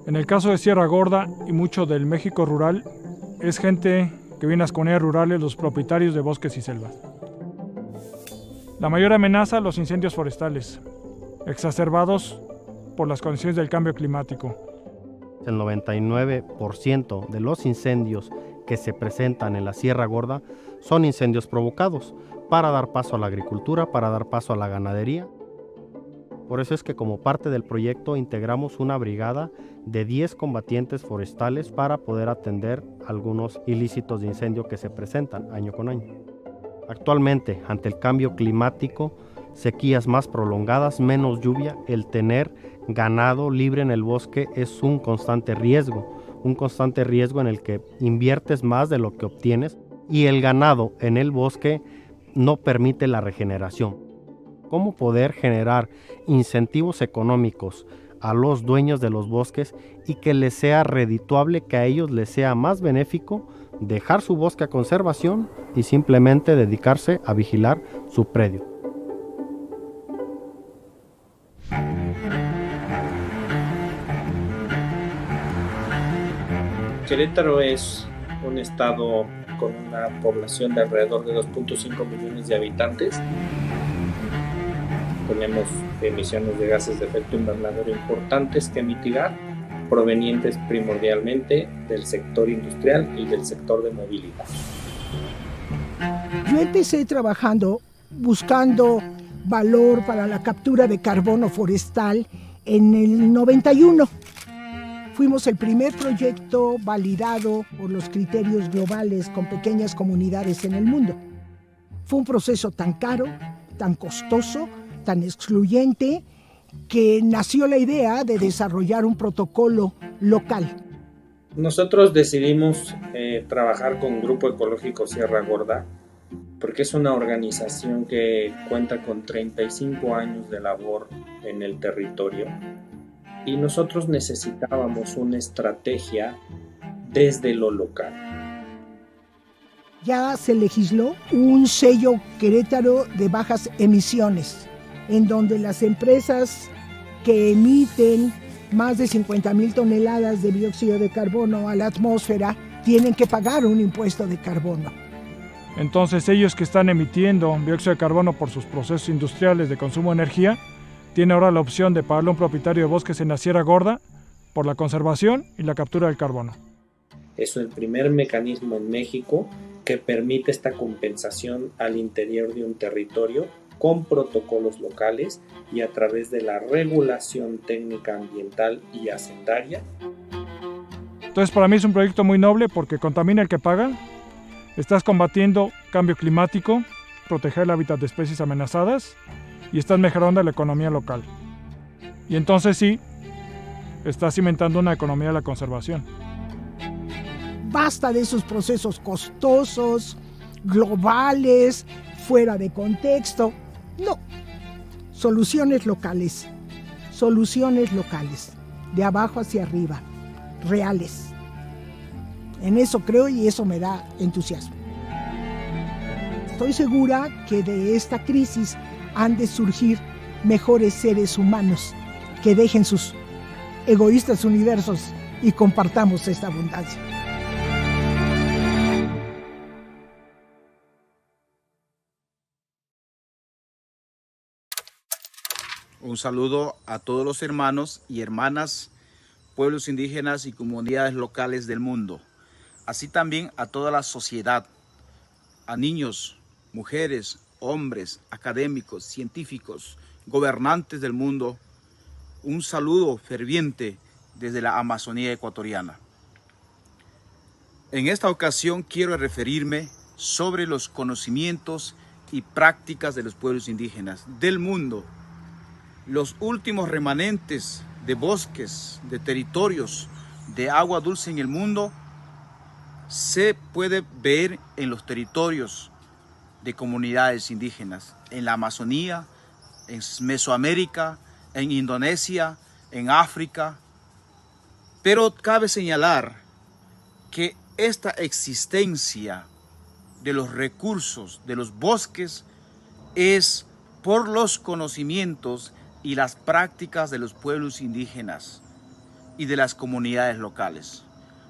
En el caso de Sierra Gorda y mucho del México rural, es gente que viene a las comunidades rurales, los propietarios de bosques y selvas. La mayor amenaza, los incendios forestales, exacerbados por las condiciones del cambio climático. El 99% de los incendios que se presentan en la Sierra Gorda son incendios provocados para dar paso a la agricultura, para dar paso a la ganadería. Por eso es que como parte del proyecto integramos una brigada de 10 combatientes forestales para poder atender algunos ilícitos de incendio que se presentan año con año. Actualmente, ante el cambio climático, sequías más prolongadas, menos lluvia, el tener ganado libre en el bosque es un constante riesgo, un constante riesgo en el que inviertes más de lo que obtienes y el ganado en el bosque no permite la regeneración. ¿Cómo poder generar incentivos económicos a los dueños de los bosques y que les sea redituable, que a ellos les sea más benéfico dejar su bosque a conservación y simplemente dedicarse a vigilar su predio? Querétaro es un estado con una población de alrededor de 2.5 millones de habitantes. Tenemos emisiones de gases de efecto invernadero importantes que mitigar, provenientes primordialmente del sector industrial y del sector de movilidad. Yo empecé trabajando buscando valor para la captura de carbono forestal en el 91. Fuimos el primer proyecto validado por los criterios globales con pequeñas comunidades en el mundo. Fue un proceso tan caro, tan costoso, tan excluyente, que nació la idea de desarrollar un protocolo local. Nosotros decidimos trabajar con Grupo Ecológico Sierra Gorda porque es una organización que cuenta con 35 años de labor en el territorio y nosotros necesitábamos una estrategia desde lo local. Ya se legisló un sello Querétaro de bajas emisiones, en donde las empresas que emiten más de 50,000 toneladas de dióxido de carbono a la atmósfera tienen que pagar un impuesto de carbono. Entonces ellos que están emitiendo dióxido de carbono por sus procesos industriales de consumo de energía, tienen ahora la opción de pagarle a un propietario de bosques en la Sierra Gorda por la conservación y la captura del carbono. Es el primer mecanismo en México que permite esta compensación al interior de un territorio con protocolos locales y a través de la regulación técnica ambiental y hacendaria. Entonces para mí es un proyecto muy noble porque contamina el que paga, estás combatiendo cambio climático, proteger el hábitat de especies amenazadas y estás mejorando la economía local. Y entonces sí, estás cimentando una economía de la conservación. Basta de esos procesos costosos, globales, fuera de contexto. No, soluciones locales, de abajo hacia arriba, reales. En eso creo y eso me da entusiasmo. Estoy segura que de esta crisis han de surgir mejores seres humanos que dejen sus egoístas universos y compartamos esta abundancia. Un saludo a todos los hermanos y hermanas, pueblos indígenas y comunidades locales del mundo, así también a toda la sociedad, a niños, mujeres, hombres, académicos, científicos, gobernantes del mundo. Un saludo ferviente desde la Amazonía ecuatoriana. En esta ocasión quiero referirme sobre los conocimientos y prácticas de los pueblos indígenas del mundo. Los últimos remanentes de bosques, de territorios, de agua dulce en el mundo se puede ver en los territorios de comunidades indígenas, en la Amazonía, en Mesoamérica, en Indonesia, en África. Pero cabe señalar que esta existencia de los recursos de los bosques es por los conocimientos y las prácticas de los pueblos indígenas y de las comunidades locales.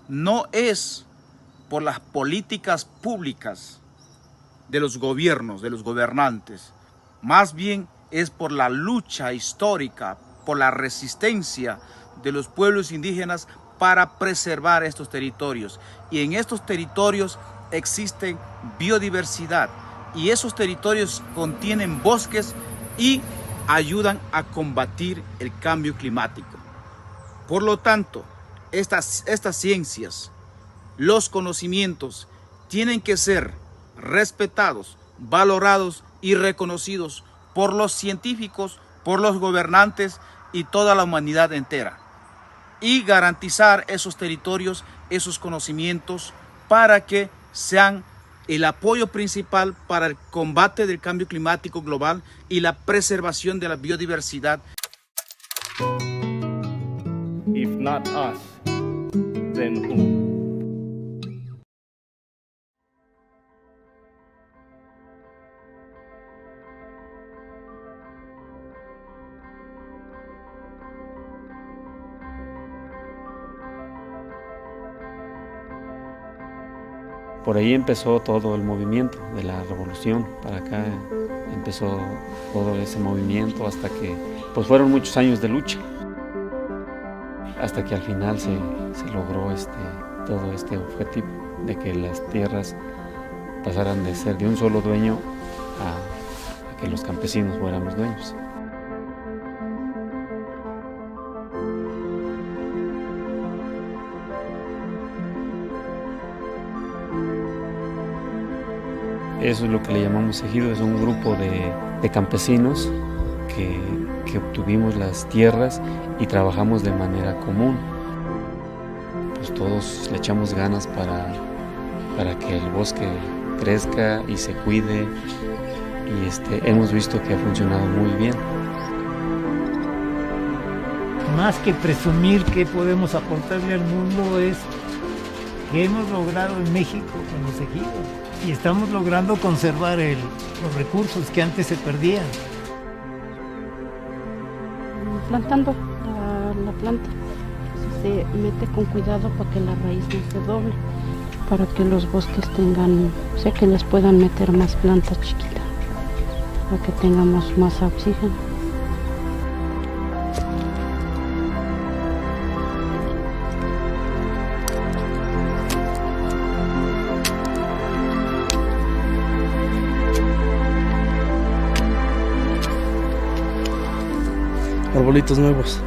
No es por las políticas públicas de los gobiernos, de los gobernantes, más bien es por la lucha histórica, por la resistencia de los pueblos indígenas para preservar estos territorios. Y en estos territorios existe biodiversidad y esos territorios contienen bosques y ayudan a combatir el cambio climático. Por lo tanto, estas ciencias, los conocimientos tienen que ser respetados, valorados y reconocidos por los científicos, por los gobernantes y toda la humanidad entera. y garantizar esos territorios, esos conocimientos para que sean el apoyo principal para el combate del cambio climático global y la preservación de la biodiversidad. If not us, then who? Por ahí empezó todo el movimiento de la revolución, para acá empezó todo ese movimiento hasta que pues fueron muchos años de lucha, hasta que al final se logró todo este objetivo de que las tierras pasaran de ser de un solo dueño a que los campesinos fueran los dueños. Eso es lo que le llamamos ejido, es un grupo de campesinos que obtuvimos las tierras y trabajamos de manera común. Pues todos le echamos ganas para que el bosque crezca y se cuide, y hemos visto que ha funcionado muy bien. Más que presumir que podemos aportarle al mundo, es que hemos logrado en México con los ejidos. Y estamos logrando conservar los recursos que antes se perdían. Plantando la planta, se mete con cuidado para que la raíz no se doble, para que los bosques tengan, o sea, que les puedan meter más plantas chiquitas, para que tengamos más oxígeno. Arbolitos nuevos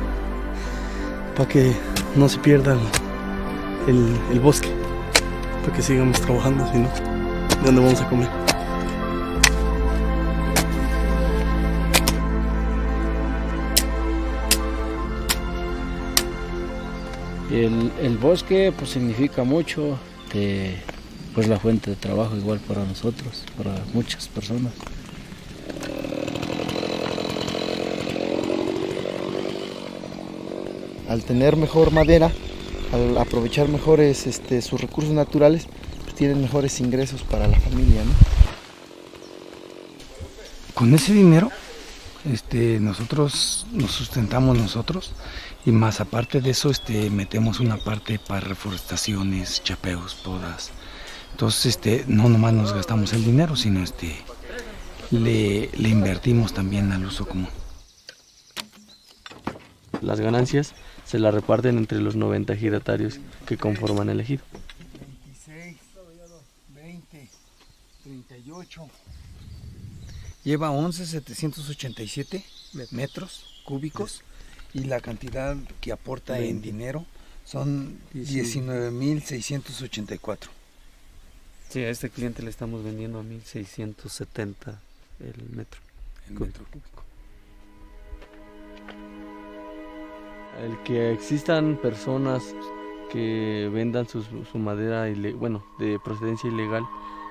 para que no se pierda el bosque, para que sigamos trabajando, si no, ¿de dónde vamos a comer? El bosque pues significa mucho, pues la fuente de trabajo igual para nosotros, para muchas personas. Al tener mejor madera, al aprovechar mejores sus recursos naturales, pues tienen mejores ingresos para la familia, ¿no? Con ese dinero nosotros nos sustentamos nosotros, y más aparte de eso metemos una parte para reforestaciones, chapeos, podas. Entonces no nomás nos gastamos el dinero, sino le invertimos también al uso común. Las ganancias se las reparten entre los 90 ejidatarios que conforman el ejido. 26, 20, 38. Lleva 11,787 metros cúbicos, y la cantidad que aporta en dinero son 19,684. Sí, a este cliente le estamos vendiendo a 1,670 el metro cúbico. El que existan personas que vendan su madera de procedencia ilegal,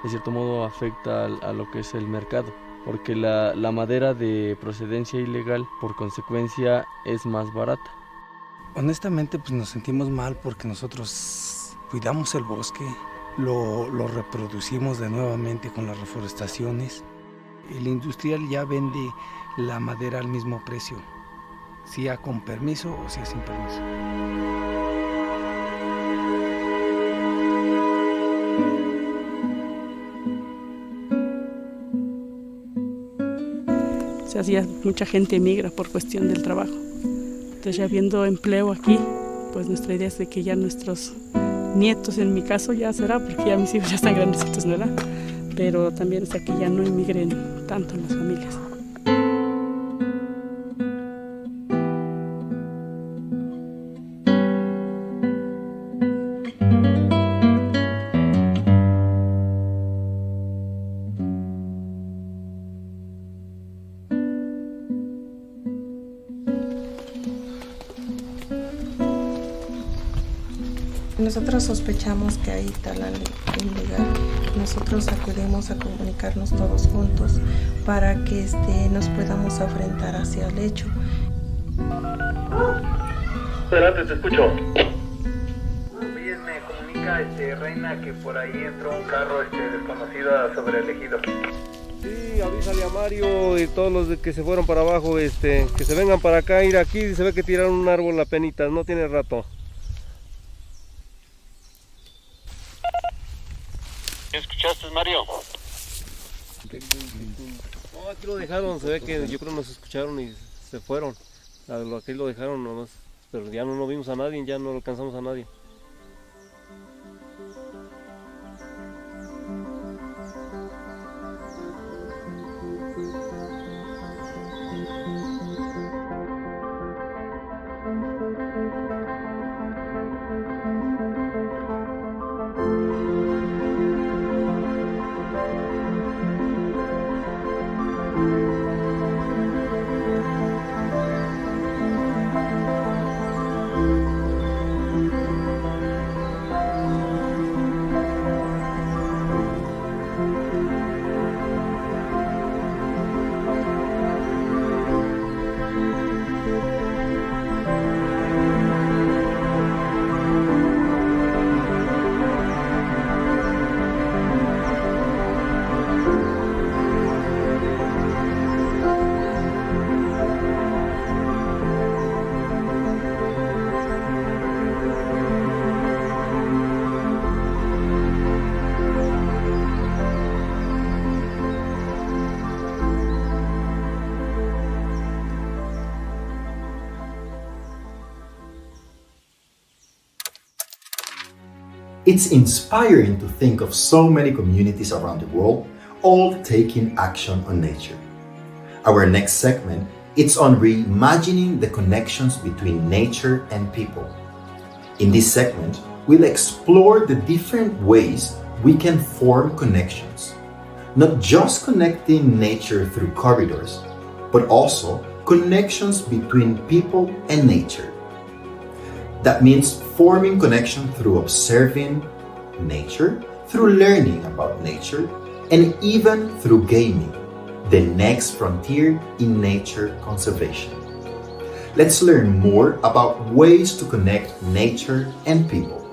de cierto modo afecta a lo que es el mercado, porque la madera de procedencia ilegal por consecuencia es más barata. Honestamente pues nos sentimos mal, porque nosotros cuidamos el bosque, lo reproducimos de nuevamente con las reforestaciones. El industrial ya vende la madera al mismo precio, sea con permiso o sea sin permiso. O sea, ya mucha gente emigra por cuestión del trabajo. Entonces, ya habiendo empleo aquí, pues nuestra idea es de que ya nuestros nietos, en mi caso ya será, porque ya mis hijos ya están grandecitos, ¿verdad? Pero también, o sea, que ya no emigren tanto en las familias. nosotros sospechamos que hay talán ilegal, nosotros acudimos a comunicarnos todos juntos para que nos podamos enfrentar hacia el hecho. Adelante, te escucho. Oye, me comunica Reina que por ahí entró un carro desconocido sobre el ejido. Sí, avísale a Mario y todos los que se fueron para abajo, que se vengan para acá, ir aquí, se ve que tiraron un árbol apenitas, no tiene rato. ¿Qué escuchaste, Mario? No, aquí lo dejaron, se ve que yo creo nos escucharon y se fueron. Aquí lo dejaron nomás, pero ya no vimos a nadie, ya no alcanzamos a nadie. It's inspiring to think of so many communities around the world all taking action on nature. Our next segment is on reimagining the connections between nature and people. In this segment, we'll explore the different ways we can form connections, not just connecting nature through corridors, but also connections between people and nature. That means forming connection through observing nature, through learning about nature, and even through gaming, the next frontier in nature conservation. Let's learn more about ways to connect nature and people.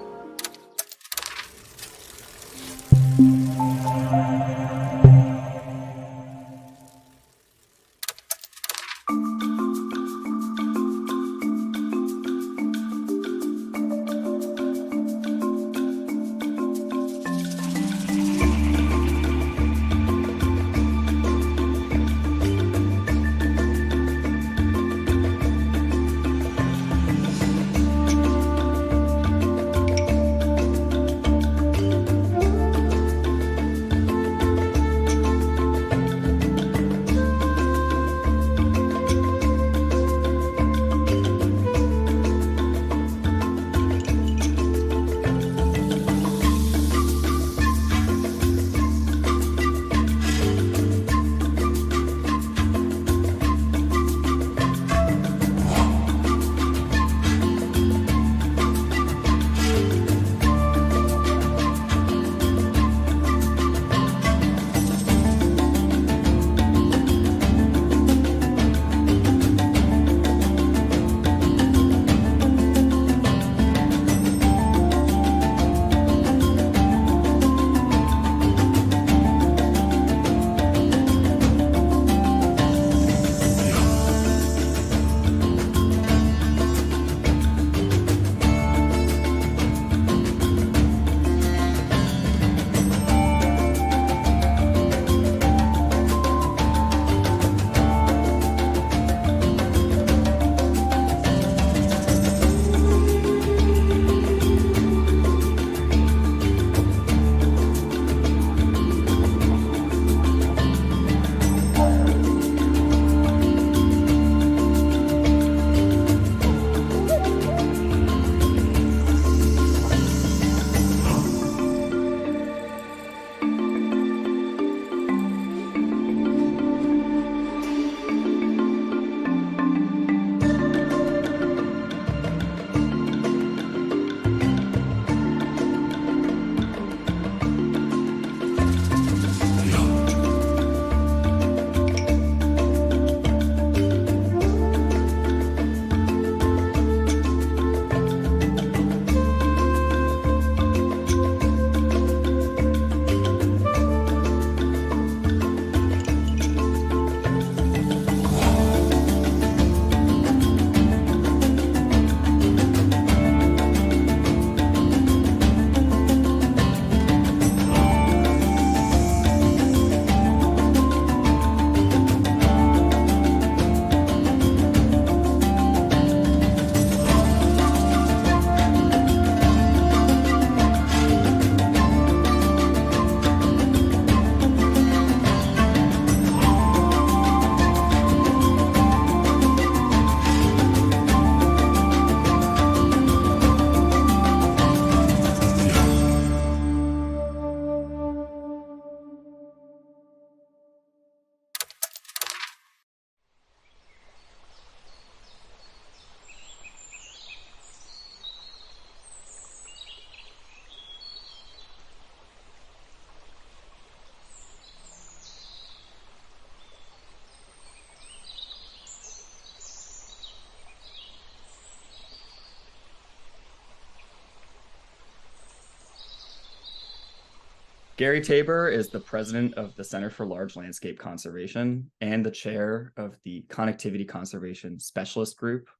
Gary Tabor is the president of the Center for Large Landscape Conservation and the chair of the Connectivity Conservation Specialist Group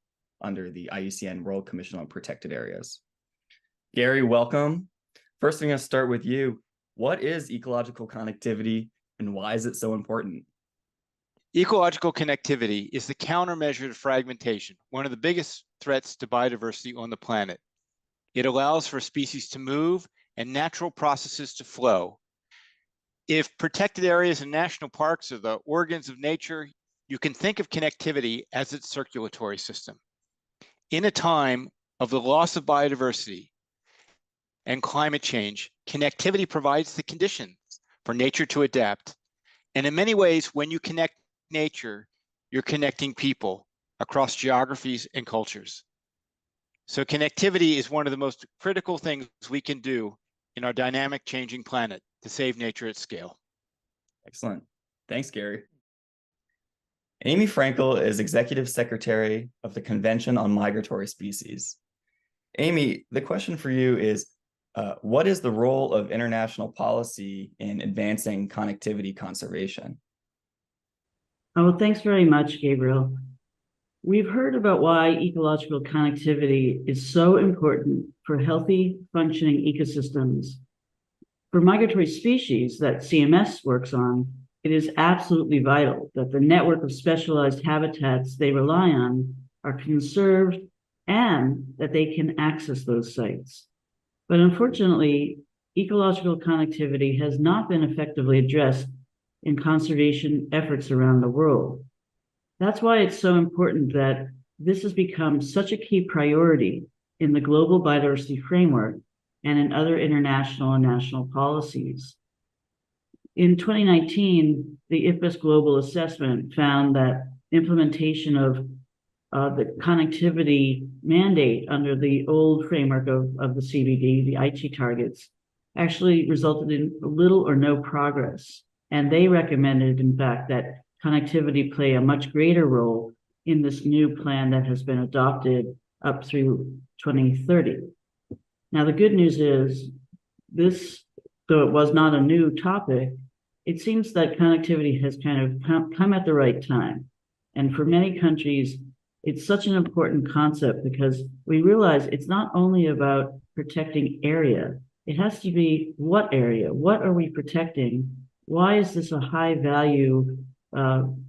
under the IUCN World Commission on Protected Areas. Gary, welcome. First, I'm going to start with you. What is ecological connectivity and why is it so important? Ecological connectivity is the countermeasure to fragmentation, one of the biggest threats to biodiversity on the planet. It allows for species to move and natural processes to flow. If protected areas and national parks are the organs of nature, you can think of connectivity as its circulatory system. In a time of the loss of biodiversity and climate change, connectivity provides the conditions for nature to adapt. And in many ways, when you connect nature, you're connecting people across geographies and cultures. So connectivity is one of the most critical things we can do in our dynamic changing planet to save nature at scale. Excellent. Thanks, Gary. Amy Frankel is Executive Secretary of the Convention on Migratory Species. Amy, the question for you is, what is the role of international policy in advancing connectivity conservation? Oh, thanks very much, Gabriel. We've heard about why ecological connectivity is so important for healthy, functioning ecosystems. For migratory species that CMS works on, it is absolutely vital that the network of specialized habitats they rely on are conserved and that they can access those sites. But unfortunately, ecological connectivity has not been effectively addressed in conservation efforts around the world. That's why it's so important that this has become such a key priority in the global biodiversity framework and in other international and national policies. In 2019, the IFAS Global Assessment found that implementation of the connectivity mandate under the old framework of the CBD, the Aichi targets, actually resulted in little or no progress. And they recommended, in fact, that connectivity play a much greater role in this new plan that has been adopted up through 2030. Now, the good news is this, though it was not a new topic, it seems that connectivity has kind of come at the right time. And for many countries, it's such an important concept because we realize it's not only about protecting area, it has to be what area, what are we protecting? Why is this a high value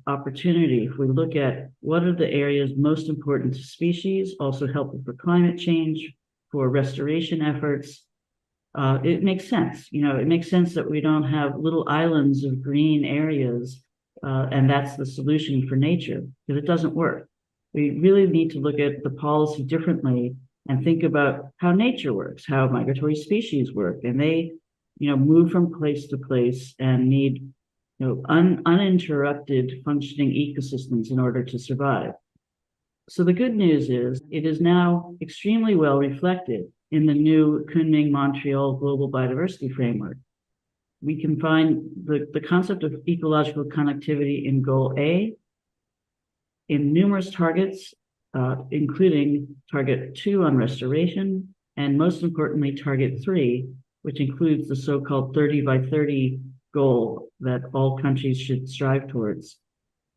opportunity? If we look at what are the areas most important to species, also helpful for climate change, for restoration efforts, it makes sense. You know, it makes sense that we don't have little islands of green areas, and that's the solution for nature, because it doesn't work. We really need to look at the policy differently and think about how nature works, how migratory species work, and they, you know, move from place to place and need, you know, uninterrupted functioning ecosystems in order to survive. So the good news is it is now extremely well reflected in the new Kunming-Montreal Global Biodiversity Framework. We can find the concept of ecological connectivity in Goal A, in numerous targets, including Target 2 on restoration, and most importantly, Target 3, which includes the so-called 30 by 30 goal that all countries should strive towards.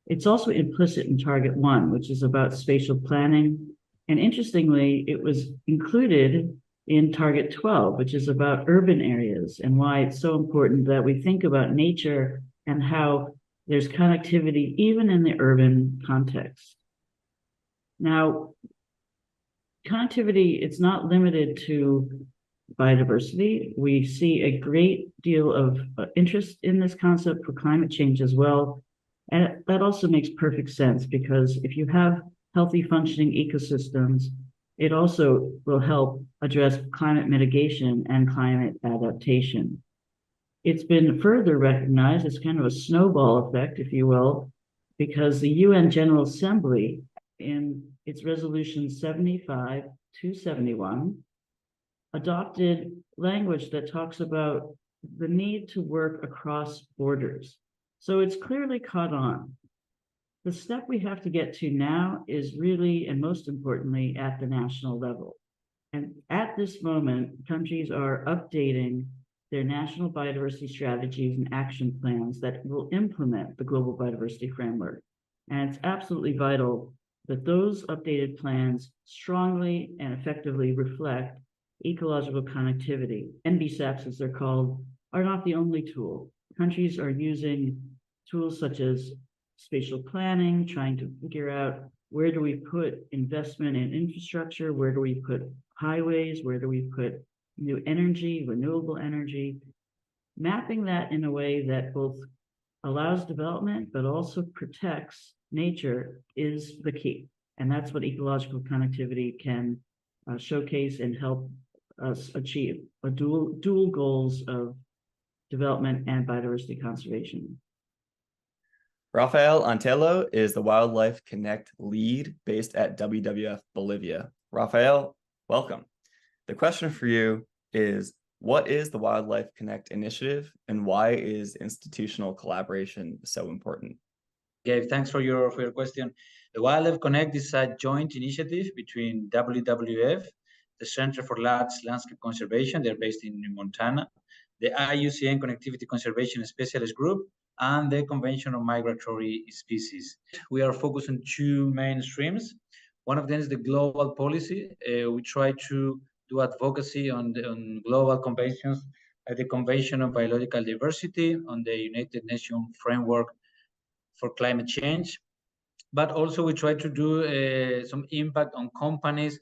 It's also implicit in Target 1, which is about spatial planning. And interestingly, it was included in Target 12, which is about urban areas and why it's so important that we think about nature and how there's connectivity even in the urban context. Now, connectivity, it's not limited to biodiversity. We see a great deal of interest in this concept for climate change as well. And that also makes perfect sense because if you have healthy functioning ecosystems, it also will help address climate mitigation and climate adaptation. It's been further recognized as kind of a snowball effect, if you will, because the UN General Assembly in its resolution 75/271 adopted language that talks about the need to work across borders. So it's clearly caught on. The step we have to get to now is really, and most importantly, at the national level. And at this moment, countries are updating their national biodiversity strategies and action plans that will implement the Global Biodiversity Framework. And it's absolutely vital that those updated plans strongly and effectively reflect ecological connectivity. NBSAPs, as they're called, are not the only tool. Countries are using tools such as spatial planning, trying to figure out where do we put investment in infrastructure, where do we put highways, where do we put new energy, renewable energy, mapping that in a way that both allows development but also protects nature is the key. And that's what ecological connectivity can showcase and help us achieve, a dual goals of development and biodiversity conservation. Rafael Antelo is the Wildlife Connect lead based at WWF Bolivia. Rafael, welcome. The question for you is, what is the Wildlife Connect initiative and why is institutional collaboration so important? Gabe, thanks for your question. The Wildlife Connect is a joint initiative between WWF, the Center for Large Landscape Conservation, they're based in Montana, the IUCN Connectivity Conservation Specialist Group, and the Convention on Migratory Species. We are focused on two main streams. One of them is the global policy. We try to do advocacy on global conventions, like the Convention on Biological Diversity, on the United Nations Framework for Climate Change. But also we try to do some impact on companies,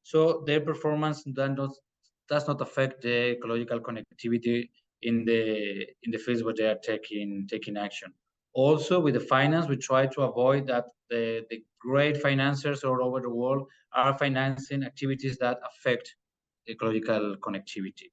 so their performance does not affect the ecological connectivity in the fields where they are taking action. Also, with the finance, we try to avoid that the great financiers all over the world are financing activities that affect ecological connectivity.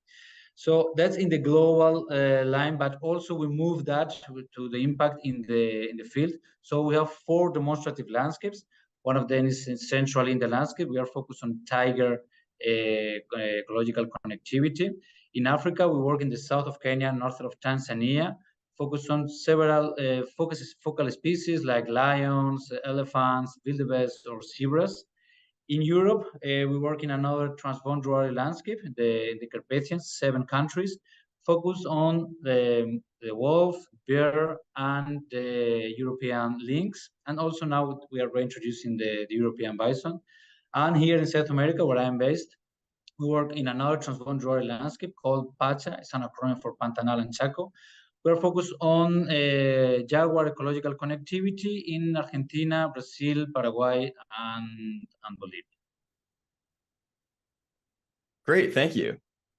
So that's in the global line, but also we move that to the impact in the field. So we have 4 demonstrative landscapes. One of them is centrally in the landscape. We are focused on tiger ecological connectivity. In Africa, we work in the south of Kenya, north of Tanzania, focus on several focal species like lions, elephants, wildebeest, or zebras. In Europe, we work in another transboundary landscape, the Carpathians, 7 countries, focus on the wolf, bear, and the European lynx. And also now we are reintroducing the European bison. And here in South America, where I am based, we work in another transboundary landscape called PACHA. It's an acronym for Pantanal and Chaco. We're focused on jaguar ecological connectivity in Argentina, Brazil, Paraguay, and Bolivia. Great, thank you.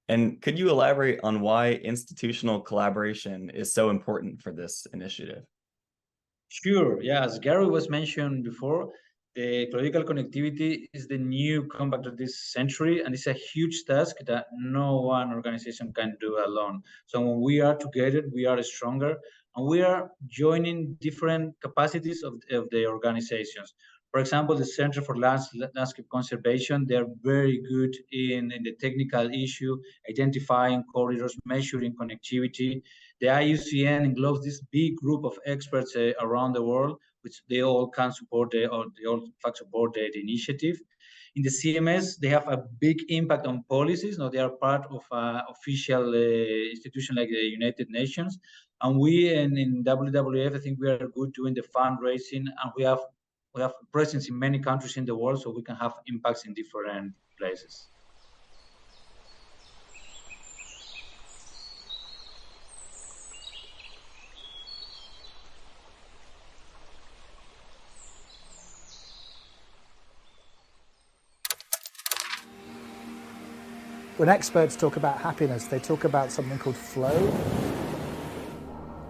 And could you elaborate on why institutional collaboration is so important for this initiative? Sure, yeah, as Gary was mentioned before, the ecological connectivity is the new comeback of this century, and it's a huge task that no one organization can do alone. So when we are together, we are stronger, and we are joining different capacities of the organizations. For example, the Center for Landscape Conservation, they're very good in the technical issue, identifying corridors, measuring connectivity. The IUCN englobes this big group of experts around the world, which they all can support, they all support the initiative. In the CMS, they have a big impact on policies. Now they are part of an official institution like the United Nations. And we in WWF, I think we are good doing the fundraising, and we have presence in many countries in the world, so we can have impacts in different places. When experts talk about happiness, they talk about something called flow.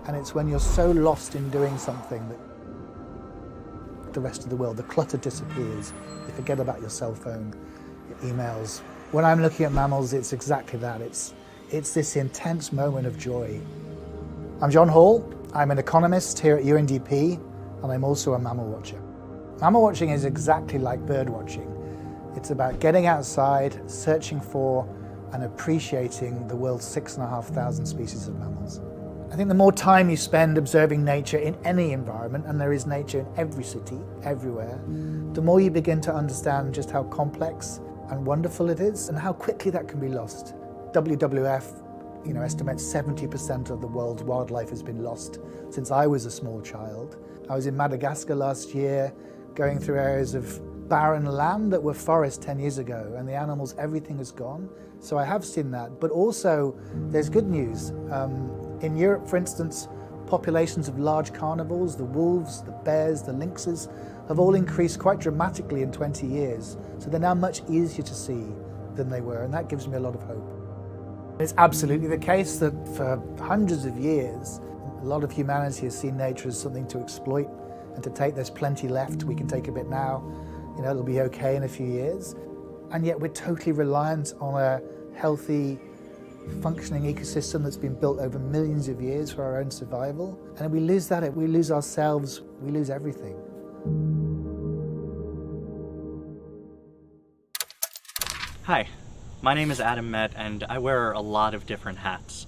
And it's when you're so lost in doing something that the rest of the world, the clutter disappears. You forget about your cell phone, your emails. When I'm looking at mammals, it's exactly that. It's this intense moment of joy. I'm John Hall. I'm an economist here at UNDP, and I'm also a mammal watcher. Mammal watching is exactly like bird watching. It's about getting outside, searching for and appreciating the world's 6,500 species of mammals. I think the more time you spend observing nature in any environment, and there is nature in every city, everywhere, the more you begin to understand just how complex and wonderful it is and how quickly that can be lost. WWF estimate 70% of the world's wildlife has been lost since I was a small child. I was in Madagascar last year, going through areas of barren land that were forest 10 years ago, and the animals, everything is gone. So I have seen that, but also there's good news. In Europe, for instance, populations of large carnivores, the wolves, the bears, the lynxes, have all increased quite dramatically in 20 years. So they're now much easier to see than they were, and that gives me a lot of hope. It's absolutely the case that for hundreds of years, a lot of humanity has seen nature as something to exploit and to take. There's plenty left, we can take a bit now, it'll be okay in a few years. And yet we're totally reliant on a healthy, functioning ecosystem that's been built over millions of years for our own survival. And if we lose that, if we lose ourselves, we lose everything. Hi, my name is Adam Met, and I wear a lot of different hats.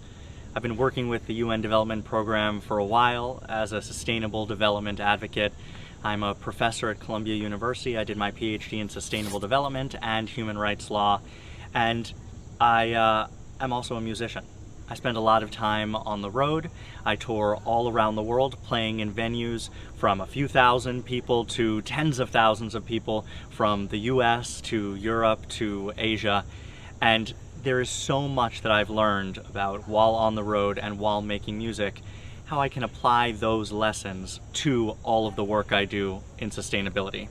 I've been working with the UN Development Program for a while as a sustainable development advocate. I'm a professor at Columbia University. I did my PhD in sustainable development and human rights law, and I'm also a musician. I spend a lot of time on the road. I tour all around the world, playing in venues from a few thousand people to tens of thousands of people, from the US to Europe to Asia. And there is so much that I've learned about while on the road and while making music, how I can apply those lessons to all of the work I do in sustainability.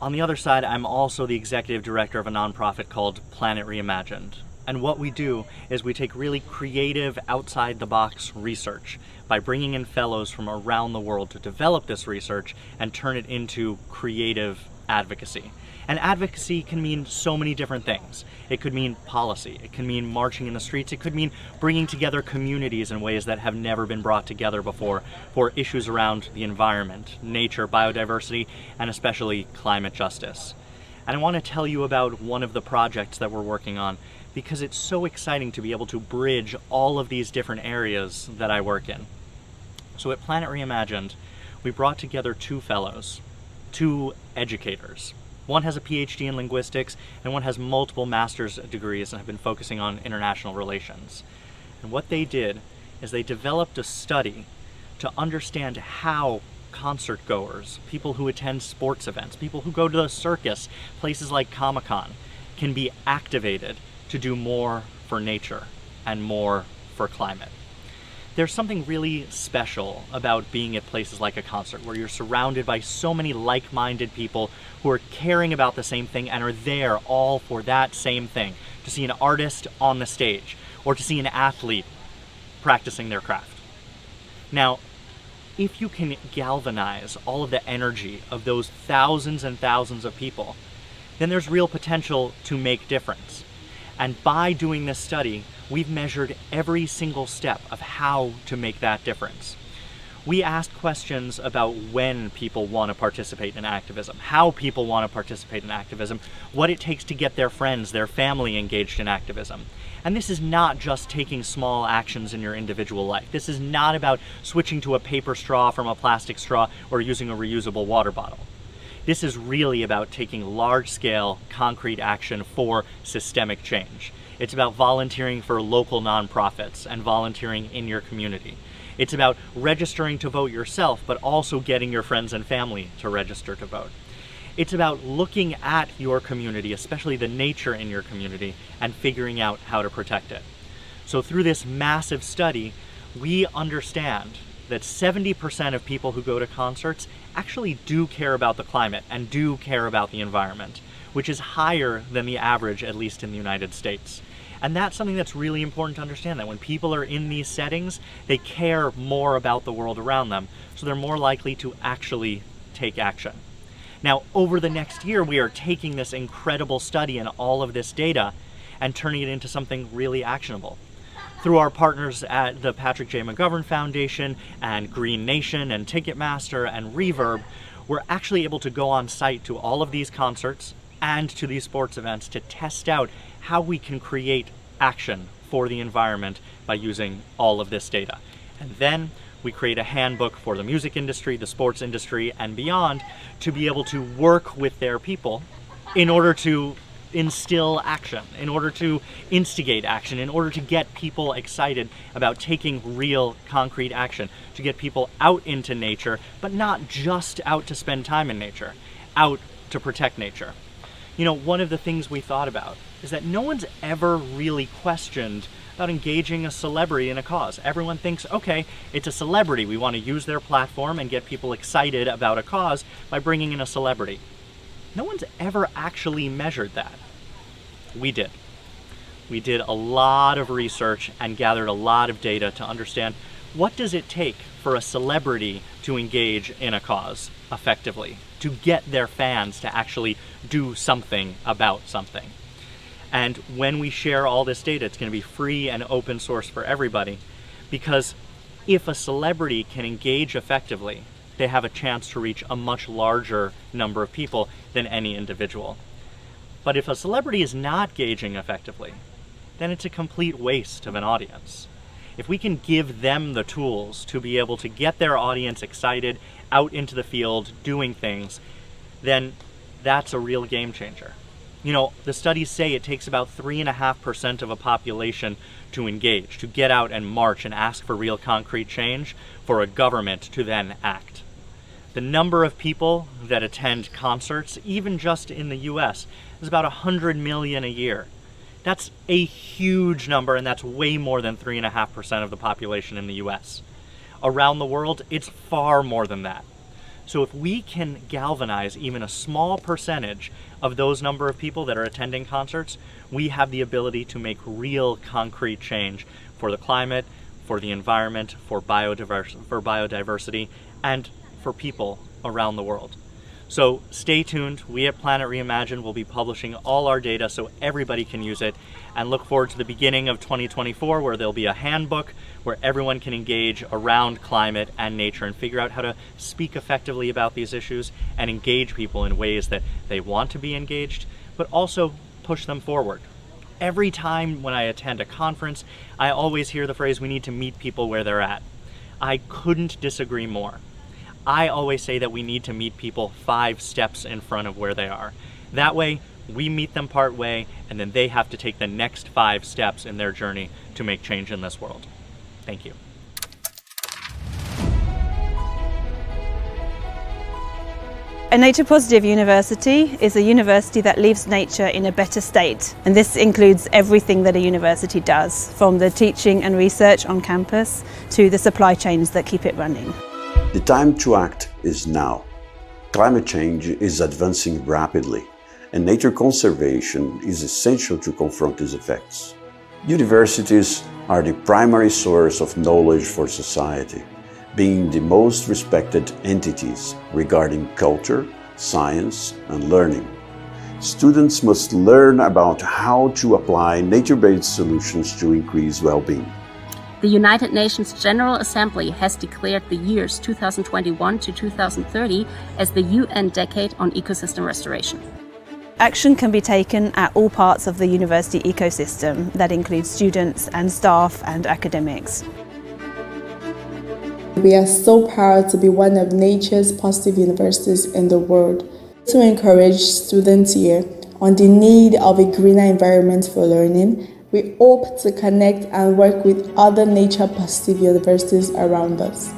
On the other side, I'm also the executive director of a nonprofit called Planetary Reimagined. And what we do is we take really creative, outside-the-box research by bringing in fellows from around the world to develop this research and turn it into creative advocacy. And advocacy can mean so many different things. It could mean policy, it can mean marching in the streets, it could mean bringing together communities in ways that have never been brought together before for issues around the environment, nature, biodiversity, and especially climate justice. And I want to tell you about one of the projects that we're working on, because it's so exciting to be able to bridge all of these different areas that I work in. So at Planet Reimagined, we brought together two fellows, two educators. One has a PhD in linguistics, and one has multiple master's degrees and have been focusing on international relations. And what they did is they developed a study to understand how concert goers, people who attend sports events, people who go to the circus, places like Comic-Con, can be activated to do more for nature and more for climate. There's something really special about being at places like a concert where you're surrounded by so many like-minded people who are caring about the same thing and are there all for that same thing, to see an artist on the stage or to see an athlete practicing their craft. Now, if you can galvanize all of the energy of those thousands and thousands of people, then there's real potential to make difference. And by doing this study, we've measured every single step of how to make that difference. We asked questions about when people want to participate in activism, how people want to participate in activism, what it takes to get their friends, their family engaged in activism. And this is not just taking small actions in your individual life. This is not about switching to a paper straw from a plastic straw or using a reusable water bottle. This is really about taking large-scale, concrete action for systemic change. It's about volunteering for local nonprofits and volunteering in your community. It's about registering to vote yourself, but also getting your friends and family to register to vote. It's about looking at your community, especially the nature in your community, and figuring out how to protect it. So through this massive study, we understand that 70% of people who go to concerts actually do care about the climate and do care about the environment, which is higher than the average, at least in the United States. And that's something that's really important to understand, that when people are in these settings, they care more about the world around them, so they're more likely to actually take action. Now, over the next year, we are taking this incredible study and all of this data and turning it into something really actionable. Through our partners at the Patrick J. McGovern Foundation and Green Nation and Ticketmaster and Reverb, we're actually able to go on site to all of these concerts and to these sports events to test out how we can create action for the environment by using all of this data. And then we create a handbook for the music industry, the sports industry, and beyond to be able to work with their people in order to instill action, in order to instigate action, in order to get people excited about taking real concrete action, to get people out into nature, but not just out to spend time in nature, out to protect nature. You know, one of the things we thought about is that no one's ever really questioned about engaging a celebrity in a cause. Everyone thinks, okay, it's a celebrity. We want to use their platform and get people excited about a cause by bringing in a celebrity. No one's ever actually measured that. We did. We did a lot of research and gathered a lot of data to understand what does it take for a celebrity to engage in a cause effectively, to get their fans to actually do something about something. And when we share all this data, it's going to be free and open source for everybody, because if a celebrity can engage effectively, they have a chance to reach a much larger number of people than any individual. But if a celebrity is not engaging effectively, then it's a complete waste of an audience. If we can give them the tools to be able to get their audience excited, out into the field, doing things, then that's a real game changer. You know, the studies say it takes about 3.5% of a population to engage, to get out and march and ask for real concrete change, for a government to then act. The number of people that attend concerts, even just in the US, is about 100 million a year. That's a huge number, and that's way more than 3.5% of the population in the US. Around the world, it's far more than that. So if we can galvanize even a small percentage of those number of people that are attending concerts, we have the ability to make real concrete change for the climate, for the environment, for biodiversity, and for people around the world. So stay tuned. We at Planet Reimagine will be publishing all our data so everybody can use it, and look forward to the beginning of 2024 where there'll be a handbook where everyone can engage around climate and nature and figure out how to speak effectively about these issues and engage people in ways that they want to be engaged, but also push them forward. Every time when I attend a conference, I always hear the phrase, we need to meet people where they're at. I couldn't disagree more. I always say that we need to meet people 5 steps in front of where they are. That way, we meet them part way, and then they have to take the next 5 steps in their journey to make change in this world. Thank you. A nature-positive university is a university that leaves nature in a better state, and this includes everything that a university does, from the teaching and research on campus to the supply chains that keep it running. The time to act is now. Climate change is advancing rapidly, and nature conservation is essential to confront these effects. Universities are the primary source of knowledge for society, being the most respected entities regarding culture, science, and learning. Students must learn about how to apply nature-based solutions to increase well-being. The United Nations General Assembly has declared the years 2021 to 2030 as the UN Decade on Ecosystem Restoration. Action can be taken at all parts of the university ecosystem. That includes students and staff and academics. We are so proud to be one of nature's positive universities in the world. To encourage students here on the need of a greener environment for learning, we hope to connect and work with other nature-positive universities around us.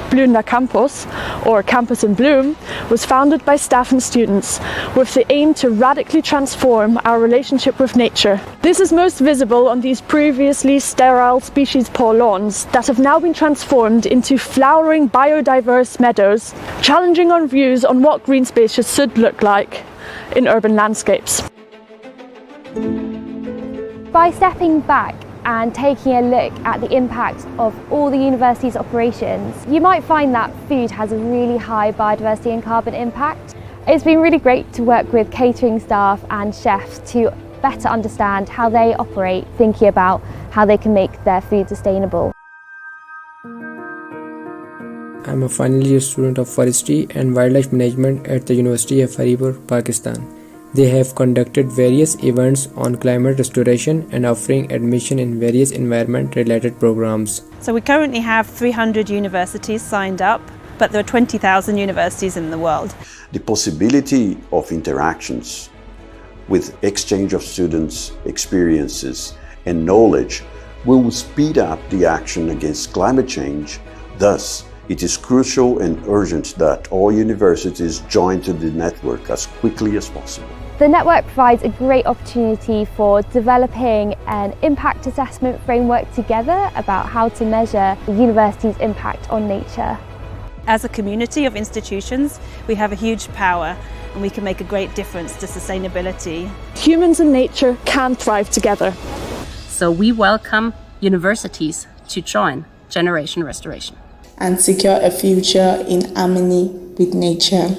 Blühender Campus, or Campus in Bloom, was founded by staff and students with the aim to radically transform our relationship with nature. This is most visible on these previously sterile species poor lawns that have now been transformed into flowering biodiverse meadows, challenging our views on what green spaces should look like in urban landscapes. By stepping back and taking a look at the impact of all the university's operations, you might find that food has a really high biodiversity and carbon impact. It's been really great to work with catering staff and chefs to better understand how they operate, thinking about how they can make their food sustainable. I'm a final year student of Forestry and Wildlife Management at the University of Haripur, Pakistan. They have conducted various events on climate restoration and offering admission in various environment-related programs. So we currently have 300 universities signed up but there are 20,000 universities in the world. The possibility of interactions with exchange of students' experiences and knowledge will speed up the action against climate change. Thus, it is crucial and urgent that all universities join to the network as quickly as possible. The network provides a great opportunity for developing an impact assessment framework together about how to measure the university's impact on nature. As a community of institutions, we have a huge power and we can make a great difference to sustainability. Humans and nature can thrive together. So we welcome universities to join Generation Restoration and secure a future in harmony with nature.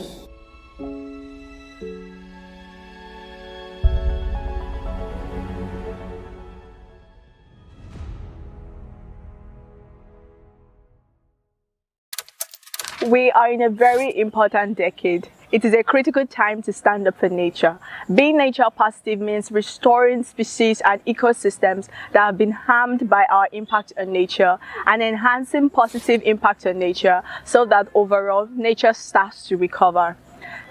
We are in a very important decade. It is a critical time to stand up for nature. Being nature positive means restoring species and ecosystems that have been harmed by our impact on nature and enhancing positive impact on nature so that overall nature starts to recover.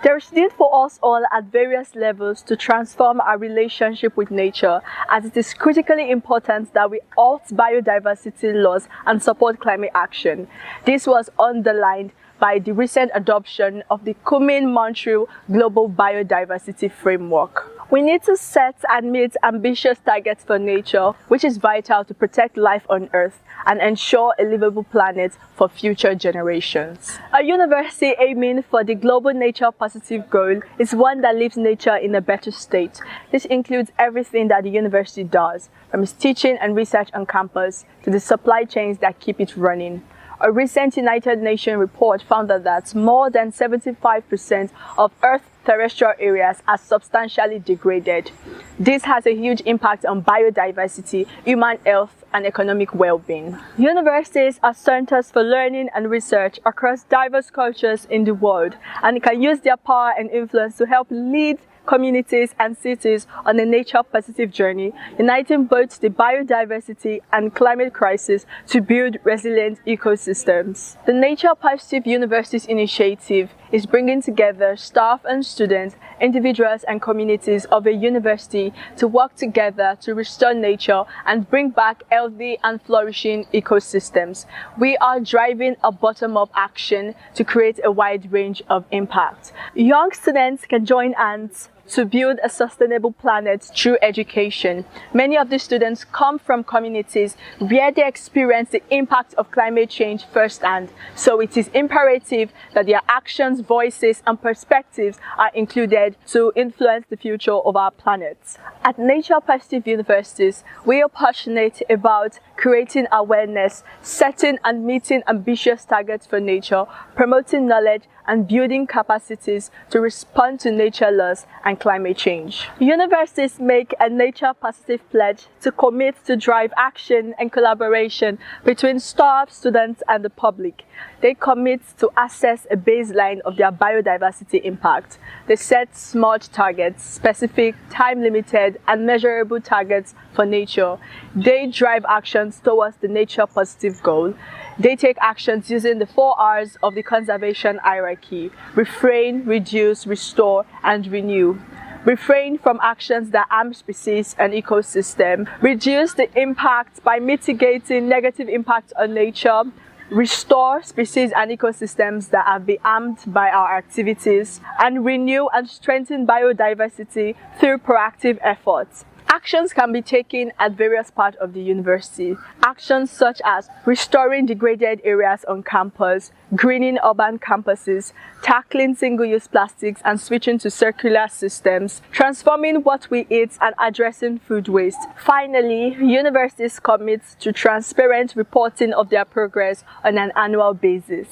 There is need for us all at various levels to transform our relationship with nature, as it is critically important that we halt biodiversity loss and support climate action. This was underlined by the recent adoption of the Montreal Global Biodiversity Framework. We need to set and meet ambitious targets for nature, which is vital to protect life on Earth and ensure a livable planet for future generations. A university aiming for the global nature positive goal is one that leaves nature in a better state. This includes everything that the university does, from its teaching and research on campus to the supply chains that keep it running. A recent United Nations report found that more than 75% of Earth's terrestrial areas are substantially degraded. This has a huge impact on biodiversity, human health, and economic well-being. Universities are centers for learning and research across diverse cultures in the world, and can use their power and influence to help lead communities and cities on a nature-positive journey, uniting both the biodiversity and climate crisis to build resilient ecosystems. The Nature Positive Universities Initiative is bringing together staff and students, individuals and communities of a university to work together to restore nature and bring back healthy and flourishing ecosystems. We are driving a bottom-up action to create a wide range of impact. Young students can join hands to build a sustainable planet through education. Many of the students come from communities where they experience the impact of climate change firsthand, so it is imperative that their actions, voices, and perspectives are included to influence the future of our planet. At Nature Positive Universities, we are passionate about creating awareness, setting and meeting ambitious targets for nature, promoting knowledge, and building capacities to respond to nature loss and climate change. Universities make a nature positive pledge to commit to drive action and collaboration between staff, students, and the public. They commit to assess a baseline of their biodiversity impact. They set SMART targets, specific, time-limited, and measurable targets for nature. They drive actions towards the nature positive goal. They take actions using the 4 R's of the conservation hierarchy: refrain, reduce, restore, and renew. Refrain from actions that harm species and ecosystem. Reduce the impact by mitigating negative impact on nature. Restore species and ecosystems that have been harmed by our activities. And renew and strengthen biodiversity through proactive efforts. Actions can be taken at various parts of the university. Actions such as restoring degraded areas on campus, greening urban campuses, tackling single-use plastics and switching to circular systems, transforming what we eat and addressing food waste. Finally, universities commit to transparent reporting of their progress on an annual basis.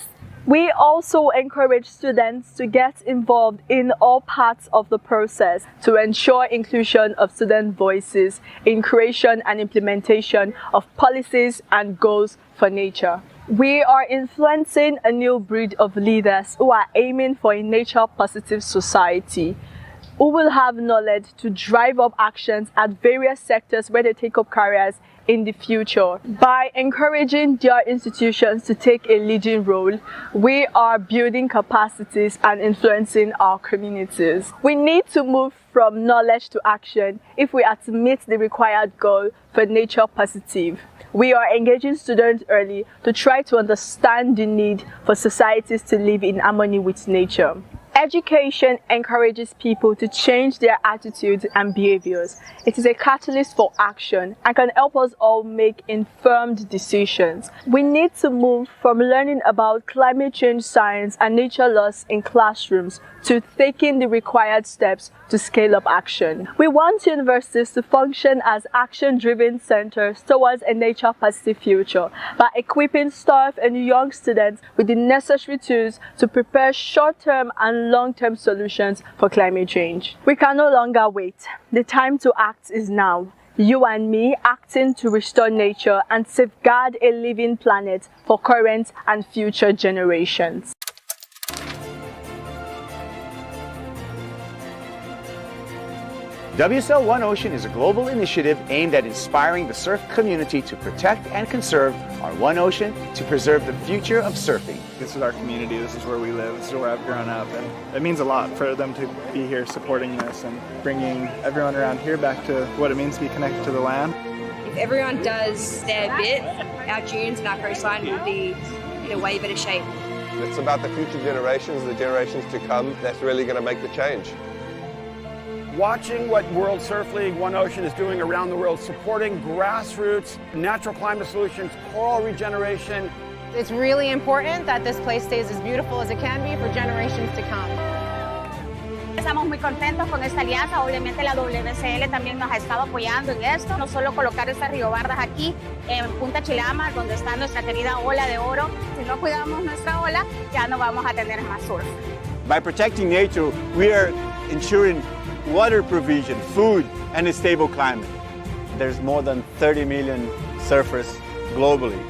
We also encourage students to get involved in all parts of the process to ensure inclusion of student voices in creation and implementation of policies and goals for nature. We are influencing a new breed of leaders who are aiming for a nature-positive society. who will have knowledge to drive up actions at various sectors where they take up careers in the future. By encouraging their institutions to take a leading role, we are building capacities and influencing our communities. We need to move from knowledge to action if we are to meet the required goal for nature positive. We are engaging students early to try to understand the need for societies to live in harmony with nature. Education encourages people to change their attitudes and behaviors. It is a catalyst for action and can help us all make informed decisions. We need to move from learning about climate change science and nature laws in classrooms to taking the required steps to scale up action. We want universities to function as action-driven centers towards a nature-positive future by equipping staff and young students with the necessary tools to prepare short-term and long-term solutions for climate change. We can no longer wait. The time to act is now. You and me acting to restore nature and safeguard a living planet for current and future generations. WSL One Ocean is a global initiative aimed at inspiring the surf community to protect and conserve our one ocean to preserve the future of surfing. This is our community, this is where we live, this is where I've grown up, and it means a lot for them to be here supporting this and bringing everyone around here back to what it means to be connected to the land. If everyone does their bit, our dunes and our coastline will be in a way better shape. It's about the future generations, the generations to come, that's really going to make the change. Watching what World Surf League One Ocean is doing around the world, supporting grassroots, natural climate solutions, coral regeneration. It's really important that this place stays as beautiful as it can be for generations to come. Estamos muy contentos con esta alianza. Obviamente la WSL también nos ha estado apoyando en esto. No solo colocar estas riobardas aquí en Punta Chilama, donde está nuestra querida ola de oro. Si no cuidamos nuestra ola, ya no vamos a tener más surf. By protecting nature, we are ensuring water provision, food, and a stable climate. There's more than 30 million surfers globally,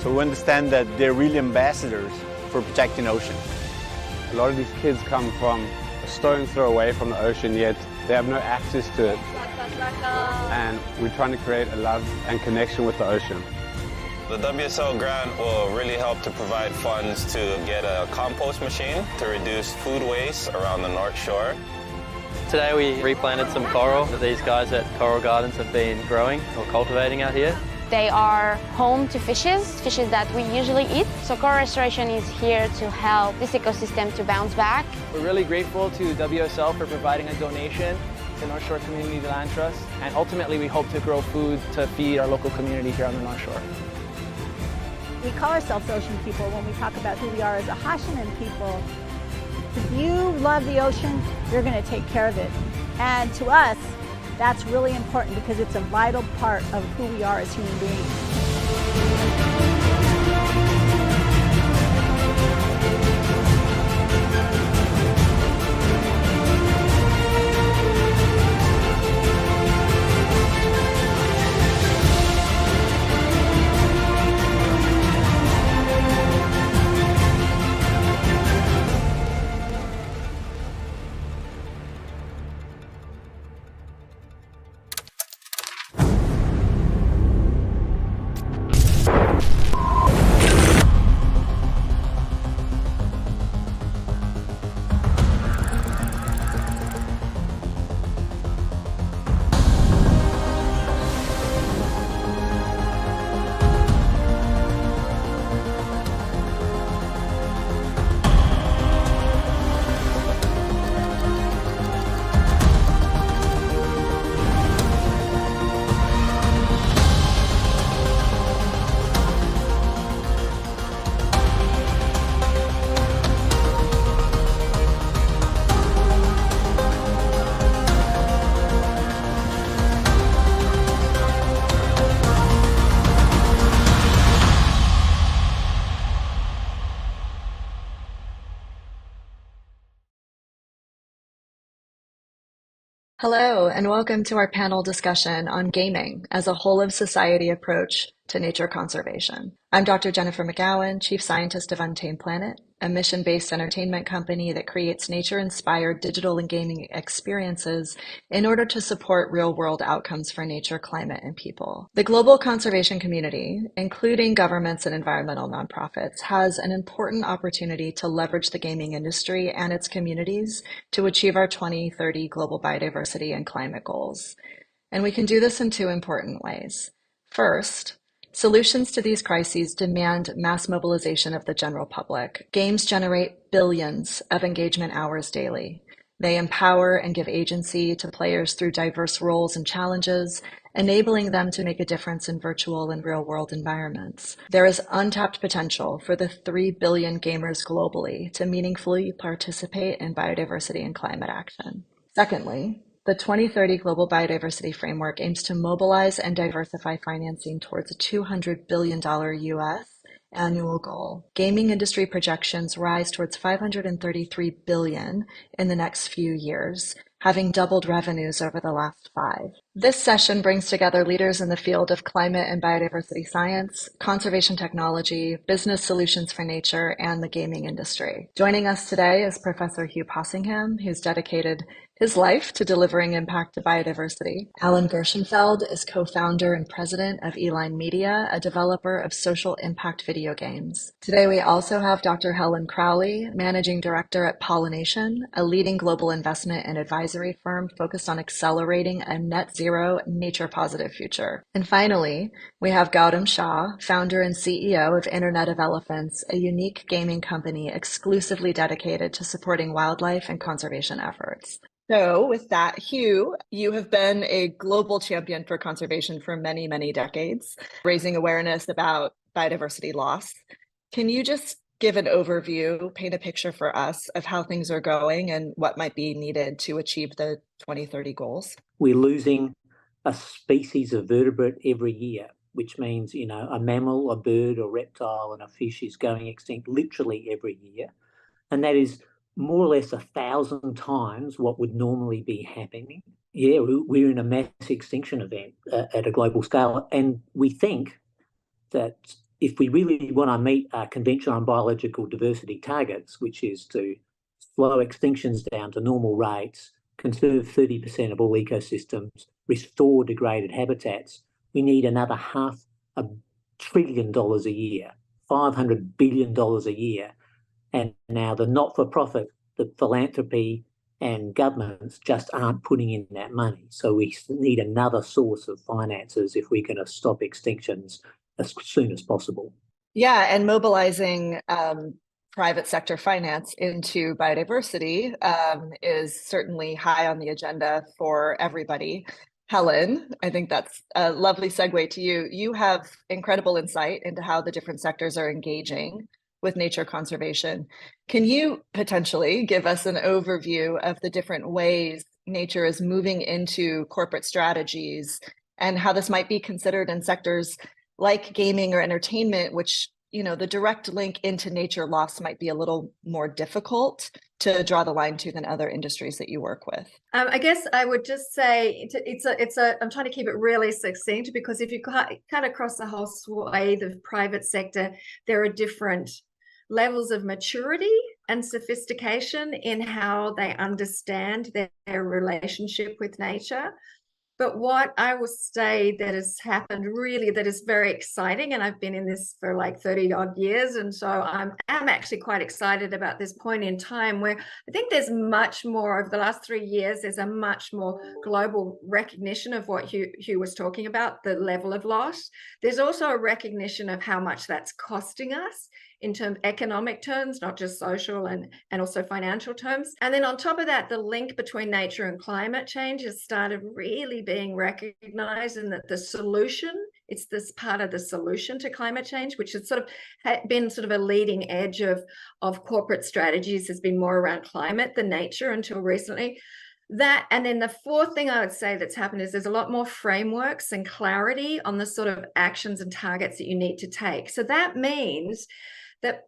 so we understand that they're really ambassadors for protecting ocean. A lot of these kids come from a stone's throw away from the ocean, yet they have no access to it. And we're trying to create a love and connection with the ocean. The WSL grant will really help to provide funds to get a compost machine to reduce food waste around the North Shore. Today we replanted some coral that these guys at Coral Gardens have been growing or cultivating out here. They are home to fishes that we usually eat. So coral restoration is here to help this ecosystem to bounce back. We're really grateful to WSL for providing a donation to North Shore Community Land Trust. And ultimately we hope to grow food to feed our local community here on the North Shore. We call ourselves ocean people when we talk about who we are as a Hashiman people. If you love the ocean, you're going to take care of it. And to us, that's really important because it's a vital part of who we are as human beings. Hello, and welcome to our panel discussion on gaming as a whole-of-society approach to nature conservation. I'm Dr. Jennifer McGowan, Chief Scientist of Untamed Planet, a mission-based entertainment company that creates nature-inspired digital and gaming experiences in order to support real-world outcomes for nature, climate, and people. The global conservation community, including governments and environmental nonprofits, has an important opportunity to leverage the gaming industry and its communities to achieve our 2030 global biodiversity and climate goals. And we can do this in two important ways. First, solutions to these crises demand mass mobilization of the general public. Games generate billions of engagement hours daily. They empower and give agency to players through diverse roles and challenges, enabling them to make a difference in virtual and real-world environments. There is untapped potential for the 3 billion gamers globally to meaningfully participate in biodiversity and climate action. Secondly, the 2030 Global Biodiversity Framework aims to mobilize and diversify financing towards a $200 billion U.S. annual goal. Gaming industry projections rise towards $533 billion in the next few years, having doubled revenues over the last 5. This session brings together leaders in the field of climate and biodiversity science, conservation technology, business solutions for nature, and the gaming industry. Joining us today is Professor Hugh Possingham, who's dedicated his life to delivering impact to biodiversity. Alan Gershenfeld is co-founder and president of Eline Media, a developer of social impact video games. Today we also have Dr. Helen Crowley, managing director at Pollination, a leading global investment and advisory firm focused on accelerating a net zero, nature-positive future. And finally, we have Gautam Shah, founder and CEO of Internet of Elephants, a unique gaming company exclusively dedicated to supporting wildlife and conservation efforts. So with that, Hugh, you have been a global champion for conservation for many, many decades, raising awareness about biodiversity loss. Can you just give an overview, paint a picture for us of how things are going and what might be needed to achieve the 2030 goals? We're losing a species of vertebrate every year, which means, a mammal, a bird, a reptile, and a fish is going extinct literally every year. And that is more or less 1,000 times what would normally be happening. Yeah, we're in a mass extinction event at a global scale. And we think that if we really want to meet our Convention on Biological Diversity targets, which is to slow extinctions down to normal rates, conserve 30% of all ecosystems, restore degraded habitats, we need another $500 billion a year, $500 billion a year. And now the not-for-profit, the philanthropy and governments just aren't putting in that money. So we need another source of finances if we're going to stop extinctions as soon as possible. Yeah, and mobilizing private sector finance into biodiversity is certainly high on the agenda for everybody. Helen, I think that's a lovely segue to you. You have incredible insight into how the different sectors are engaging with nature conservation. Can you potentially give us an overview of the different ways nature is moving into corporate strategies and how this might be considered in sectors like gaming or entertainment, which, the direct link into nature loss might be a little more difficult to draw the line to than other industries that you work with? I guess I would just say I'm trying to keep it really succinct, because if you cut across the whole swathe of private sector, there are different levels of maturity and sophistication in how they understand their relationship with nature. But what I will say that has happened really that is very exciting, and I've been in this for like 30 odd years, and so I'm actually quite excited about this point in time where I think there's much more over the last 3 years, there's a much more global recognition of what Hugh was talking about, the level of loss. There's also a recognition of how much that's costing us in terms of economic terms, not just social and also financial terms. And then on top of that, the link between nature and climate change has started really being recognized, and that the solution, it's this part of the solution to climate change, which has sort of been sort of a leading edge of corporate strategies, has been more around climate than nature until recently. That, and then the fourth thing I would say that's happened is there's a lot more frameworks and clarity on the sort of actions and targets that you need to take. So that means that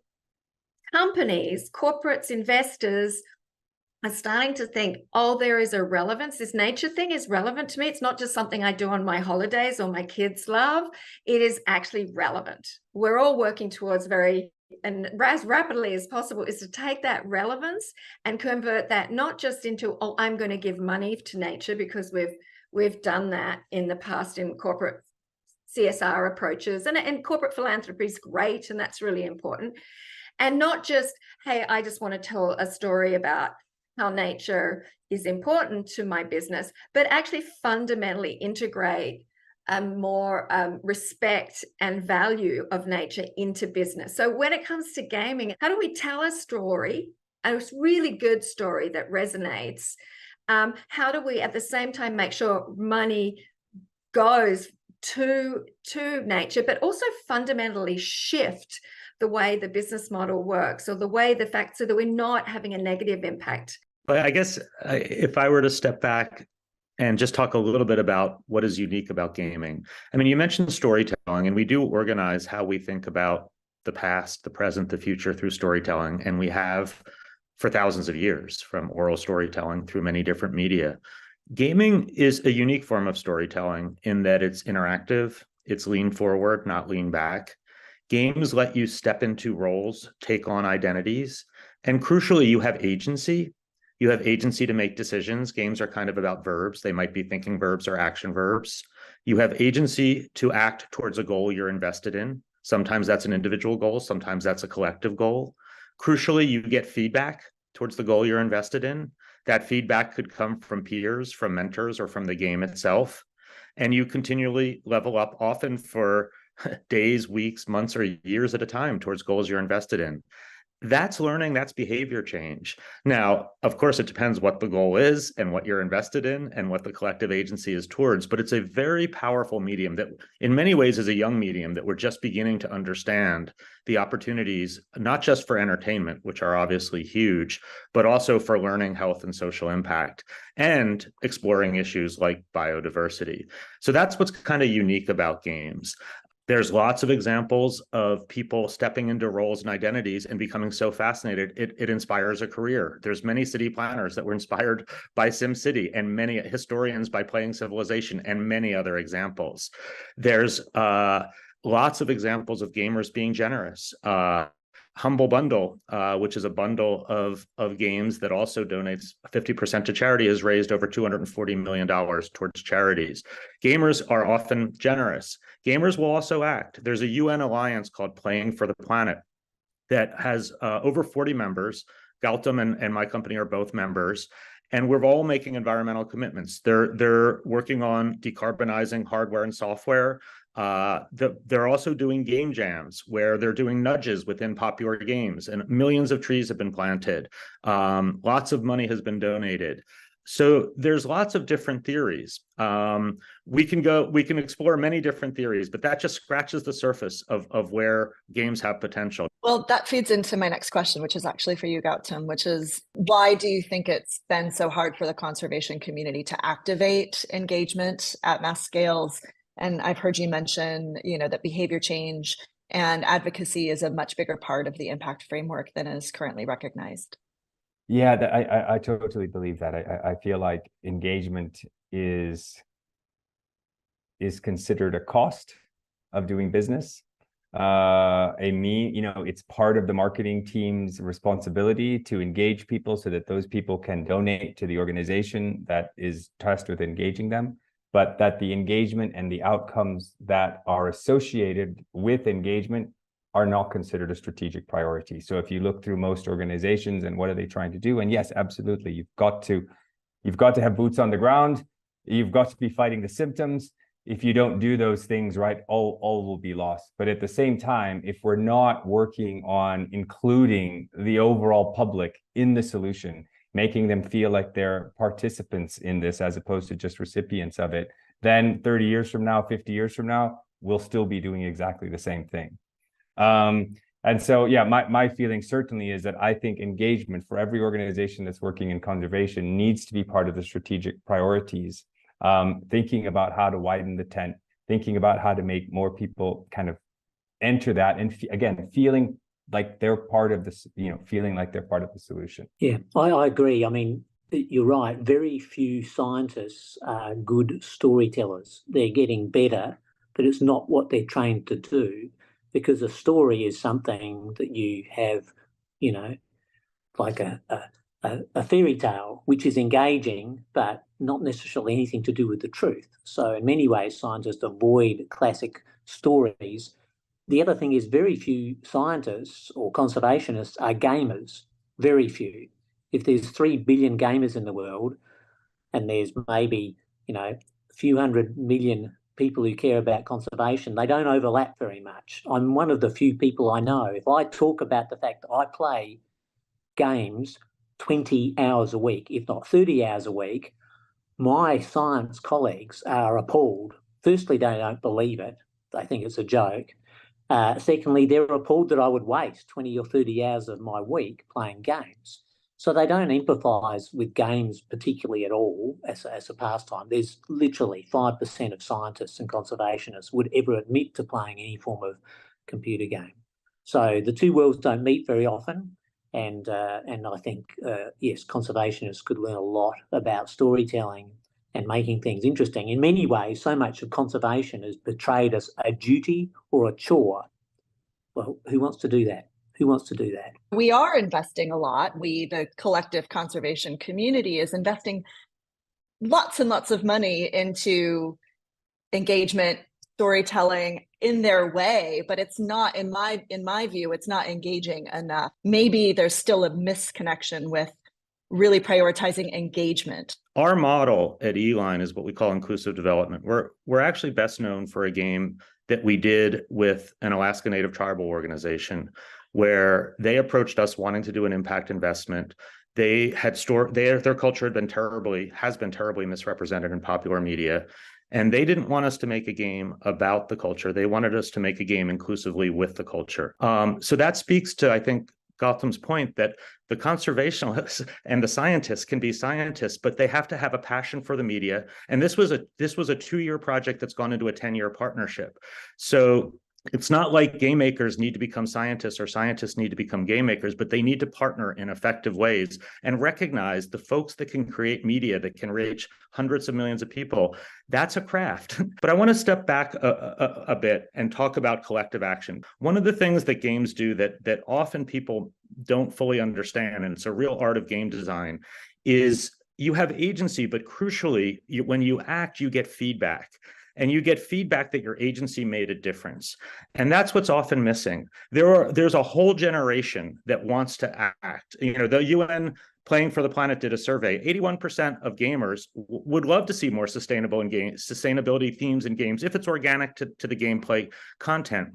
companies, corporates, investors are starting to think, oh, there is a relevance. This nature thing is relevant to me. It's not just something I do on my holidays or my kids love. It is actually relevant. We're all working towards very and as rapidly as possible, is to take that relevance and convert that not just into, oh, I'm going to give money to nature, because we've done that in the past in corporate CSR approaches, and corporate philanthropy is great, and that's really important. And not just, hey, I just want to tell a story about how nature is important to my business, but actually fundamentally integrate more respect and value of nature into business. So when it comes to gaming, how do we tell a story, a really good story that resonates? How do we at the same time make sure money goes to nature, but also fundamentally shift the way the business model works, or the way the fact, so that we're not having a negative impact? But I guess if I were to step back and just talk a little bit about what is unique about gaming. I mean, you mentioned storytelling, and we do organize how we think about the past, the present, the future through storytelling. And we have for thousands of years, from oral storytelling through many different media. Gaming is a unique form of storytelling in that it's interactive, it's lean forward, not lean back. Games let you step into roles, take on identities, and crucially, you have agency. You have agency to make decisions. Games are kind of about verbs. They might be thinking verbs or action verbs. You have agency to act towards a goal you're invested in. Sometimes that's an individual goal. Sometimes that's a collective goal. Crucially, you get feedback towards the goal you're invested in. That feedback could come from peers, from mentors, or from the game itself. And you continually level up, often for days, weeks, months, or years at a time towards goals you're invested in. That's learning, that's behavior change. Now, of course, it depends what the goal is and what you're invested in and what the collective agency is towards, but it's a very powerful medium that in many ways is a young medium that we're just beginning to understand the opportunities, not just for entertainment, which are obviously huge, but also for learning, health, and social impact, and exploring issues like biodiversity. So that's what's kind of unique about games. There's lots of examples of people stepping into roles and identities and becoming so fascinated, it inspires a career. There's many city planners that were inspired by SimCity, and many historians by playing Civilization, and many other examples. There's lots of examples of gamers being generous. Humble Bundle, which is a bundle of games that also donates 50% to charity, has raised over $240 million towards charities. Gamers are often generous. Gamers will also act. There's a UN alliance called Playing for the Planet that has over 40 members. Gautam and my company are both members. And we're all making environmental commitments. They're working on decarbonizing hardware and software. They're also doing game jams where they're doing nudges within popular games, and millions of trees have been planted. Lots of money has been donated. So there's lots of different theories. We can explore many different theories, but that just scratches the surface of where games have potential. Well, that feeds into my next question, which is actually for you, Gautam, which is, why do you think it's been so hard for the conservation community to activate engagement at mass scales? And I've heard you mention, that behavior change and advocacy is a much bigger part of the impact framework than is currently recognized. Yeah, I totally believe that. I feel like engagement is considered a cost of doing business. It's part of the marketing team's responsibility to engage people so that those people can donate to the organization that is tasked with engaging them, but that the engagement and the outcomes that are associated with engagement are not considered a strategic priority. So if you look through most organizations and what are they trying to do, and yes, absolutely, you've got to have boots on the ground, you've got to be fighting the symptoms. If you don't do those things right, all will be lost. But at the same time, if we're not working on including the overall public in the solution, making them feel like they're participants in this as opposed to just recipients of it, then 30 years from now, 50 years from now, we'll still be doing exactly the same thing. And so, yeah, my feeling certainly is that I think engagement for every organization that's working in conservation needs to be part of the strategic priorities. Thinking about how to widen the tent, thinking about how to make more people kind of enter that, and again, feeling like they're part of this, feeling like they're part of the solution. Yeah, I agree. I mean, you're right. Very few scientists are good storytellers. They're getting better, but it's not what they're trained to do. because a story is something that you have, like a fairy tale, which is engaging, but not necessarily anything to do with the truth. So in many ways, scientists avoid classic stories. The other thing is very few scientists or conservationists are gamers, very few. If there's 3 billion gamers in the world and there's maybe, a few 100 million people who care about conservation, they don't overlap very much. I'm one of the few people I know. If I talk about the fact that I play games 20 hours a week, if not 30 hours a week, my science colleagues are appalled. Firstly, they don't believe it. They think it's a joke. Secondly, they're appalled that I would waste 20 or 30 hours of my week playing games. So they don't empathise with games particularly at all as a pastime. There's literally 5% of scientists and conservationists would ever admit to playing any form of computer game. So the two worlds don't meet very often. And I think, yes, conservationists could learn a lot about storytelling and making things interesting. In many ways, so much of conservation is portrayed as a duty or a chore. Well, who wants to do that? Who wants to do that? We are investing a lot. We, the collective conservation community, is investing lots and lots of money into engagement, storytelling in their way, but it's not, in my view, it's not engaging enough. Maybe there's still a misconnection with really prioritizing engagement. Our model at Eline is what we call inclusive development. We're actually best known for a game that we did with an Alaska Native tribal organization where they approached us wanting to do an impact investment. They had their culture has been terribly misrepresented in popular media. And they didn't want us to make a game about the culture. They wanted us to make a game inclusively with the culture. So that speaks to, I think, Gautam's point that the conservationists and the scientists can be scientists, but they have to have a passion for the media. And this was a 2-year project that's gone into a 10-year partnership. So it's not like game makers need to become scientists or scientists need to become game makers, but they need to partner in effective ways and recognize the folks that can create media that can reach hundreds of millions of people. That's a craft. But I want to step back a bit and talk about collective action. One of the things that games do that often people don't fully understand, and it's a real art of game design, is you have agency, but crucially, when you act, you get feedback. And you get feedback that your agency made a difference. And that's what's often missing. There's a whole generation that wants to act. The UN Playing for the Planet did a survey. 81% of gamers would love to see more sustainability themes in games if it's organic to the gameplay content.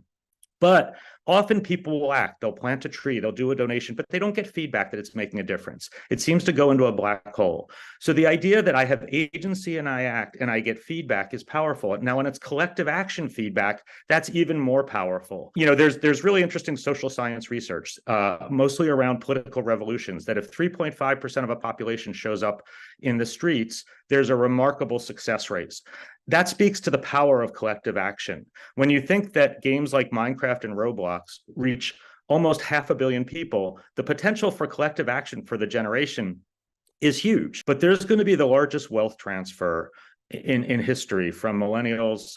But often people will act, they'll plant a tree, they'll do a donation, but they don't get feedback that it's making a difference. It seems to go into a black hole. So the idea that I have agency and I act and I get feedback is powerful. Now, when it's collective action feedback, that's even more powerful. There's really interesting social science research, mostly around political revolutions, that if 3.5% of a population shows up in the streets, there's a remarkable success rate. That speaks to the power of collective action. When you think that games like Minecraft and Roblox reach almost 500 million people, the potential for collective action for the generation is huge. But there's going to be the largest wealth transfer in history from millennials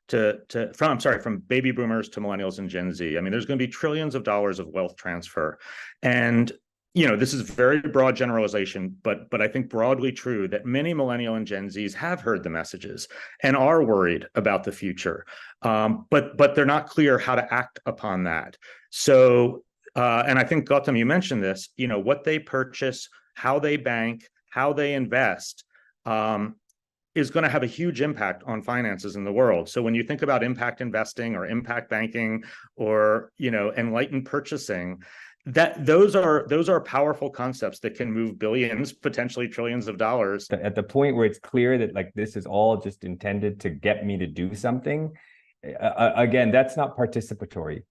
from baby boomers to millennials and Gen Z. I mean, there's going to be trillions of dollars of wealth transfer. And this is very broad generalization, but I think broadly true that many millennial and Gen Zs have heard the messages and are worried about the future, but they're not clear how to act upon that. So, and I think, Gautam, you mentioned this, what they purchase, how they bank, how they invest, is going to have a huge impact on finances in the world. So when you think about impact investing or impact banking or, enlightened purchasing, those are powerful concepts that can move billions, potentially trillions of dollars. At the point where it's clear that this is all just intended to get me to do something, again, that's not participatory.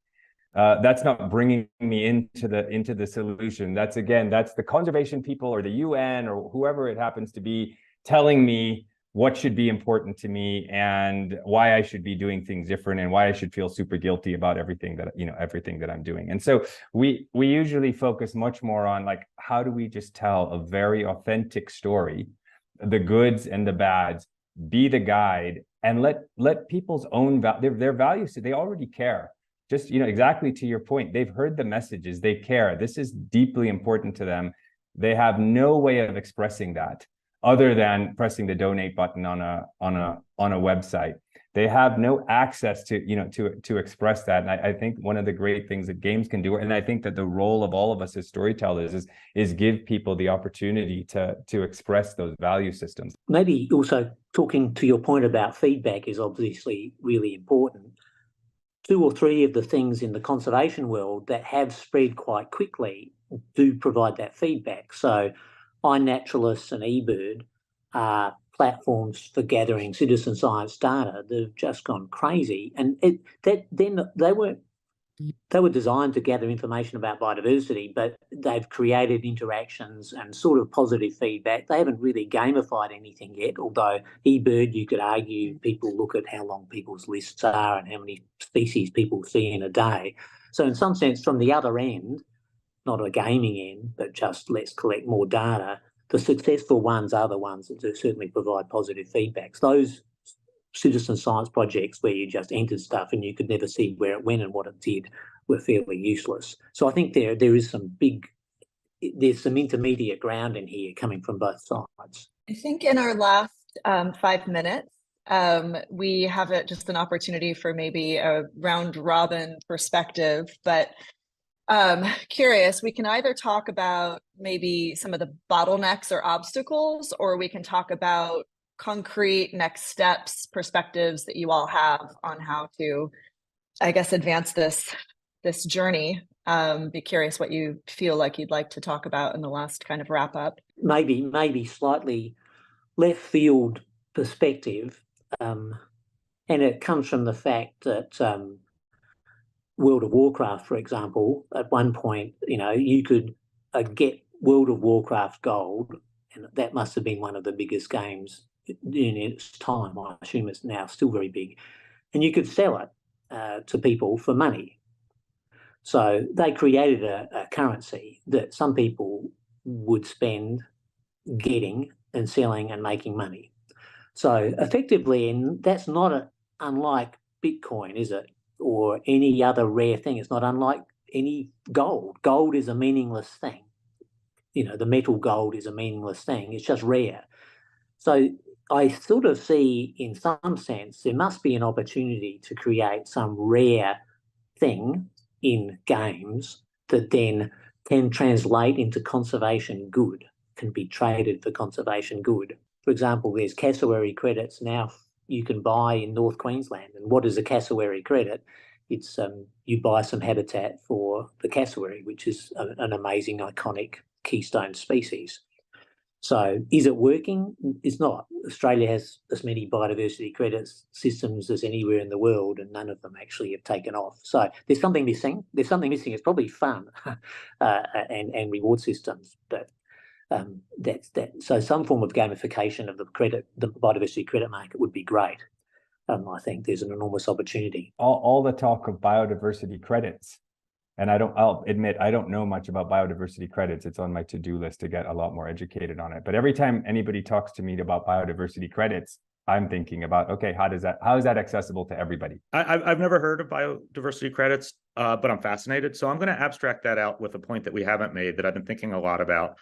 That's not bringing me into the solution. That's the conservation people or the UN or whoever it happens to be telling me what should be important to me and why I should be doing things different and why I should feel super guilty about everything that I'm doing. And so we usually focus much more on how do we just tell a very authentic story, the goods and the bads, be the guide, and let people's own their values, they already care. just, exactly to your point, they've heard the messages, they care. This is deeply important to them. They have no way of expressing that other than pressing the donate button on a website. They have no access to express that. And I think one of the great things that games can do, and I think that the role of all of us as storytellers is give people the opportunity to express those value systems. Maybe also talking to your point about feedback is obviously really important. 2 or 3 of the things in the conservation world that have spread quite quickly do provide that feedback. So iNaturalist and eBird are platforms for gathering citizen science data that have just gone crazy. And they were designed to gather information about biodiversity, but they've created interactions and sort of positive feedback. They haven't really gamified anything yet, although eBird, you could argue people look at how long people's lists are and how many species people see in a day. So in some sense, from the other end, not a gaming end, but just let's collect more data, the successful ones are the ones that do certainly provide positive feedbacks. Those citizen science projects where you just entered stuff and you could never see where it went and what it did were fairly useless. So I think there's some intermediate ground in here coming from both sides. I think in our last 5 minutes, we have just an opportunity for maybe a round robin perspective, but curious, we can either talk about maybe some of the bottlenecks or obstacles, or we can talk about concrete next steps, perspectives that you all have on how to, I guess, advance this journey. Be curious what you feel like you'd like to talk about in the last kind of wrap up. Maybe slightly left field perspective, and it comes from the fact that World of Warcraft, for example, at one point, you could get World of Warcraft gold, and that must have been one of the biggest games in its time. I assume it's now still very big, and you could sell it to people for money. So they created a currency that some people would spend getting and selling and making money. So effectively, and that's not unlike Bitcoin, is it? Or any other rare thing. It's not unlike any gold. Gold is a meaningless thing. The metal gold is a meaningless thing. It's just rare. So I sort of see, in some sense, there must be an opportunity to create some rare thing in games that then can translate into conservation good, can be traded for conservation good. For example, there's cassowary credits now you can buy in North Queensland. And what is a cassowary credit? It's you buy some habitat for the cassowary, which is an amazing, iconic keystone species. So is it working? It's not. Australia has as many biodiversity credits systems as anywhere in the world, and none of them actually have taken off. So there's something missing. There's something missing. It's probably fun and reward systems, but that's that. So some form of gamification of the biodiversity credit market would be great. I think there's an enormous opportunity. All the talk of biodiversity credits, and I'll admit, I don't know much about biodiversity credits. It's on my to-do list to get a lot more educated on it. But every time anybody talks to me about biodiversity credits, I'm thinking about, okay, how is that accessible to everybody? I've never heard of biodiversity credits, but I'm fascinated. So I'm going to abstract that out with a point that we haven't made that I've been thinking a lot about,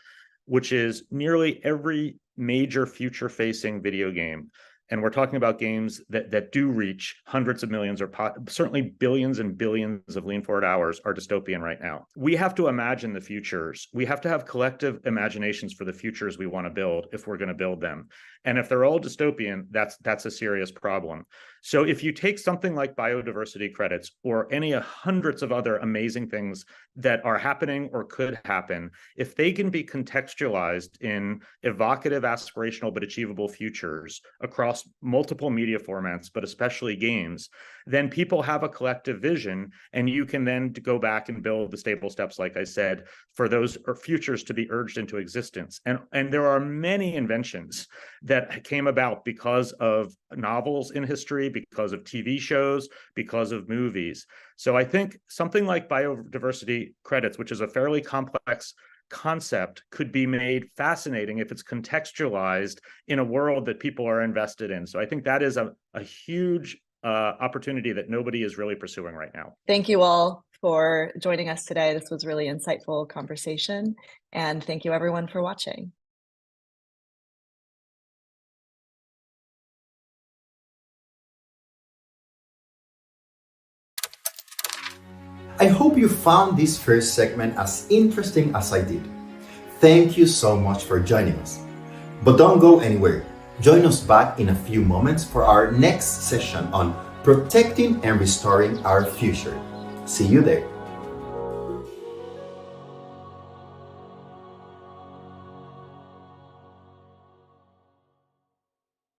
which is nearly every major future-facing video game, and we're talking about games that do reach hundreds of millions or certainly billions and billions of lean-forward hours, are dystopian right now. We have to imagine the futures. We have to have collective imaginations for the futures we want to build if we're going to build them. And if they're all dystopian, that's a serious problem. So if you take something like biodiversity credits or any hundreds of other amazing things that are happening or could happen, if they can be contextualized in evocative, aspirational, but achievable futures across multiple media formats, but especially games, then people have a collective vision, and you can then go back and build the stable steps, like I said, for those futures to be urged into existence. And there are many inventions that came about because of novels in history, because of TV shows, because of movies. So I think something like biodiversity credits, which is a fairly complex concept, could be made fascinating if it's contextualized in a world that people are invested in. So I think that is a huge opportunity that nobody is really pursuing right now. Thank you all for joining us today. This was really insightful conversation, and thank you everyone for watching. I hope you found this first segment as interesting as I did. Thank you so much for joining us. But don't go anywhere. Join us back in a few moments for our next session on protecting and restoring our future. See you there.